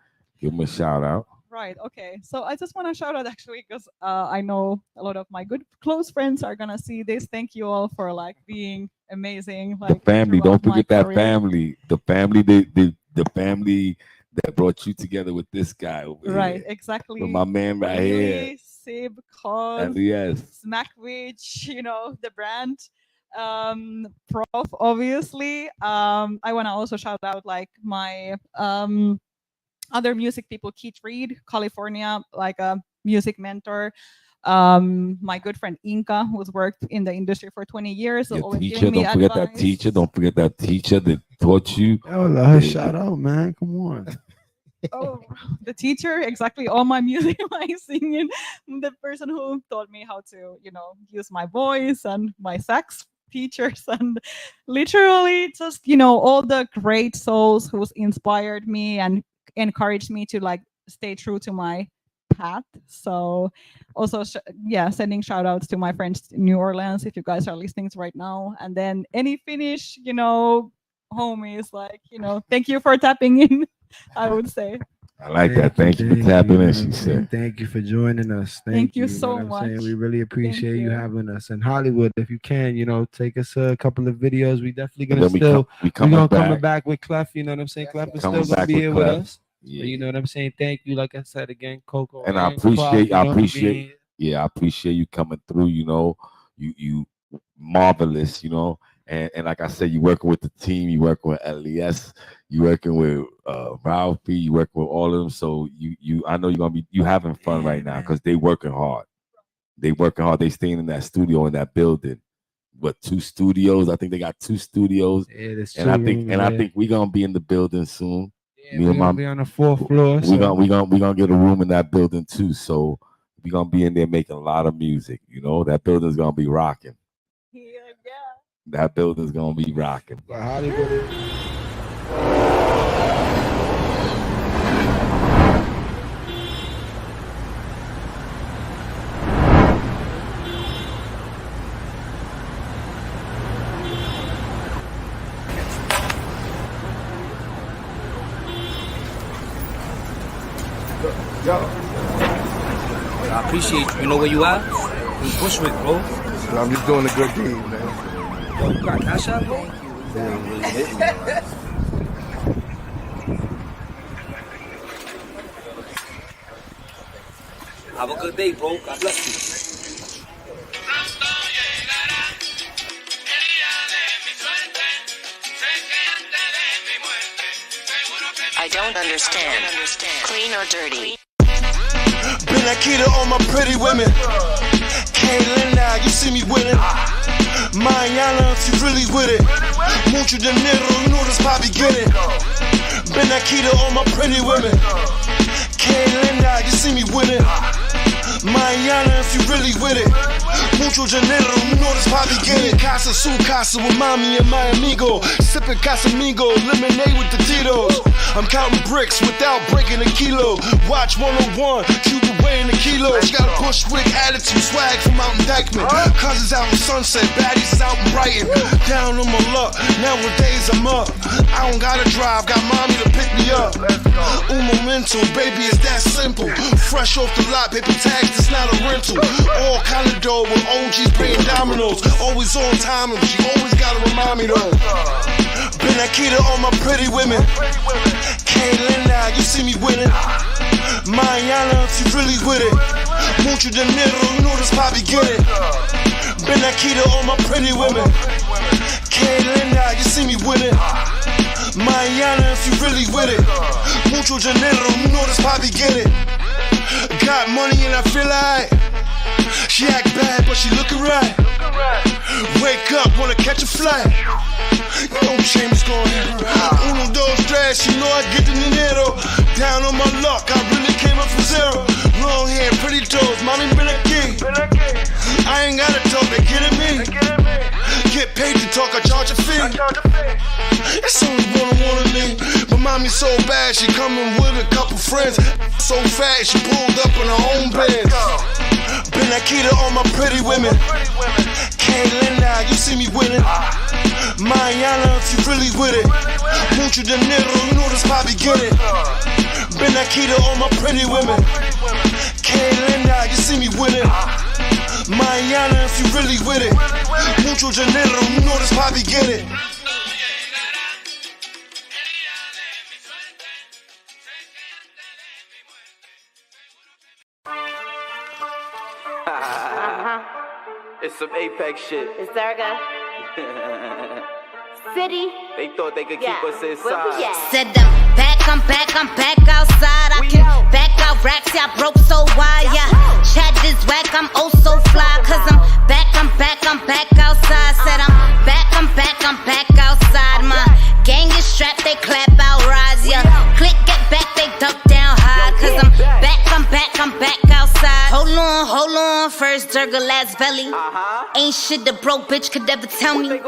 Give them a shout out. Right. Okay. So I just want to shout out actually because I know a lot of my good close friends are gonna see this. Thank you all for like being amazing. Like The family. throughout Don't my forget that career. family. The family. The family that brought you together with this guy over Right. here. Exactly. With my man right here. Really, Sib, Cod, Yes. Smackwitch, the brand. Prof, obviously. I want to also shout out like my other music people, Keith Reed, California, like a music mentor. My good friend Inca, who's worked in the industry for 20 years, so Your always teacher. giving me Don't forget that advice. teacher. Don't forget that teacher that taught you. Yo, let her shout out, man. Come on. Oh, the teacher, exactly. All my music, my singing, the person who taught me how to, use my voice, and my sax teachers, and literally just, all the great souls who's inspired me and encouraged me to like stay true to my path. So also, sending shout outs to my friends in New Orleans, if you guys are listening right now. And then any Finnish, homies, like, thank you for tapping in. I would say. I like that. Thank you for tapping in, she said. Thank you for joining us. Thank you know so what I'm saying? much. We really appreciate you you. having us in Hollywood. If you can, take us a couple of videos. We definitely And gonna then we still coming coming back. back with Cle'ph. You know what I'm saying? Cle'ph is Coming still gonna back be with here with Cle'ph. us. Yeah. But you know what I'm saying? Thank you, like I said again, Koko. And I and Cle'ph, appreciate, you know, being here. I appreciate you coming through. You marvelous. And like I said, you working with the team. You working with LES. You working with Ralphy. You working with all of them. So I know you're gonna be having fun right now because they working hard. They working hard. They staying in that studio in that building. What, 2 studios? I think they got 2 studios. Yeah, there's and 2 I think rooms, and I yeah. think we're gonna be in the building soon. Yeah, we're gonna be on the 4th floor. We gonna get a room in that building too. So we're gonna be in there making a lot of music. That building's gonna be rocking. That building's gonna be rocking. Hollywood. Yo. I appreciate you. You know where you at? In Bushwick, bro. I'm just doing a good deed, man. Yo, you got Cash App, bro? Have a good day, bro. God bless you. I don't understand. Clean or dirty? Been a kid on my pretty women. Kaylin now, you see me with it. Mañana, she really with it. Mucho dinero, you know this Bobby get it. Been a kid on my pretty women. Kaylin now, you see me with it. Mañana, if you really with it. Mucho dinero, you know this Bobby getting. Casa, su casa with mommy and my amigo. Sipping Casamigo, lemonade with the Tito's. I'm counting bricks without breaking a kilo. Watch 101, Cuba weighing the kilos. Got a Bushwick attitude, swag from out in Dykeman. Cousins out in Sunset, baddies is out in Brighton. Down on my luck, nowadays I'm up. I don't gotta drive, got mommy to pick me up. Un momento, baby, it's that simple. Fresh off the lot, paper tags, it's not a rental. All kind of dough with OGs playing dominoes. Always on time, and she always gotta remind me though. Been Akita on my pretty women. Kaylina, you see me winning. Mañana, if you really with it. Mucho dinero, you know this Bobby get it. Been Akita on my pretty women. Kaylina, you see me winning. Mañana, if you really with it. Mucho dinero, you know this Bobby get it. Got money and I feel like she act bad, but she lookin' right. Wake up, wanna catch a flight. You know James going uno, dos, tres, you know I get the dinero. Down on my luck, I really came up from zero. Long hair, pretty toes, mommy been a king. I ain't gotta talk, they getting me. Get paid to talk, I charge a fee. It's only one of me. But mommy's so bad, she coming with a couple friends. So fat, she pulled up in her own Benz. Been Akita on my pretty women. Kaylina, you see me winning. Mañana, if you really with it. Mucho dinero, you know this Bobby get it. Been Akita on my pretty women. Kaylina, you see me winning. Mañana, if you really with it. Mucho dinero, you know this Bobby get it. It's some Apex shit. It's Durga. City. They thought they could keep us inside. Said I'm back outside. I can back out racks, yeah, I broke so wide, yeah. Chat is whack, I'm oh so fly. Cause I'm back outside. Said I'm back outside. My gang is strapped, they clap out, rise, yeah. Click, get back, they duck down high. Cause I'm back outside. Hold on, first Durga, last belly. Ain't shit the broke bitch could ever tell me.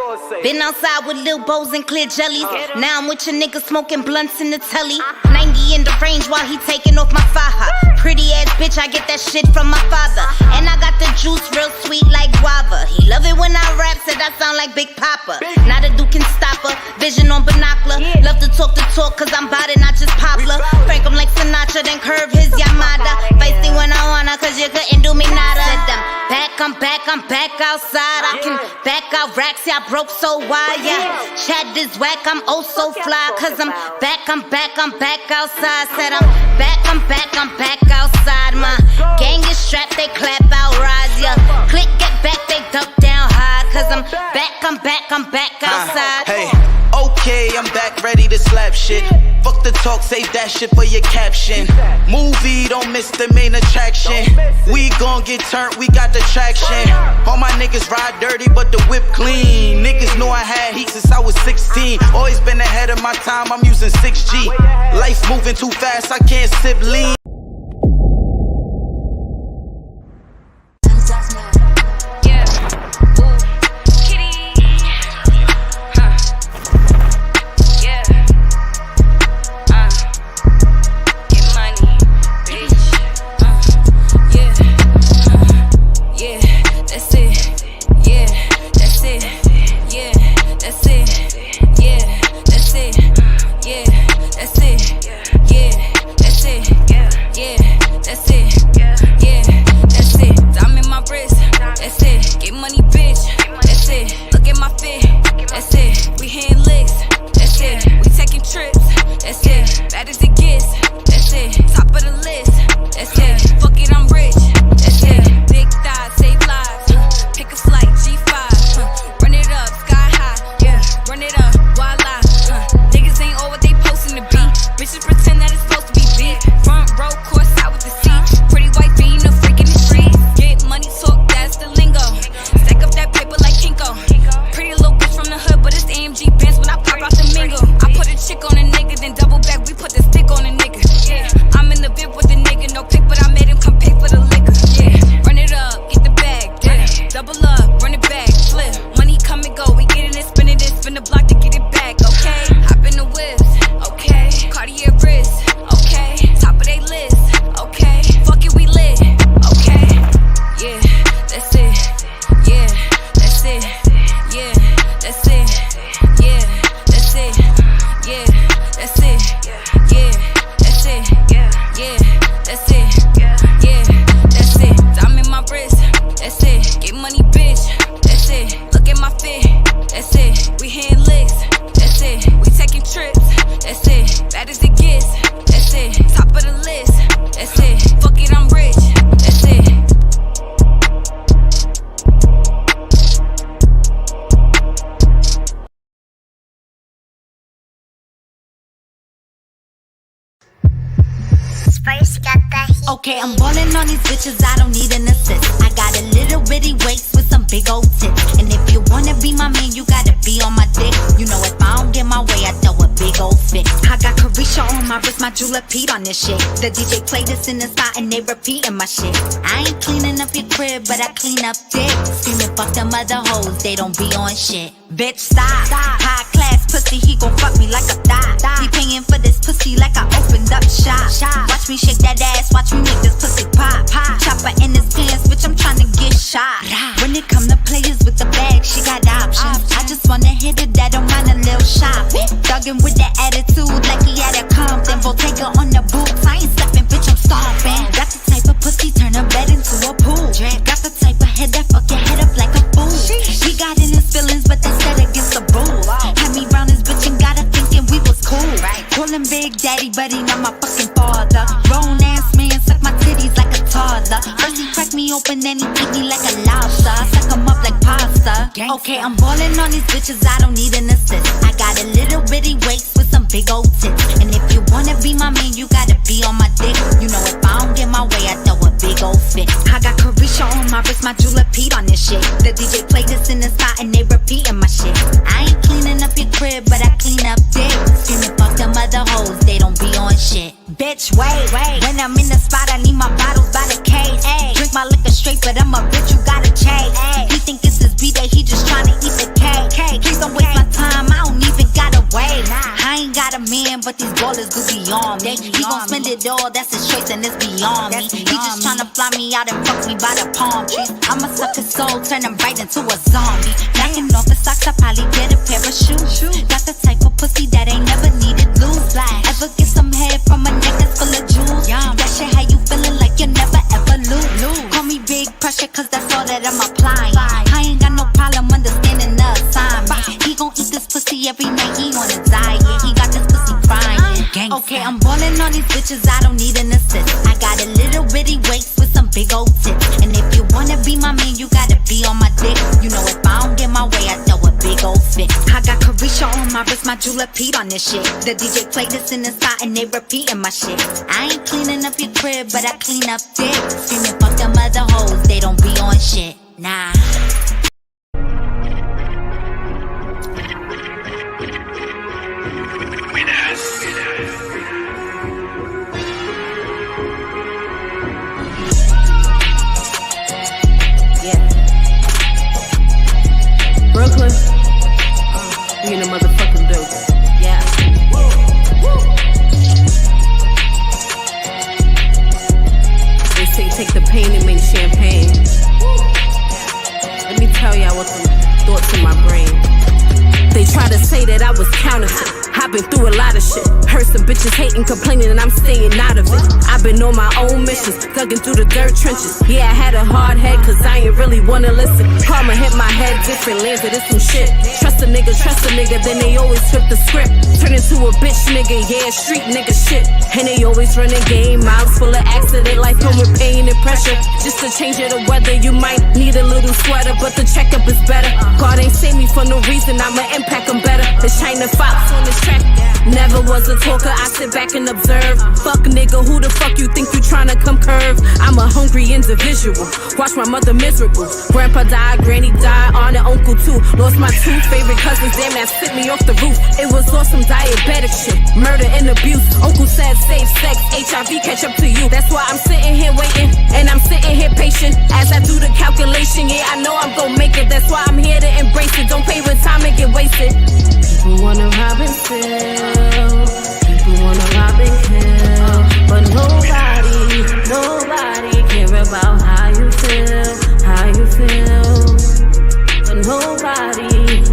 Been outside with Lil Bows and clear jellies. Now I'm with your nigga smoking blunts in the telly. 90 in the range while he taking off my faja. Pretty ass bitch, I get that shit from my father. And I got the juice real sweet like guava. He love it when I rap, said I sound like Big Papa. Not a dude can stop her, vision on binocular. Love to talk cause I'm bout it, not just popular. Frank him like Sinatra, then curve his Yamada. Feisty when I wanna, cause you couldn't do me nada. Said I'm back outside. I can back out racks, yeah, I broke so wide, yeah. Chat is whack, I'm oh so fly. Cause I'm back outside. Said I'm back outside. My gang is strapped, they clap out, rise, yeah. Click, get back, they duck down hard. Cause I'm back outside. Hey, okay, I'm back ready to slap shit. Fuck the talk, save that shit for your caption. Movie, don't miss the main attraction. We gon' get turned, we got the traction. All my niggas ride dirty, but the whip clean. Niggas know I had heat since I was 16. Always been ahead of my time, I'm using 6G. Life moving too fast, I can't sip lean. Okay, I'm ballin' on these bitches, I don't need an assist. I got a little bitty waist with some big old tits. And if you wanna be my man, you gotta be on my dick. You know if I don't get my way, I throw a big old fit. I got Carisha on my wrist, my jeweler Pete on this shit. The DJ play this in the spot and they repeating my shit. I ain't cleaning up your crib, but I clean up dick. Screaming fuck them other hoes, they don't be on shit. Bitch, stop. High class pussy, he gon' fuck me like a thot. He paying for this pussy like I opened up shop. Watch me shake that ass, watch me make this pussy pop. Chopper in his pants, bitch, I'm tryna get shot. When it come to players with the bag, she got options. I just wanna hit it, that don't mind a little shopping. Thuggin' with that attitude like he had a Compton. Bottega on the boots, I ain't stepping, bitch, I'm stomping. Got the type of pussy, turn a bed into a pool. Got the type of head that fuck your head up like a fool. He got in his feelings, but that's set against the rules. Had me round his bitch and got her thinking we was cool. Call him Big Daddy, but he not my fucking father. Grown ass man, suck my titties like a toddler. First he crack me open, then he eat me like a lobster. Suck him up like pasta. Okay, I'm ballin' on these bitches, I don't need an assist. I got a little bitty waist with some big old tits. And if you wanna be my man, you gotta be on my dick. You know if I don't get my way, I throw a big old fit. I got Carisha on my wrist, my jeweler Pete on this shit. The DJ play this in the spot and they repeating my shit. I ain't cleaning up your crib, but I clean up dick. Screaming fuck them other hoes, they don't be on shit. Bitch, wait. When I'm in the spot, I need my bottles by the case. Drink my liquor straight, but I'm a bitch, you gotta chase. He think it's his B-day, he just tryna eat the cake. Please don't waste my time, I don't even gotta wait. I ain't got a man, but these ballers do beyond me. He gon' spend it all, that's his choice and it's beyond me. He just tryna fly me out and fuck me by the palm trees. I'ma suck his soul, turn him right into a zombie. Knocking off his socks, I probably get a pair of shoes. Got the type of pussy that ain't never needed lose. Ever get some head from a necklace full of jewels? That shit how you feeling like you never ever lose. Call me big pressure, cause that's all that I'm applying. I ain't got no problem understanding the assignment. He gon' eat this pussy every night, he on a diet. He got this pussy crying. Okay, I'm ballin' on these bitches, I don't need an assist. I got a little bitty waist with some big old tits. And if you wanna be my man, you gotta be on my dick. You know if I don't get my way, I throw a big old fit. I got Carisha on my wrist, my jeweler Pete on this shit. The DJ play this in the spot and they repeating my shit. I ain't cleaning up your crib, but I clean up dick. Screaming fuck them other hoes, they don't be on shit. Nah. Brooklyn, we in the motherfucking building. Yeah. They say take the pain and make champagne. Let me tell y'all what the thoughts in my brain. They try to say that I was counterfeit. I've been through a lot of shit. Heard some bitches hating, complaining, and I'm staying out of it. I've been on my own missions, thugging through the dirt trenches. Yeah, I had a hard head, cause I ain't really wanna listen. Karma hit my head, different landed in some shit. Trust a nigga, then they always flip the script. Turn into a bitch nigga, yeah, street nigga shit. And they always running game, mouths full of accident, life come with pain and pressure. Just to change it the weather, you might need a little sweater, but the checkup is better. God ain't save me for no reason, I'ma impact them better. It's China Fox on this track. Never was a talker, I sit back and observe. Fuck nigga, who the fuck you think you tryna come curve? I'm a hungry individual, watch my mother miserable. Grandpa died, granny died, aunt and uncle too. Lost my two favorite cousins, damn that sent me off the roof. It was awesome diabetic shit, murder and abuse. Uncle said safe sex, HIV catch up to you. That's why I'm sitting here waiting, and I'm sitting here patient. As I do the calculation, yeah I know I'm gon' make it. That's why I'm here to embrace it, don't pay when time and get wasted. People wanna rob and steal, people wanna rob and kill, but nobody care about how you feel, but nobody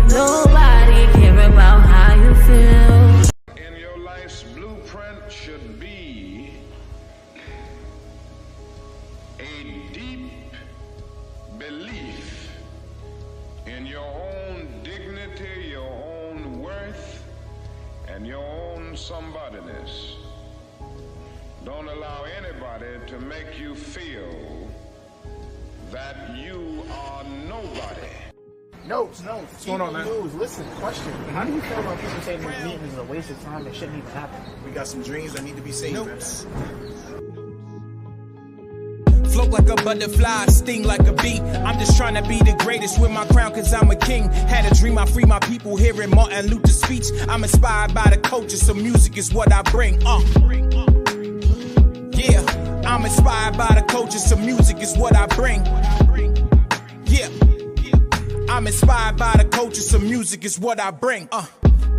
care about how you feel. In your life's blueprint should be a deep belief in your own dignity, your own worth, and your own somebodyness. Don't allow anybody to make you feel that you are nobody. Notes. What's going on, man? Listen, question. How do you feel about people saying this meeting is a waste of time and shouldn't even happen? We got some dreams that need to be saved. Notes. like a butterfly, sting like a bee. I'm just trying to be the greatest with my crown, cause I'm a king. Had a dream, I free my people, hearing Martin Luther's speech. I'm inspired by the culture, so music is what I bring. Yeah, I'm inspired by the culture, so music is what I bring. Yeah, I'm inspired by the culture, so music is what I bring.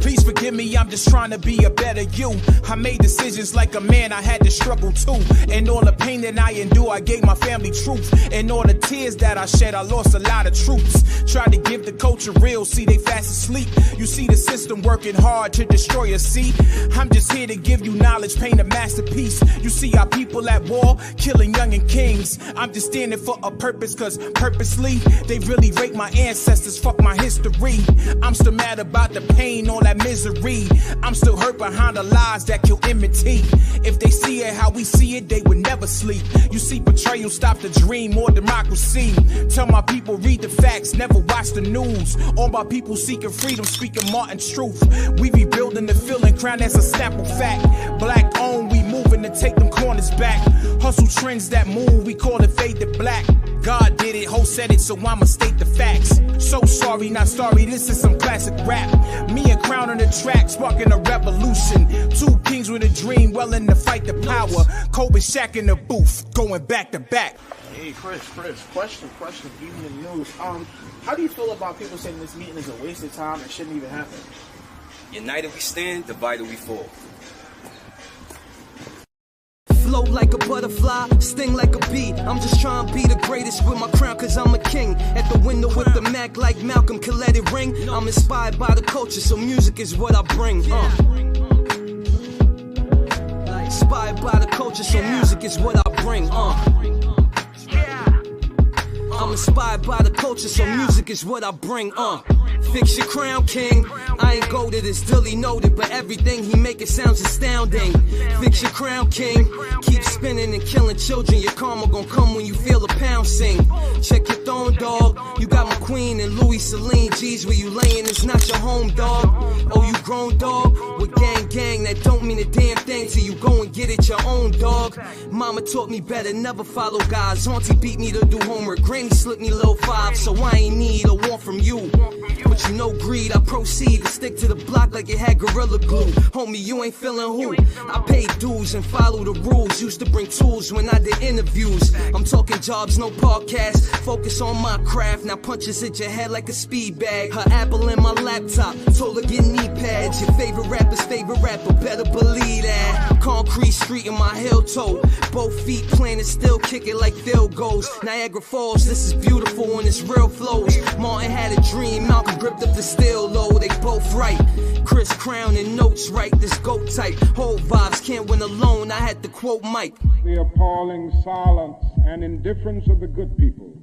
Please forgive me, I'm just trying to be a better you. I made decisions like a man, I had to struggle too. And all the pain that I endure, I gave my family truth. And all the tears that I shed, I lost a lot of troops. Tried to give the culture real, see they fast asleep. You see the system working hard to destroy us, see? I'm just here to give you knowledge, paint a masterpiece. You see our people at war, killing young and kings. I'm just standing for a purpose, cause purposely, they really rape my ancestors, fuck my history. I'm still mad about the pain, all that misery. I'm still hurt behind the lies that kill enmity. If they see it how we see it, they would never sleep. You see betrayal, stop the dream, more democracy. Tell my people, read the facts, never watch the news. All my people seeking freedom, speaking Martin's truth. We rebuilding the feeling, crown that's a sample fact. Black owned, we moving to take them corners back. Hustle trends that move, we call it fade to black. God did it, Ho said it, so I'ma state the facts. So sorry, not sorry, this is some classic rap. Me and Crown on the track, sparking a revolution. Two kings with a dream, willing to fight the power. Kobe Shaq in the booth, going back to back. Hey, Chris, question, evening news. How do you feel about people saying this meeting is a waste of time and shouldn't even happen? United we stand, divided we fall. Float like a butterfly, sting like a bee. I'm just trying to be the greatest with my crown, cause I'm a king. At the window with the Mac like Malcolm, can let it ring. I'm inspired by the culture, so music is what I bring. Inspired by the culture, so music is what I bring. I'm inspired by the culture, so music is what I bring. Fix your crown, king. I ain't go to this dilly noted, but everything he make it sounds astounding. Fix your crown, king. Keep spinning and killing children. Your karma gon' come when you feel the pound sing. Check your throne, dog. You got my queen and Louis Celine. G's where you laying, it's not your home, dog. Oh, you grown, dog? With gang, that don't mean a damn thing till you go and get it your own, dog. Mama taught me better, never follow guys. Auntie beat me to do homework. Granny slipped me low five, so I ain't need a want from you. But you know greed, I proceed to stick to the block like it had Gorilla Glue. Homie, you ain't feeling who? I paid dues and follow the rules. Used to bring tools when I did interviews. I'm talking jobs, no podcast. Focus on my craft. Now punches hit your head like a speed bag. Her Apple in my laptop. Told her get knee pads. Your favorite rapper's favorite rapper, better believe that. Concrete street in my heel toe. Both feet planted, still kicking like field goals. Niagara Falls, this is beautiful when it's real flows. Martin had a dream, Malcolm gripped up the steel low. They both right. Chris Crown and notes right. This GOAT type. Whole vibes can't win alone. I had to quote Mike. The appalling silence and indifference of the good people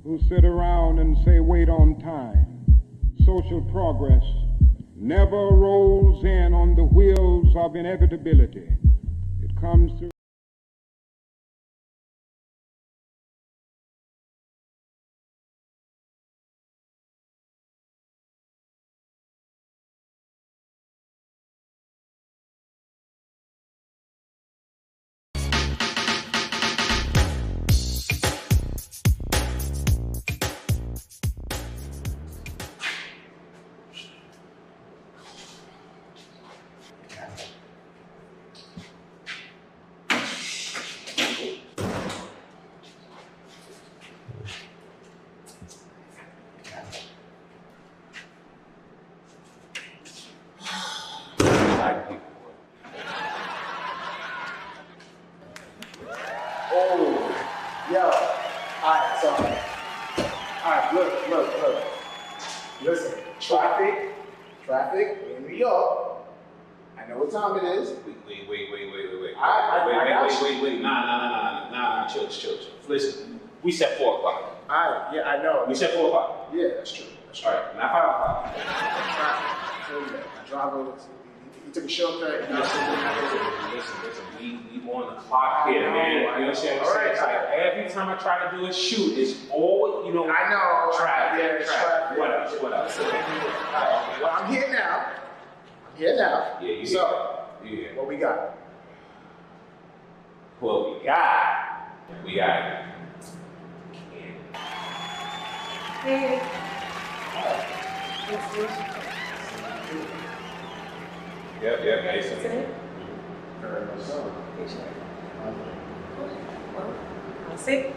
who sit around and say wait on time. Social progress never rolls in on the wheels of inevitability. It comes through. Look. Listen, traffic in New York. I know what time it is. Wait. I Nah, chill. Listen, we said 4 o'clock. Alright, yeah, I know. We said 4 o'clock. Yeah, that's true. Alright, not 5 o'clock. I drive over to, he took a shortcut. Listen, we on the clock here, man. You know what I'm saying? Alright. Every time I try to do a shoot, it's always, you know. I know. Traffic. What else? Alright, well, I'm here now. Yeah, you So, yeah. What we got? We got Hey. Yep, Mason. What's your name? Well, I'll sit.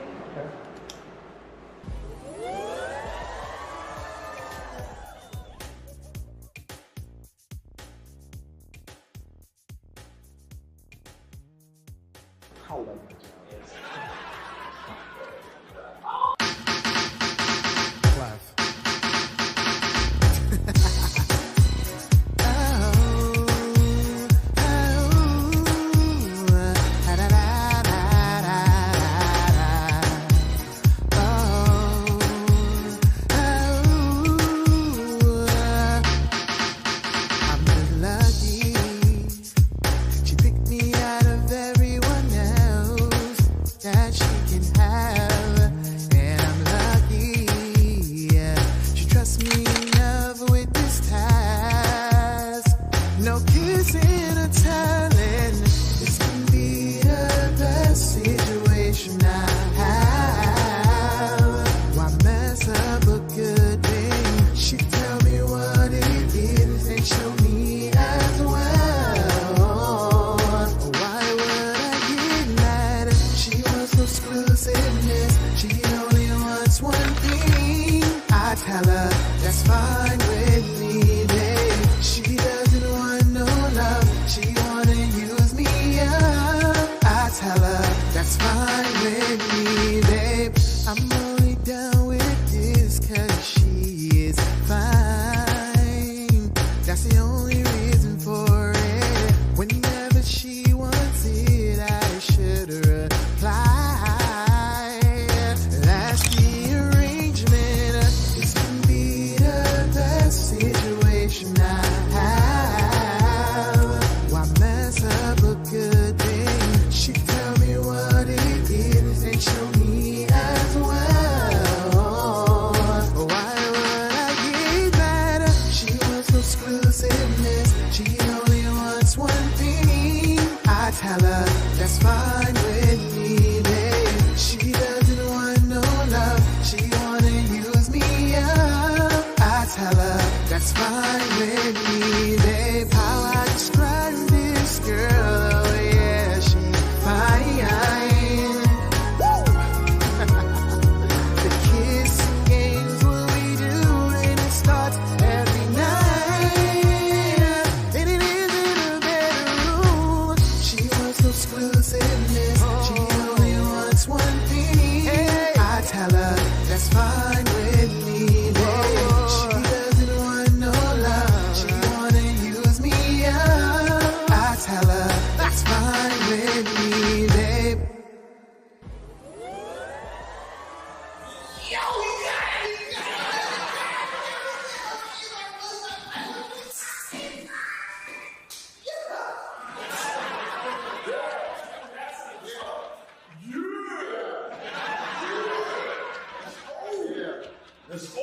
Let's go.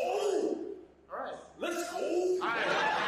All right. Let's go. All right.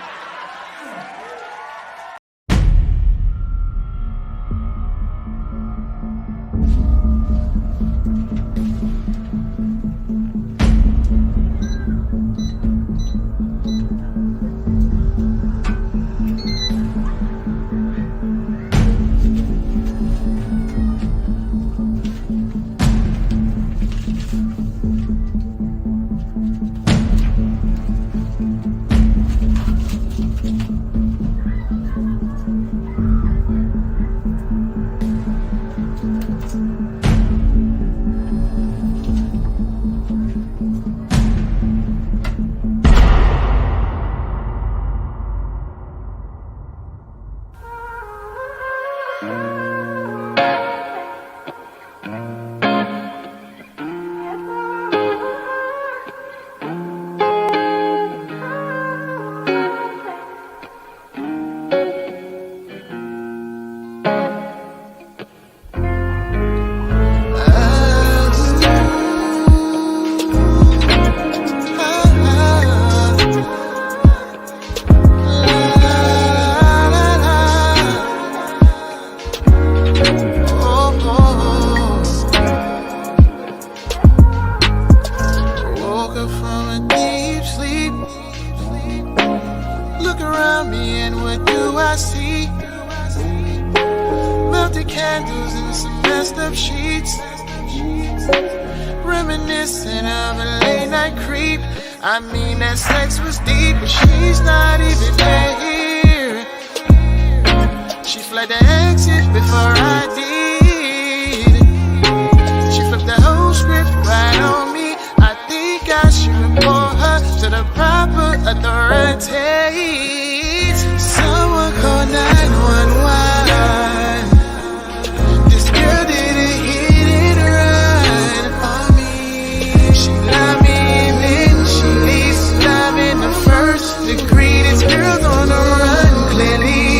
from a deep sleep. Look around me and what do I see? Melted candles and some messed up sheets. Reminiscent of a late night creep. I mean that sex was deep, but she's not even here. She fled the exit before I did. She flipped the whole script right on me. I think I should report her to the proper authorities. Someone call 911. This girl did a hit and run on me. She loved me and then she leaves love in the first degree. This girl's on the run, clearly.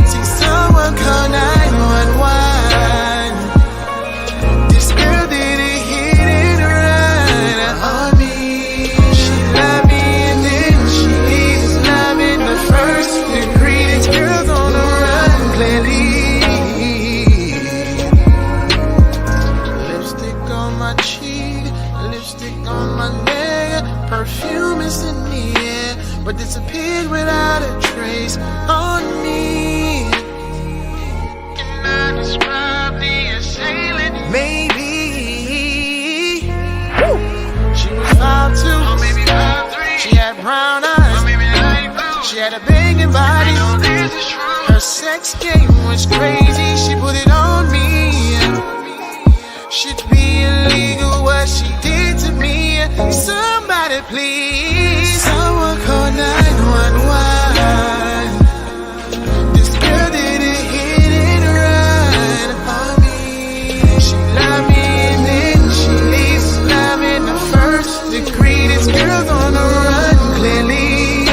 See, someone call 911. This girl did a hit and run on me. She loved me and then she leaves love in the first degree. This girl's on the run, clearly. Lipstick on my cheek, lipstick on my neck. Perfume is in the air, but disappeared without a trace on me. Can I describe the assailant? Maybe. She was 5'2", or maybe 5'3". She had brown eyes, or maybe light blue. She had a banging body. Her sex game was crazy. She put it on me. Should be illegal what she did to me. Somebody please, someone call 911. This girl did a hit and run on me. She loved me and then she leaves love in the first degree. This girl's on the run, clearly.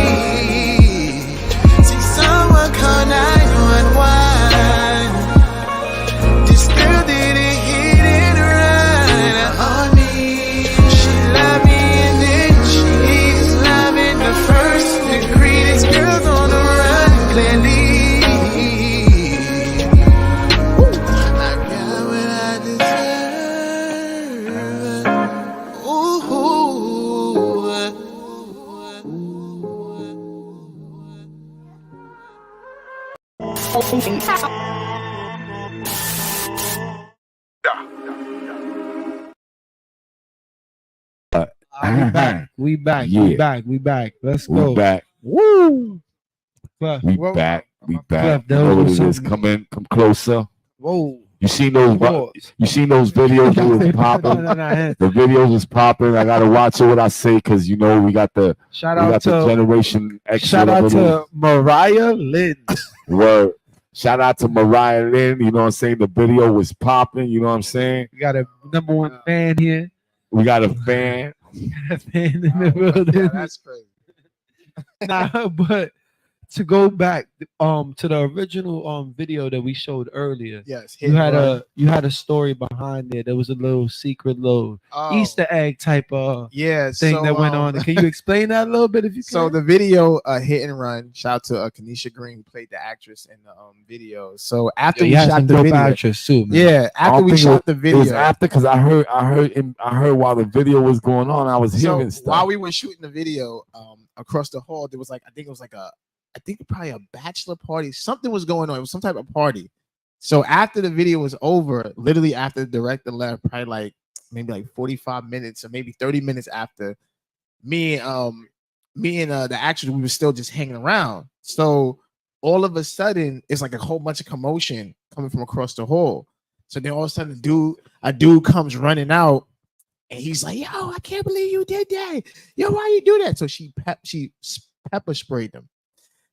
See, someone call 911. This girl did a hit and run on me. She loved me and then she leaves love in the first degree. This girl's on the run, clearly. I got what I deserve. Ooh. We back. Yeah. We back. We back. Let's go. We back. Woo! Cle'ph. We back. We back. Cle'ph, You know what it there is. was Come closer. Whoa. You seen those? You seen those videos that was popping? The videos was popping. I gotta watch it what I say because you know we got the Shout we out got to the Generation X. Shout out to Mariah Lynn. Word. Shout out to Mariah Lynn. You know what I'm saying? The video was popping. You know what I'm saying? We got a #1 fan here. We got a fan. A fan in the building. Yeah, that's crazy. Nah, but to go back to the original video that we showed earlier. Yes, you had a story behind it. There was a little secret little Easter egg type of thing that went on. Can you explain that a little bit if you can? So the video Hit and Run, shout out to Kanisha Green who played the actress in the video. So after we shot the video, actress too, man. yeah, after we shot the video, it was after because I heard while the video was going on, I was hearing stuff. While we were shooting the video, across the hall, there was I think probably a bachelor party. Something was going on. It was some type of party. So after the video was over, literally after the director left, probably maybe 45 minutes or maybe 30 minutes after, me and the actress, we were still just hanging around. So all of a sudden, it's like a whole bunch of commotion coming from across the hall. So then all of a sudden, a dude comes running out, and he's like, "Yo, I can't believe you did that. Yo, why you do that?" So she pepper sprayed him.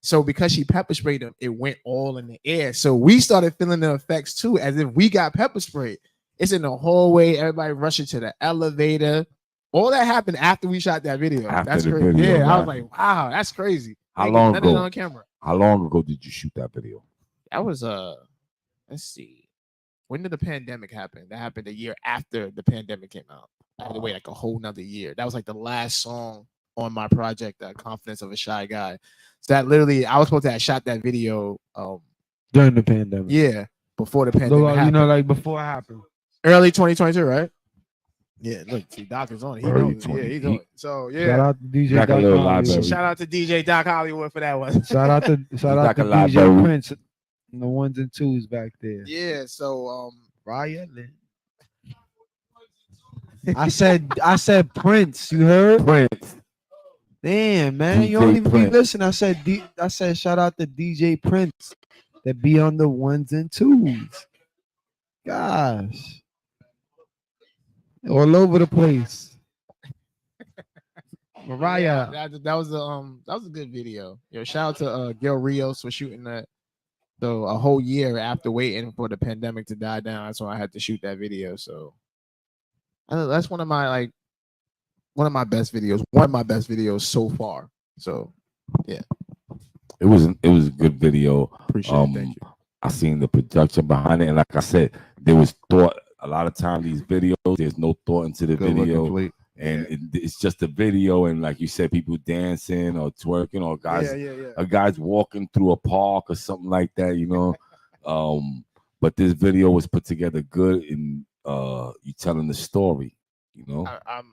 So because she pepper sprayed him, it went all in the air. So we started feeling the effects too, as if we got pepper sprayed. It's in the hallway. Everybody rushing to the elevator. All that happened after we shot that video. That's crazy. Video, yeah, man. I was like, wow, that's crazy. How long ago? On camera. How long ago did you shoot that video? That was let's see. When did the pandemic happen? That happened a year after the pandemic came out. I had to wait a whole nother year. That was the last song on my project, Confidence of a Shy Guy. So that literally, I was supposed to have shot that video during the pandemic. Yeah, before the pandemic happened. Before it happened. Early 2022, right? Yeah, look, see, Doc is on it. He Very knows. 20. Yeah, he's on it. So yeah. Shout out to DJ Got a Doc little Hollywood. library. Shout out to DJ Doc Hollywood for that one. Shout out to got a DJ library. Prince and the ones and twos back there. Yeah, so Raya Lynn. I said Prince. You heard? Prince. Damn, man, you DJ don't even Prince. be listening. I said shout out to DJ Prince that be on the ones and twos. Gosh. All over the place. Mariah. yeah, that was a good video. Yo, shout out to Gil Rios for shooting that. So a whole year after waiting for the pandemic to die down, that's why I had to shoot that video. So that's one of my best videos. One of my best videos so far. So yeah. It was a good video. Appreciate it. Thank you. I seen the production behind it, and like I said, there was thought. A lot of time these videos, there's no thought into the video, and it's just a video. And like you said, people dancing or twerking, or guys walking through a park or something like that, you know. But this video was put together good, and you telling the story, you know.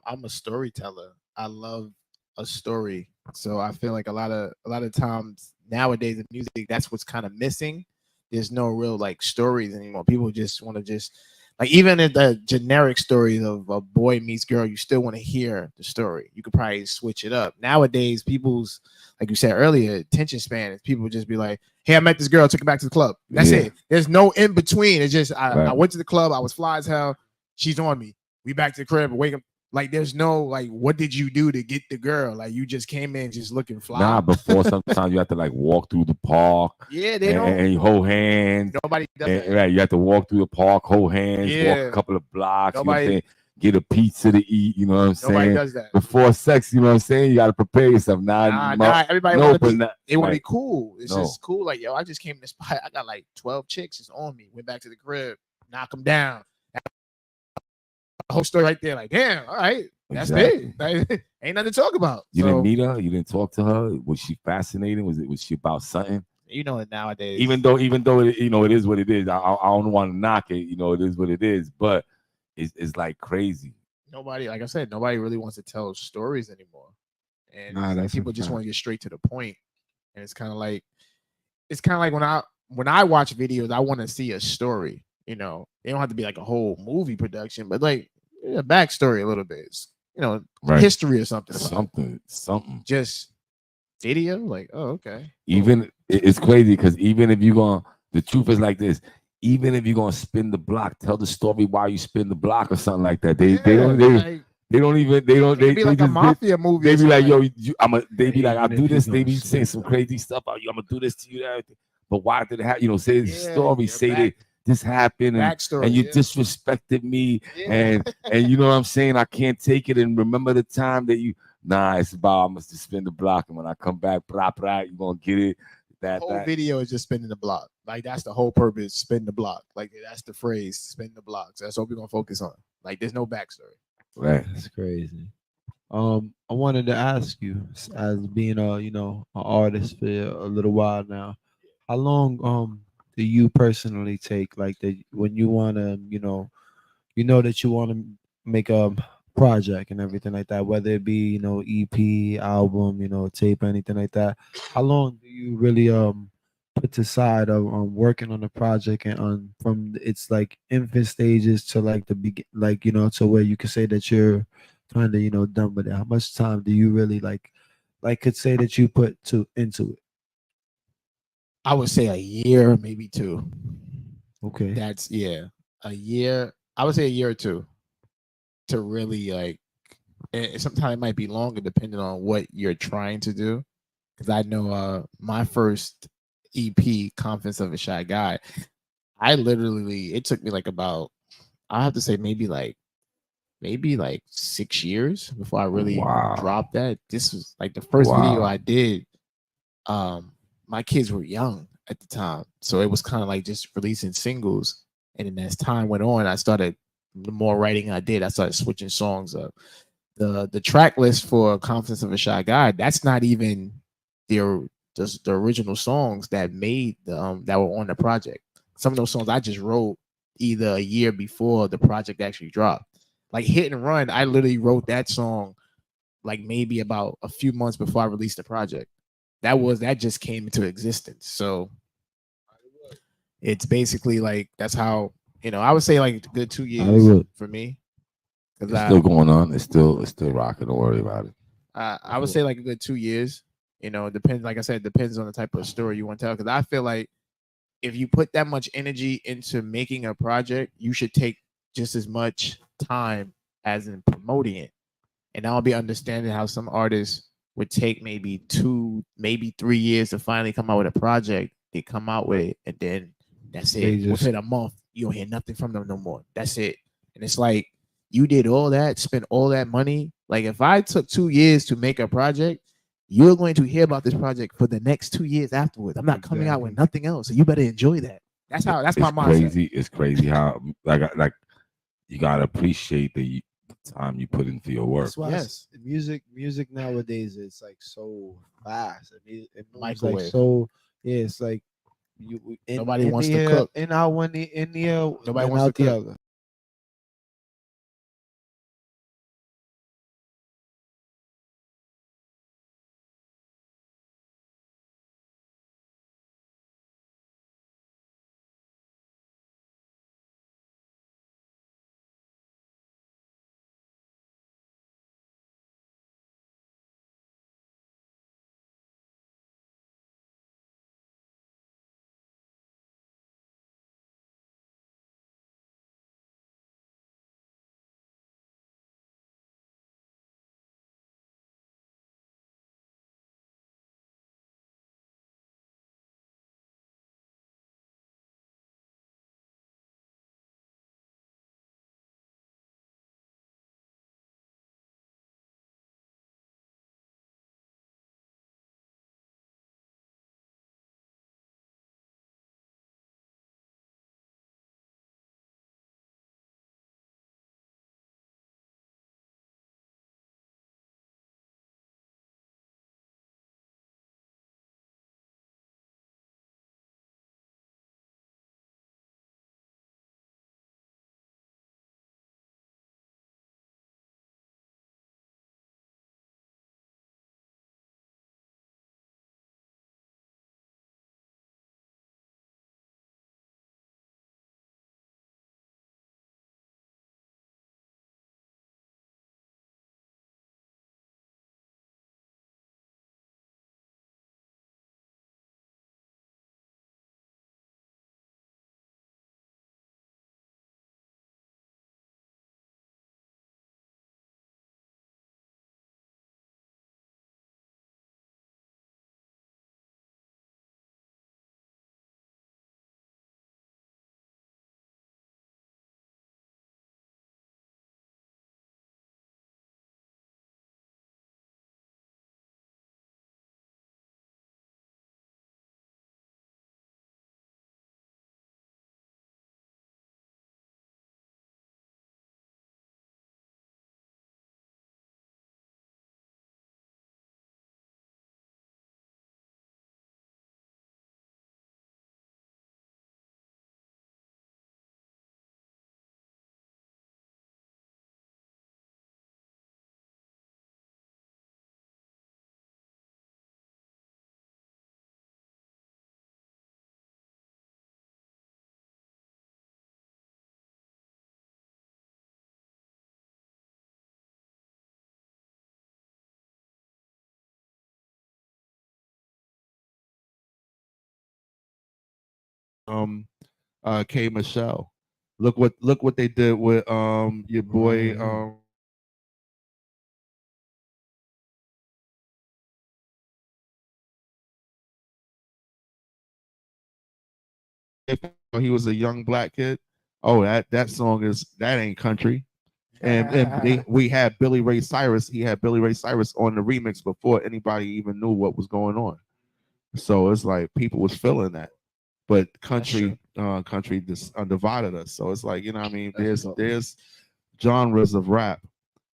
I'm a storyteller. I love a story, so I feel like a lot of times nowadays in music, that's what's kind of missing. There's no real like stories anymore. People just want to just. Like even in the generic stories of a boy meets girl, you still want to hear the story. You could probably switch it up. Nowadays, people's, like you said earlier, attention span is people just be like, hey, I met this girl, took her back to the club. That's it. There's no in between. It's just I went to the club, I was fly as hell. She's on me. We back to the crib, wake up. Like there's no like, what did you do to get the girl? Like you just came in just looking fly. Nah, before sometimes you have to like walk through the park. Yeah, they don't. And you hold hands. Nobody does that. Right, you have to walk through the park, hold hands, walk a couple of blocks. Nobody, you know what I'm saying? Get a pizza to eat. You know what I'm saying? Nobody does that. Before sex, you know what I'm saying? You got to prepare yourself. Nah, everybody want to be cool. It's just cool. Like yo, I just came to this spot. I got like 12 chicks just on me. Went back to the crib, knock them down. The whole story right there. Like damn, all right. That's it. Like, ain't nothing to talk about. You didn't meet her. You didn't talk to her. Was she fascinating? Was she about something? You know it nowadays. Even though it, you know it is what it is. I don't want to knock it. You know it is what it is. But it's like crazy. Nobody, like I said, nobody really wants to tell stories anymore, and people just want to get straight to the point. And it's kind of like when I watch videos, I want to see a story. You know, they don't have to be like a whole movie production, but like a backstory a little bit. You know, history or something. Something. Just video, like, oh, okay. Even it's crazy because even if you're going, the truth is like this. Even if you're gonna spin the block, tell the story why you spin the block or something like that. They be like a mafia movie. They be like, yo, they be like, I'll do this. They be saying some crazy stuff. I'm gonna do this to you. Everything. But why did it happen? You know, say the story, say that this happened, and you disrespected me, and you know what I'm saying. I can't take it. And remember the time that you. Nah, it's about I must just spin the block, and when I come back, blah blah, you gonna get it. The whole video is just spinning the block. Like that's the whole purpose. Spin the block. Like that's the phrase. Spin the block. So that's what we're gonna focus on. Like there's no backstory. Right. That's crazy. I wanted to ask you, as being an artist for a little while now, how long do you personally take, like when you wanna, you know that you want to make a project and everything like that, whether it be EP, album, tape, anything like that, how long do you really put aside on working on the project and from its like infant stages to like the begin, like to where you could say that you're kind of done with it? How much time do you really like could say that you put into it? I would say a year, maybe 2. Okay, that's a year. I would say a year or 2 to really like. And sometimes it might be longer depending on what you're trying to do. Because I know my first EP, Confidence of a Shy Guy, it took me like about, I have to say maybe like 6 years before I really dropped that. This was like the first video I did. My kids were young at the time, so it was kind of like just releasing singles. And then as time went on, the more writing I did, I started switching songs up. The track list for Confidence of a Shy Guy, that's not even the original songs that made that were on the project. Some of those songs I just wrote either a year before the project actually dropped. Like Hit and Run, I literally wrote that song like maybe about a few months before I released the project. That just came into existence. So it's basically like that's how, I would say like a good 2 years Hollywood. for me. It's still going on. It's still rocking. Don't worry about it. I would say like a good 2 years. It depends. Like I said, it depends on the type of story you want to tell. Because I feel like if you put that much energy into making a project, you should take just as much time as in promoting it. And I'll be understanding how some artists would take maybe 2, maybe 3 years to finally come out with a project. They come out with it, and then that's it. Within a month, you don't hear nothing from them no more. That's it. And it's like you did all that, spent all that money. Like if I took 2 years to make a project, you're going to hear about this project for the next 2 years afterwards. I'm not coming out with nothing else, so you better enjoy that. That's my mindset. Crazy. It's crazy how like you gotta appreciate the time you put into your work. That's why music nowadays is like so fast. I mean, it moves like so. Yeah, it's like nobody wants to cook. In out one in the air, nobody wants out to the cook. other. K Michelle. Look what they did with your boy he was a young black kid. Oh, that song that ain't country. And we had Billy Ray Cyrus. He had Billy Ray Cyrus on the remix before anybody even knew what was going on. So it's like people was feeling that. But country just divided us. So it's like, what I mean, there's genres of rap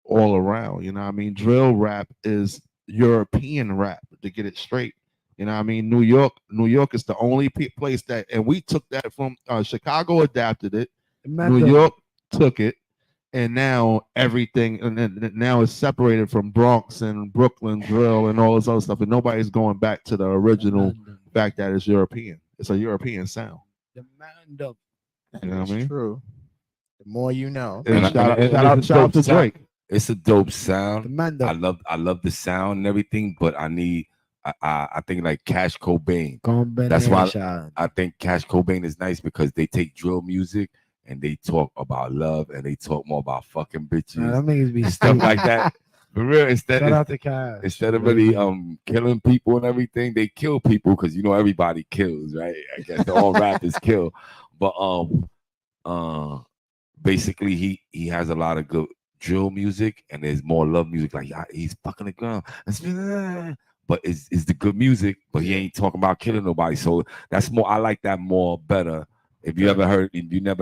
all around. What I mean, drill rap is European rap, to get it straight. What I mean, New York is the only place that, and we took that from Chicago, adapted it. New York took it, and now everything, and then now it's separated from Bronx and Brooklyn drill and all this other stuff, and nobody's going back to the original fact that it's European. It's a European sound. The Mando. You know what I mean? True. The more you know. And shout out to Drake. It's a dope sound. Mando. I love the sound and everything, but I think like Cash Cobain. That's why I think Cash Cobain is nice, because they take drill music and they talk about love and they talk more about fucking bitches that niggas be and stuff like that. For real, instead Shout out to Cash. Instead of really killing people and everything, they kill people because you know everybody kills, right? I guess all rappers kill, but basically he has a lot of good drill music and there's more love music. Like he's fucking the girl, but it's the good music, but he ain't talking about killing nobody. So that's more. I like that more better. If you never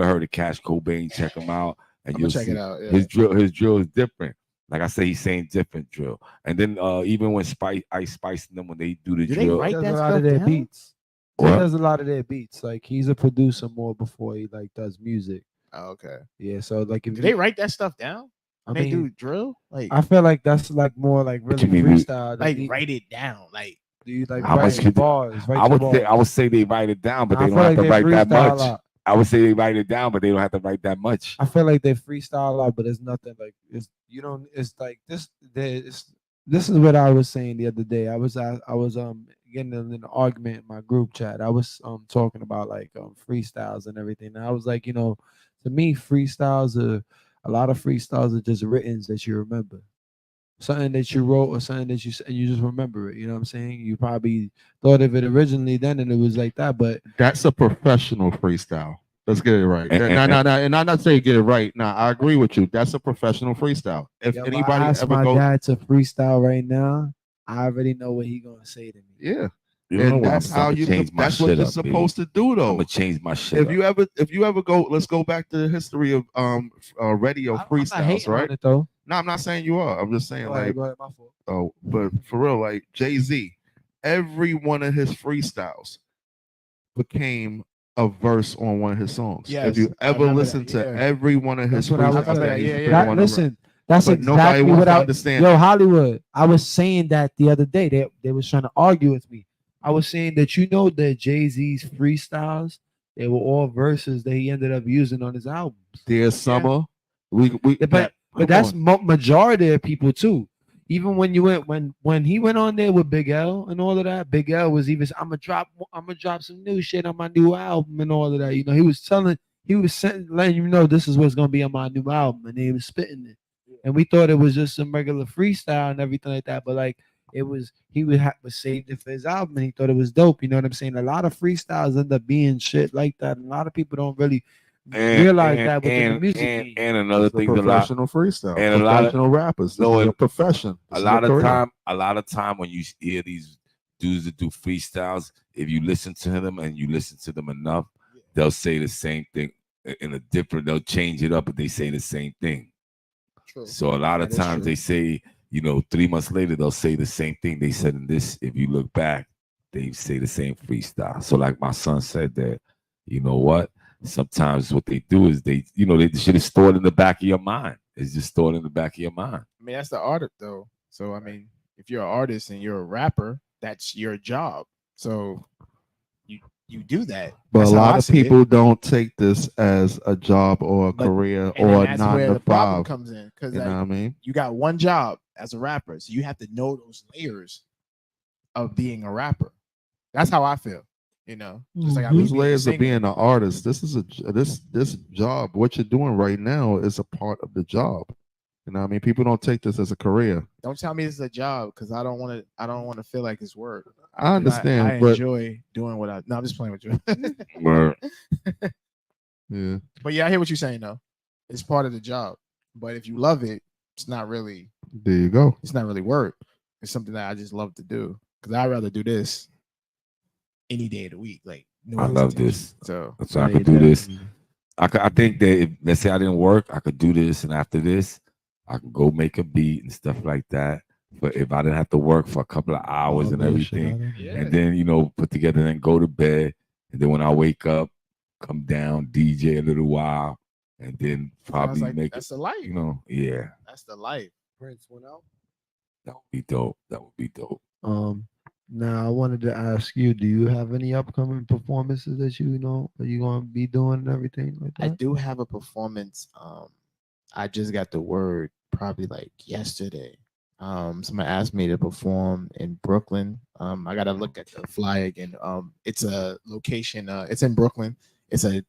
heard of Cash Cobain, check him out and you'll check it out. Yeah. His drill is different. Like I say, he's saying different drill. And then even when Ice Spice and them, when they do the drill, he does a lot of their beats. He does a lot of their beats. Like he's a producer more before he like does music. Oh, okay. Yeah. So like, do they write that stuff down? I They mean, do drill. Like I feel like that's like more like really freestyle. like write it down. Like do you like How much write could bars? I would say they write it down, but they don't have to write that much. I would say they write it down, but they don't have to write that much. I feel like they freestyle a lot, but it's nothing like it's you don't. It's like this. This is what I was saying the other day. I was getting in an argument in my group chat. I was talking about like freestyles and everything. And I was like, to me, freestyles are a lot of freestyles are just written that you remember. Something that you wrote or something that you said, you just remember it. You know what I'm saying? You probably thought of it originally then and it was like that, but that's a professional freestyle. Let's get it right. And I'm not saying get it right. Now I agree with you. That's a professional freestyle. If anybody ask ever my dad to freestyle right now, I already know what he's gonna say to me. Yeah. And that's how you. That's what you're supposed to do, though. I'm gonna change my shit. If you ever go, let's go back to the history of radio freestyles, right? It, though. No, I'm not saying you are. I'm just saying Go ahead, my fault. Oh, but for real, like Jay-Z, every one of his freestyles became a verse on one of his songs. Yes, if you ever listen to every one of his freestyles, listen. That's exactly what I understand. Yo, Hollywood, I was saying that the other day. They was trying to argue with me. I was saying that that Jay-Z's freestyles, they were all verses that he ended up using on his albums. Dear Summer, but that's majority of people too. Even when you went when he went on there with Big L and all of that, Big L was even I'm gonna drop some new shit on my new album and all of that. He was letting you know this is what's gonna be on my new album, and he was spitting it. And we thought it was just some regular freestyle and everything like that, but like he was saved it for his album and he thought it was dope. You know what I'm saying? A lot of freestyles end up being shit like that, and a lot of people don't really realize that within the music. And another thing, professional freestyle, and professional rappers. This is a profession. A lot of time when you hear these dudes that do freestyles, if you listen to them and you listen to them enough, they'll say the same thing in a different. They'll change it up, but they say the same thing. True. So a lot of times they say, 3 months later they'll say the same thing they said in this. If you look back, they say the same freestyle. So like my son said that, you know what? Sometimes what they do is they should have stored in the back of your mind. It's just stored in the back of your mind. I mean, that's the art though. So I mean, if you're an artist and you're a rapper, that's your job. So you do that. But that's a lot of people don't take this as a job or a career or a 9 to 5. Problem comes in because you know what I mean? You got one job as a rapper, so you have to know those layers of being a rapper. That's how I feel. Just like those layers of being an artist. This is this job. What you're doing right now is a part of the job. You know what I mean? People don't take this as a career. Don't tell me this is a job because I don't want to feel like it's work. I understand. I enjoy doing what I. No, I'm just playing with you. Yeah. But yeah, I hear what you're saying though. It's part of the job. But if you love it, it's not really. There you go. It's not really work. It's something that I just love to do because I'd rather do this any day of the week. Like I love this. So I could do this. I think that if, let's say I didn't work, I could do this, and after this, I can go make a beat and stuff like that. But if I didn't have to work for a couple of hours and everything, and then put together and then go to bed, and then when I wake up, come down, DJ a little while, and then I was probably like, make that's it. the life. You know, yeah, That's the life. Prince went out. that would be dope. That would be dope. Now I wanted to ask you, do you have any upcoming performances that you know that you gonna be doing and everything like I that? do have a performance. I just got the word probably like yesterday. Somebody asked me to perform in Brooklyn. I gotta look at the flyer again. It's a location. It's in Brooklyn. It's a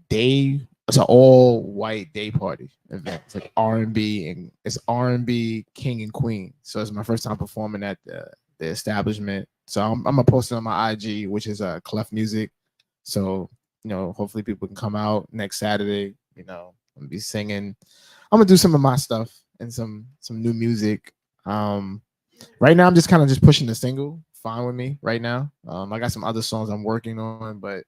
day. It's an all white day party event. It's like R&B and it's R&B king and queen. So it's my first time performing at the establishment. So I'm gonna post it on my IG, which is Cle'ph Music. So hopefully people can come out next Saturday. I'm gonna be singing. I'm gonna do some of my stuff and some new music. Right now I'm just kind of just pushing the single. Fine with me right now. I got some other songs I'm working on, but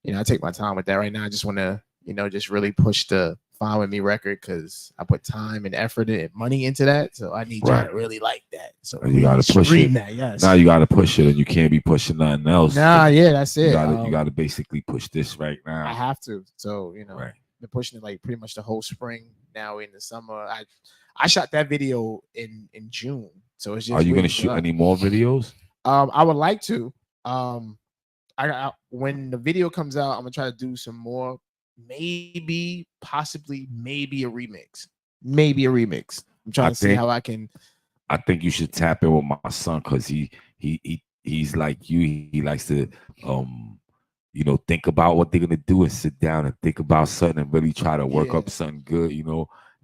I take my time with that right now. I just want to just really push the Fine With Me record because I put time and effort and money into that. So I need y'all to really like that. So And you gotta push it. that, yes. Now you gotta push it, and you can't be pushing nothing else. Nah, yeah, that's it. You gotta basically push this right now. I have to. So Right. been pushing it like pretty much the whole spring. Now in the summer, I shot that video in June. So it's just. Are you gonna waiting shoot up. any more videos? I would like to. I when the video comes out, I'm gonna try to do some more. Maybe, possibly, maybe a remix. Maybe a remix. I'm trying to see how I can. I think you should tap in with my son because he's like you. He likes to think about what they're gonna do and sit down and think about something and really try to work up something good,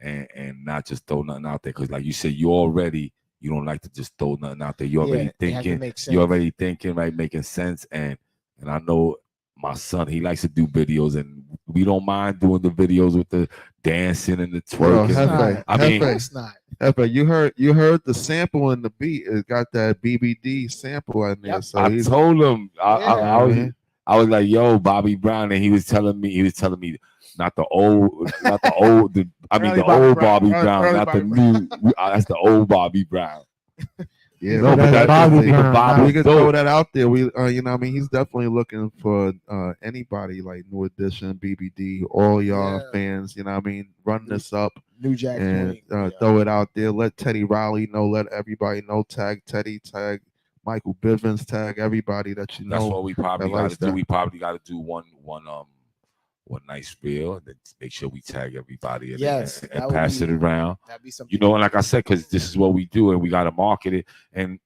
and not just throw nothing out there. Because like you said, you don't like to just throw nothing out there. You're already thinking. You're already thinking, right, making sense. And I know my son, he likes to do videos, and we don't mind doing the videos with the dancing and the twerking. Hefe, you heard the sample in the beat. It got that BBD sample in there. So I told him I was like, "Yo, Bobby Brown," and he was telling me not the old, the old Bobby Brown, not the new. That's the old Bobby Brown. Yeah, no, but that's Bobby Brown. We could throw that out there. He's definitely looking for anybody like New Edition, BBD, all y'all fans. Run this up, New Jack, and throw it out there. Let Teddy Riley know. Let everybody know. Tag Teddy. Tag Michael Bivens. Tag everybody that you know. That's what we probably got to do. that. We probably got to do one nice reel, and then make sure we tag everybody and pass it around. That'd be something. And like I said, because this is what we do, and we got to market it, and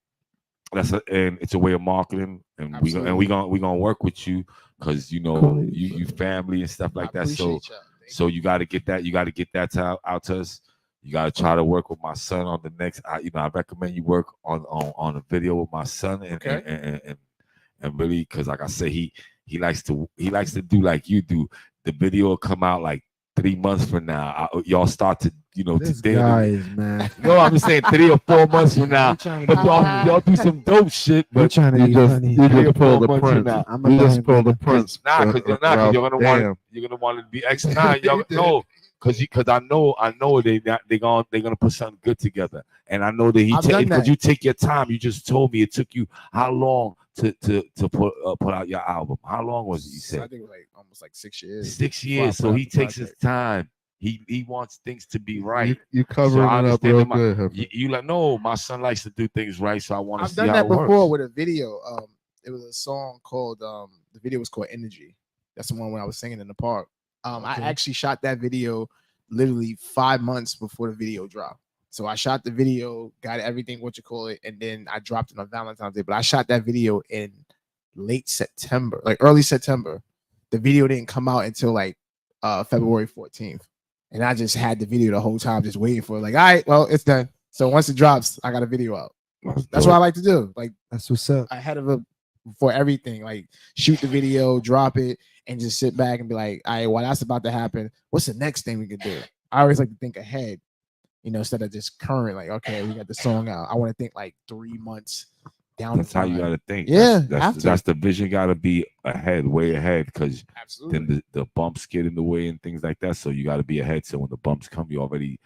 it's a way of marketing, and we gonna work with you because you family and stuff like that. So you got to get that. You got to get that out to us. You got to try to work with my son on the next. I recommend you work on a video with my son and really, because like I said, he likes to do like you do. The video will come out like 3 months from now. Y'all start to This guy is man. No, I'm just saying 3 or 4 months from now. But y'all do some dope shit. But trying to be funny. You just pull the Prince. You just pull the Prince. Nah, because you're gonna want to be X. Nah, y'all no. Because I know they're gonna put something good together, and I know that because you take your time. You just told me it took you how long to put out your album? How long was it? You said I think like almost like 6 years. 6 years. So he takes his time. He wants things to be right. You covering it up real good. You like no, my son likes to do things right, so I want to see I've done how that it before works. with a video. It was a song called the video was called Energy. That's the one when I was singing in the park. I actually shot that video literally 5 months before the video dropped. So I shot the video, got everything, and then I dropped it on Valentine's Day. But I shot that video in late September, like early September. The video didn't come out until like February 14th. And I just had the video the whole time, just waiting for it. Like, all right, well, it's done. So once it drops, I got a video out. That's what I like to do. Like, that's what's up. Ahead of it for everything. Like, shoot the video, drop it, and just sit back and be like, all right, while that's about to happen, what's the next thing we could do? I always like to think ahead, instead of just current. Like, okay, we got the song out. I want to think like 3 months down. That's how you got to think. Yeah, that's the vision. Got to be ahead, way ahead, because then the bumps get in the way and things like that. So you got to be ahead. So when the bumps come, you're already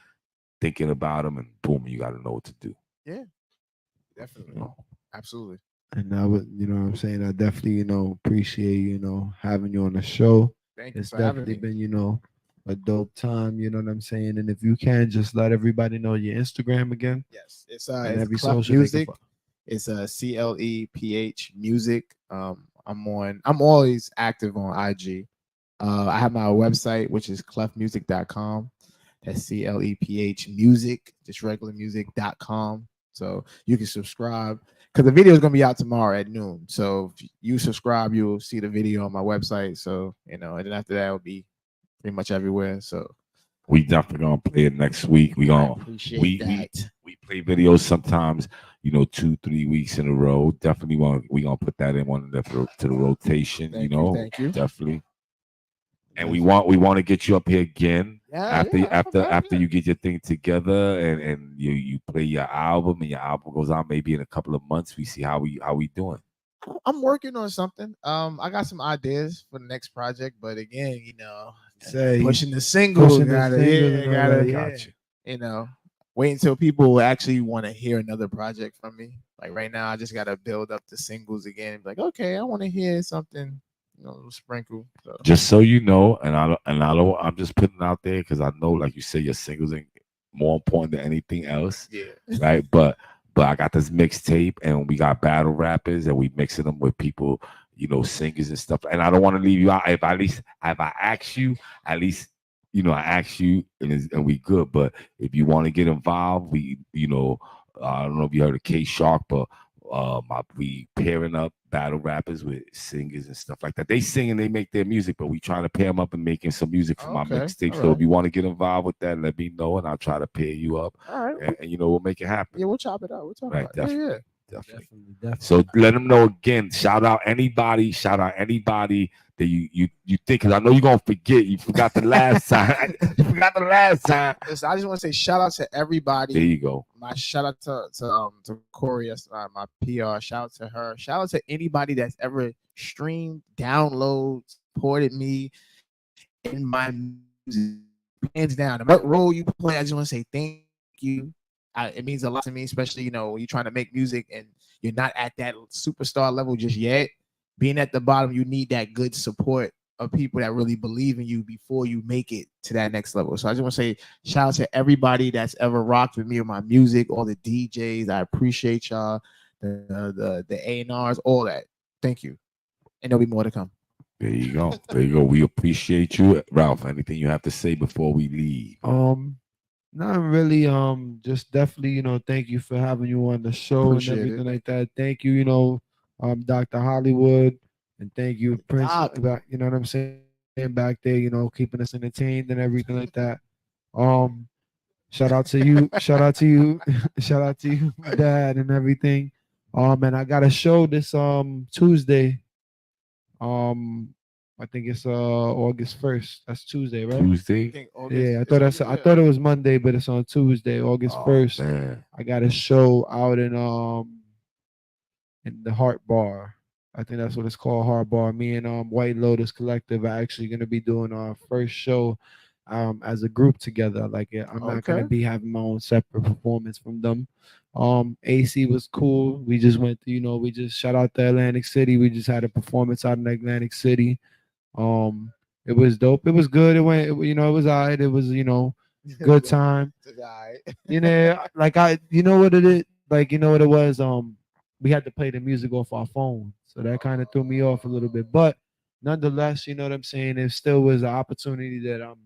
thinking about them, and boom, you got to know what to do. Yeah, definitely, absolutely. And I would, what I'm saying, I definitely, appreciate, having you on the show. Thank you It's for having definitely me. been, a dope time. You know what I'm saying? And if you can, just let everybody know your Instagram again. Yes, it's and it's every Cle'ph social they can Music. It's CLEPH Music. I'm always active on IG. I have my website, which is clephmusic.com. That's CLEPH Music, just regular music.com. So you can subscribe because the video is gonna be out tomorrow at noon. So if you subscribe, you'll see the video on my website. So and then after that, it'll be pretty much everywhere. So we definitely gonna play it next week. We gonna appreciate that. We play videos sometimes, 2-3 weeks in a row. Definitely we gonna put that in one of to the rotation. Thank you. Definitely. And we want to get you up here again Yeah, after you get your thing together and you play your album and your album goes out maybe in a couple of months. We see how we doing. I'm working on something. I got some ideas for the next project, but again, pushing the singles, Gotcha. Wait until people actually want to hear another project from me. Like right now, I just gotta build up the singles again. Like, okay, I want to hear something, sprinkle. So. Just so you know, I'm just putting it out there because I know, like you say, your singles ain't more important than anything else. Yeah. Right. But I got this mixtape and we got battle rappers and we mixing them with people, singers and stuff. And I don't want to leave you out. If I ask you, at least, I ask you and we good. But if you want to get involved, we, I don't know if you heard of K Shark, but we pairing up battle rappers with singers and stuff like that. They sing and they make their music, but we trying to pair them up and making some music for my mixtape. So if you want to get involved with that, let me know and I'll try to pair you up. All right. And we'll make it happen. Yeah, we'll chop it out. We'll talk about it. Yeah. Definitely. So let them know again. Shout out anybody that you think, because I know you're gonna forget. You forgot the last time. Listen, I just want to say shout out to everybody. There you go. My shout out to Corey, my PR. Shout out to her. Shout out to anybody that's ever streamed, downloads, supported me in my music. Hands down. The role you play, I just want to say thank you. It means a lot to me, especially when you're trying to make music and you're not at that superstar level just yet. Being at the bottom, you need that good support of people that really believe in you before you make it to that next level. So I just want to say shout out to everybody that's ever rocked with me with my music, all the DJs. I appreciate y'all, the A&Rs, all that. Thank you. And there'll be more to come. There you go. We appreciate you. Ralph, anything you have to say before we leave? Not really. Just definitely, thank you for having you on the show Appreciate and everything it. like that. Thank you, Dr. Hollywood, and thank you, Prince. You know what I'm saying? Back there, keeping us entertained and everything like that. Shout out to you. Shout out to you. Shout out to you, my dad, and everything. And I got a show this Tuesday. I think it's August 1st. That's Tuesday, right? Tuesday. Yeah, I thought it was Monday, but it's on Tuesday, August 1st. Man. I got a show out in the Heart Bar. I think that's what it's called, Heart Bar. Me and White Lotus Collective are actually gonna be doing our first show as a group together. Like I'm not gonna be having my own separate performance from them. AC was cool. We just went to, we just shout out to Atlantic City. We just had a performance out in Atlantic City. It was dope. It was good. It went, it was all right. It was, good time. Like what it is, like, what it was, we had to play the music off our phone. So that kind of threw me off a little bit. But nonetheless, you know what I'm saying? It still was an opportunity that I'm,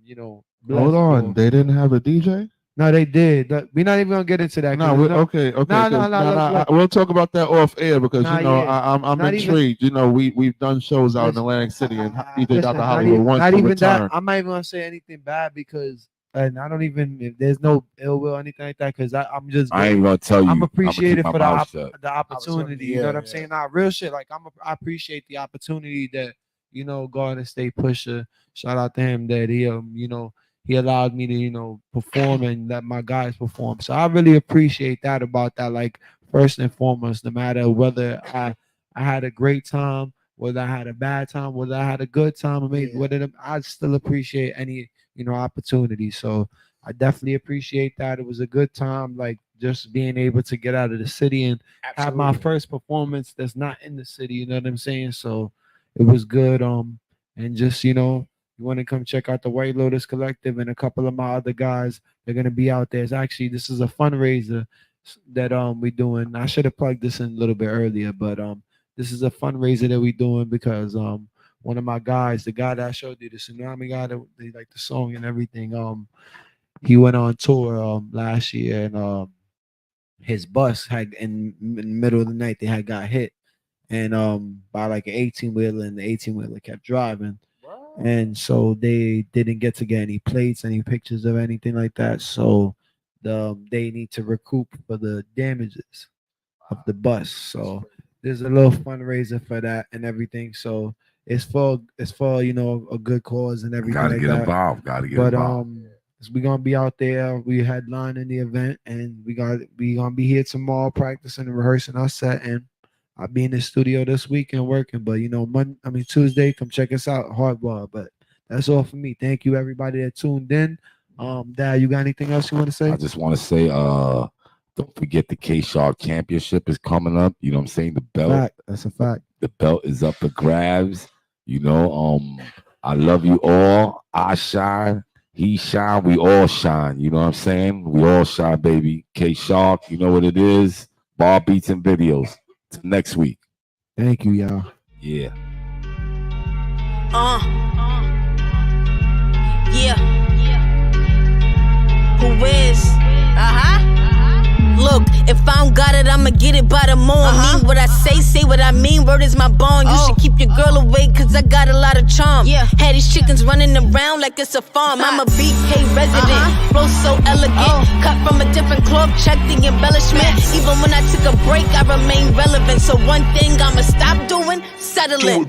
blessed Hold on. for. They didn't have a DJ? No, they did. We're not even gonna get into that. No, okay. No. We'll talk about that off air because Nah, I'm not intrigued. We've done shows out in Atlantic City and DJ Dr. Listen, Hollywood wants not to even return. that. I'm not even gonna say anything bad because, and I don't even, if there's no ill will or anything like that, because I'm just. I ain't gonna tell you. I'm appreciated I'ma for keep my mouth shut. the opportunity. You know what I'm saying? Not real shit. Like I appreciate the opportunity that Garden State Pusher. Shout out to him that he allowed me to perform and let my guys perform. So I really appreciate that about that. Like first and foremost, no matter whether I had a great time, whether I had a bad time, whether I had a good time, I still appreciate any opportunity. So I definitely appreciate that. It was a good time, like just being able to get out of the city and have my first performance that's not in the city. You know what I'm saying? So it was good. And just you want to come check out the White Lotus Collective and a couple of my other guys, they're gonna be out there. It's actually, this is a fundraiser that we doing. I should have plugged this in a little bit earlier, but this is a fundraiser that we doing because one of my guys, the guy that I showed you, the Tsunami guy that they like the song and everything, he went on tour last year, and his bus had in the middle of the night they had got hit, and by like an 18-wheeler, and the 18-wheeler kept driving. And so they didn't get any plates, any pictures of anything like that. So they need to recoup for the damages of the bus. So there's a little fundraiser for that and everything. So it's for you know, a good cause and everything. Gotta like get that. involved. Gotta get involved. We're gonna be out there. We headlining the event, and we gonna be here tomorrow practicing and rehearsing our set. And I'll be in the studio this weekend working. But you know, Tuesday, come check us out, Hardball. But that's all for me. Thank you, everybody that tuned in. Dad, you got anything else you want to say? I just want to say, don't forget the K-Shark Championship is coming up. You know what I'm saying? The belt. Fact. That's a fact. The belt is up for grabs. You know, I love you all. I shine. He shine. We all shine. You know what I'm saying? We all shine, baby. K-Shark, you know what it is. BARZ Beats and Videos. Till next week. Thank you, y'all. Yeah. Yeah. Who is? Look, if I don't got it, I'ma get it by the moon. Mean what I say what I mean. Word is my bond. You should keep your girl away, cause I got a lot of charm. Had these chickens running around like it's a farm. I'm a BK resident, flow so elegant. Cut from a different cloth, check the embellishment. Even when I took a break, I remain relevant. So one thing I'ma stop doing, settling.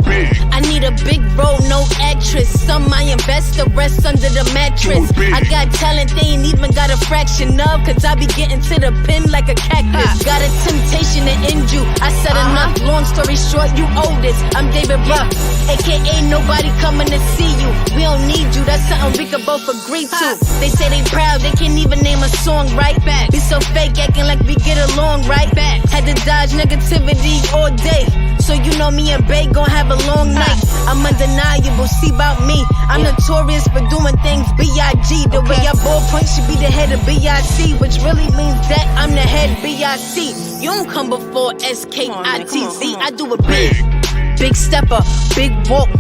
I need a big role, no actress. Some I invest, the rest under the mattress. I got talent, they ain't even got a fraction of, cause I be getting to the pin like a cactus. Got a temptation to end you. I said enough, long story short, you oldest. I'm David Ruff, aka nobody coming to see you. We don't need you, that's something we could both agree to. They say they proud, they can't even name a song right back. Be so fake, acting like we get along right back. Had to dodge negativity all day, so you know me and Bay gon' have a long night. I'm undeniable, see about me. I'm notorious for doing things B.I.G. The way I ballpoint should be the head of B.I.C., which really means that I'm the head B.I.C. You don't come before S.K.I.T.Z. I do it big stepper, big walk.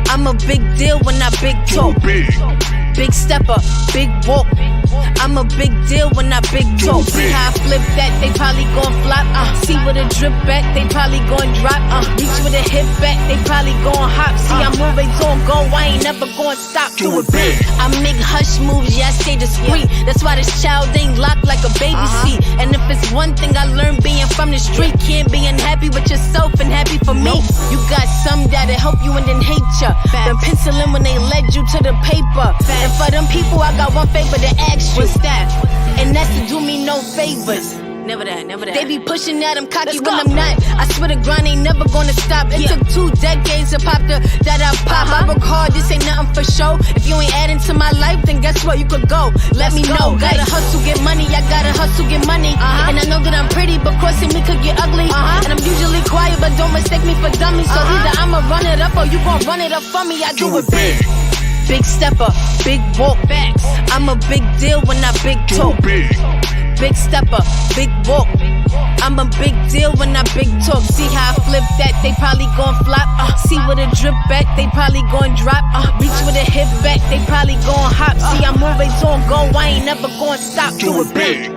I'm a big deal when I big talk. Big stepper, big walk. I'm a big deal when I big talk. See how I flip that, they probably gon' flop. See with a drip back, they probably gon' drop. Reach with a hip back, they probably gon' hop. See I'm always on go, I ain't never gon' stop. Do it big. I make hush moves, yeah I stay discreet. That's why this child ain't locked like a baby seat. And if it's one thing I learned being from the street, can't be unhappy with yourself and happy for me. You got some that'll help you and then hate ya. Then penciling when they led you to the paper. And for them people, I got one favor to ask you. What's that? And that's to do me no favors. Never that, never that. They be pushing that I'm cocky when I'm not. I swear the grind ain't never gonna stop. It took 2 decades to pop that I pop. I work hard, this ain't nothing for show. If you ain't adding to my life, then guess what? You could go. Let me know. Gotta hustle, get money. I gotta hustle, get money. And I know that I'm pretty, but crossing me could get ugly. And I'm usually quiet, but don't mistake me for dummy. So either I'ma run it up or you gon' run it up for me. I do it big. Big stepper, big walk. I'm a big deal when I big talk. Big stepper, big walk. I'm a big deal when I big talk. See how I flip that, they probably gon' flop. See with a drip back, they probably gon' drop. Reach with a hip back, they probably gon' hop. See I'm always on go, I ain't never gon' stop. Do it big.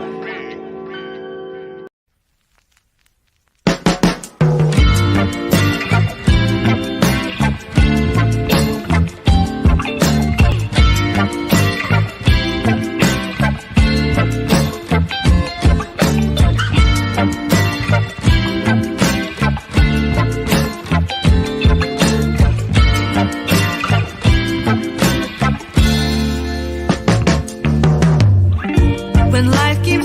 When life gives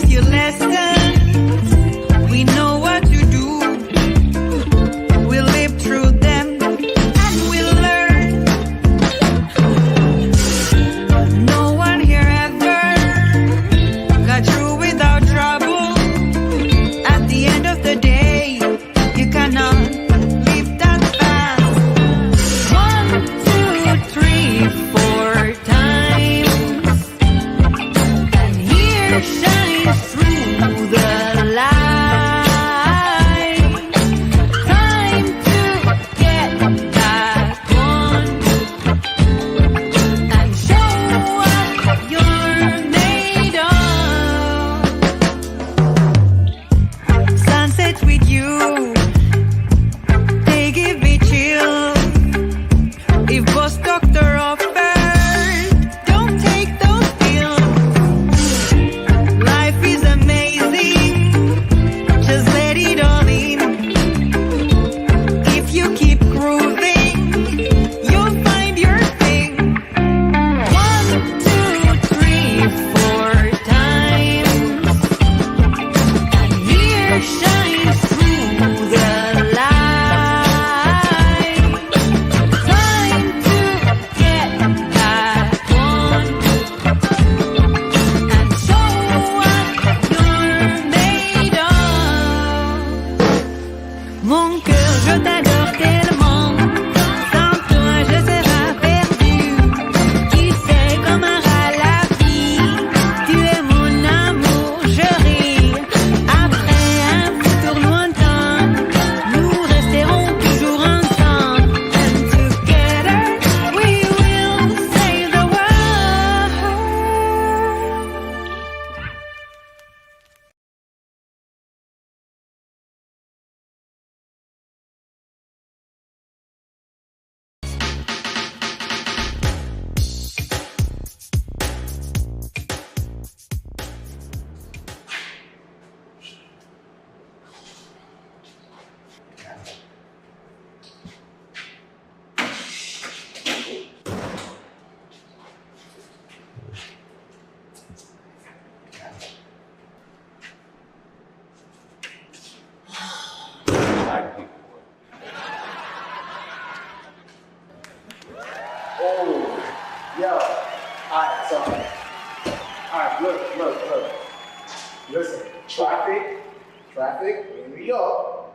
Traffic, we're in New York.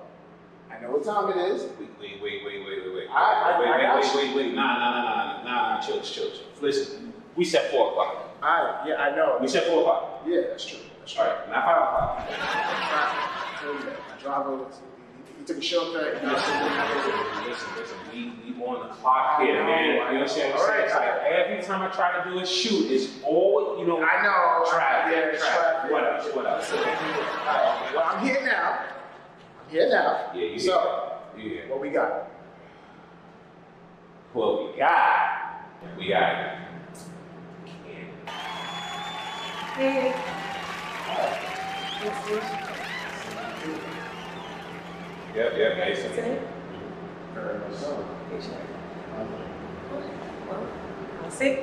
I know what time it is. Wait. I Nah, chill. Listen, we said 4 o'clock. Alright, yeah, I know. We said 4 o'clock. Yeah, that's true. All right, not 5 o'clock. My driver, he took a shortcut. Listen, we on the clock here, man. You know what I'm saying? It's like every time I try to do a shoot, it's all, you know. I know. Traffic. What else? Well, I'm here now. Yeah, you So, what we got? What we got? We got. Hey. Yep, nice. Well, I'll see.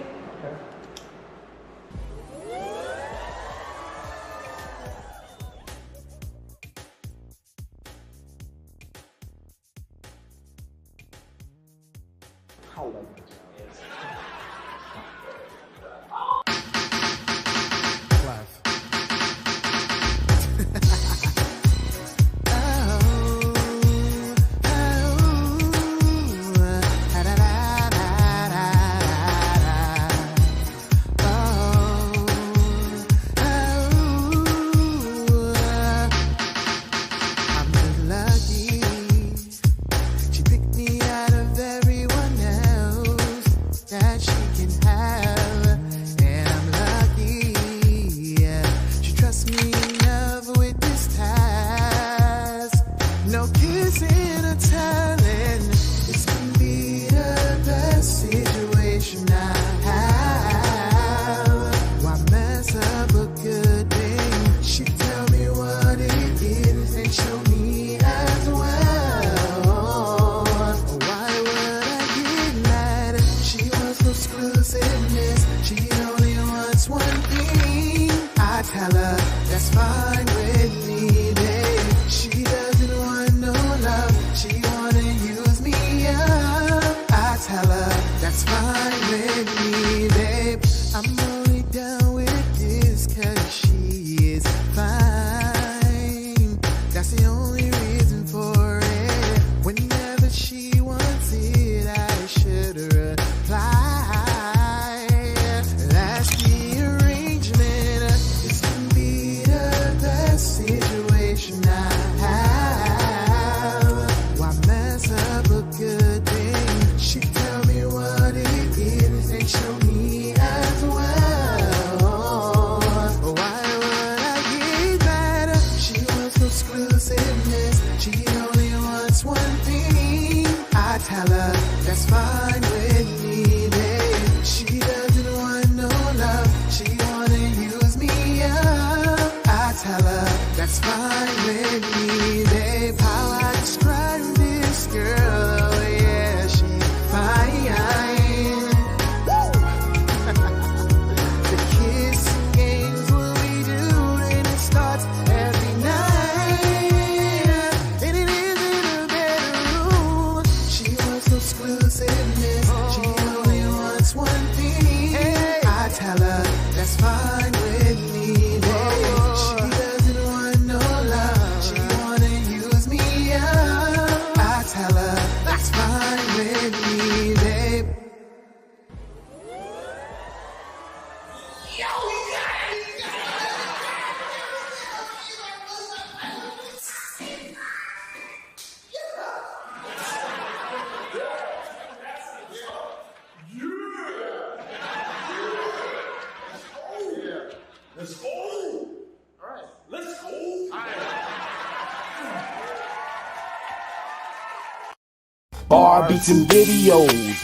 Bar beats and videos.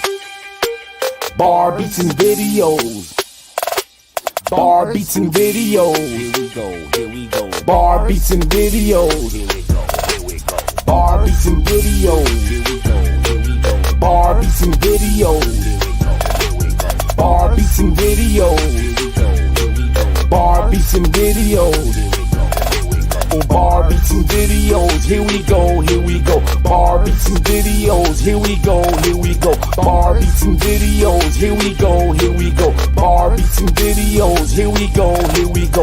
Bar beats and videos. Bar beats and videos. Here we go. Bar beats and videos. Here we go. Bar beats and videos. Here we go. Bar beats and videos. Here we go. Bar beats and videos. Bar beats and videos. Bar beats and videos, here we go, bar beats and videos, here we go, bar beats and videos, here we go, bar beats and videos, here we go,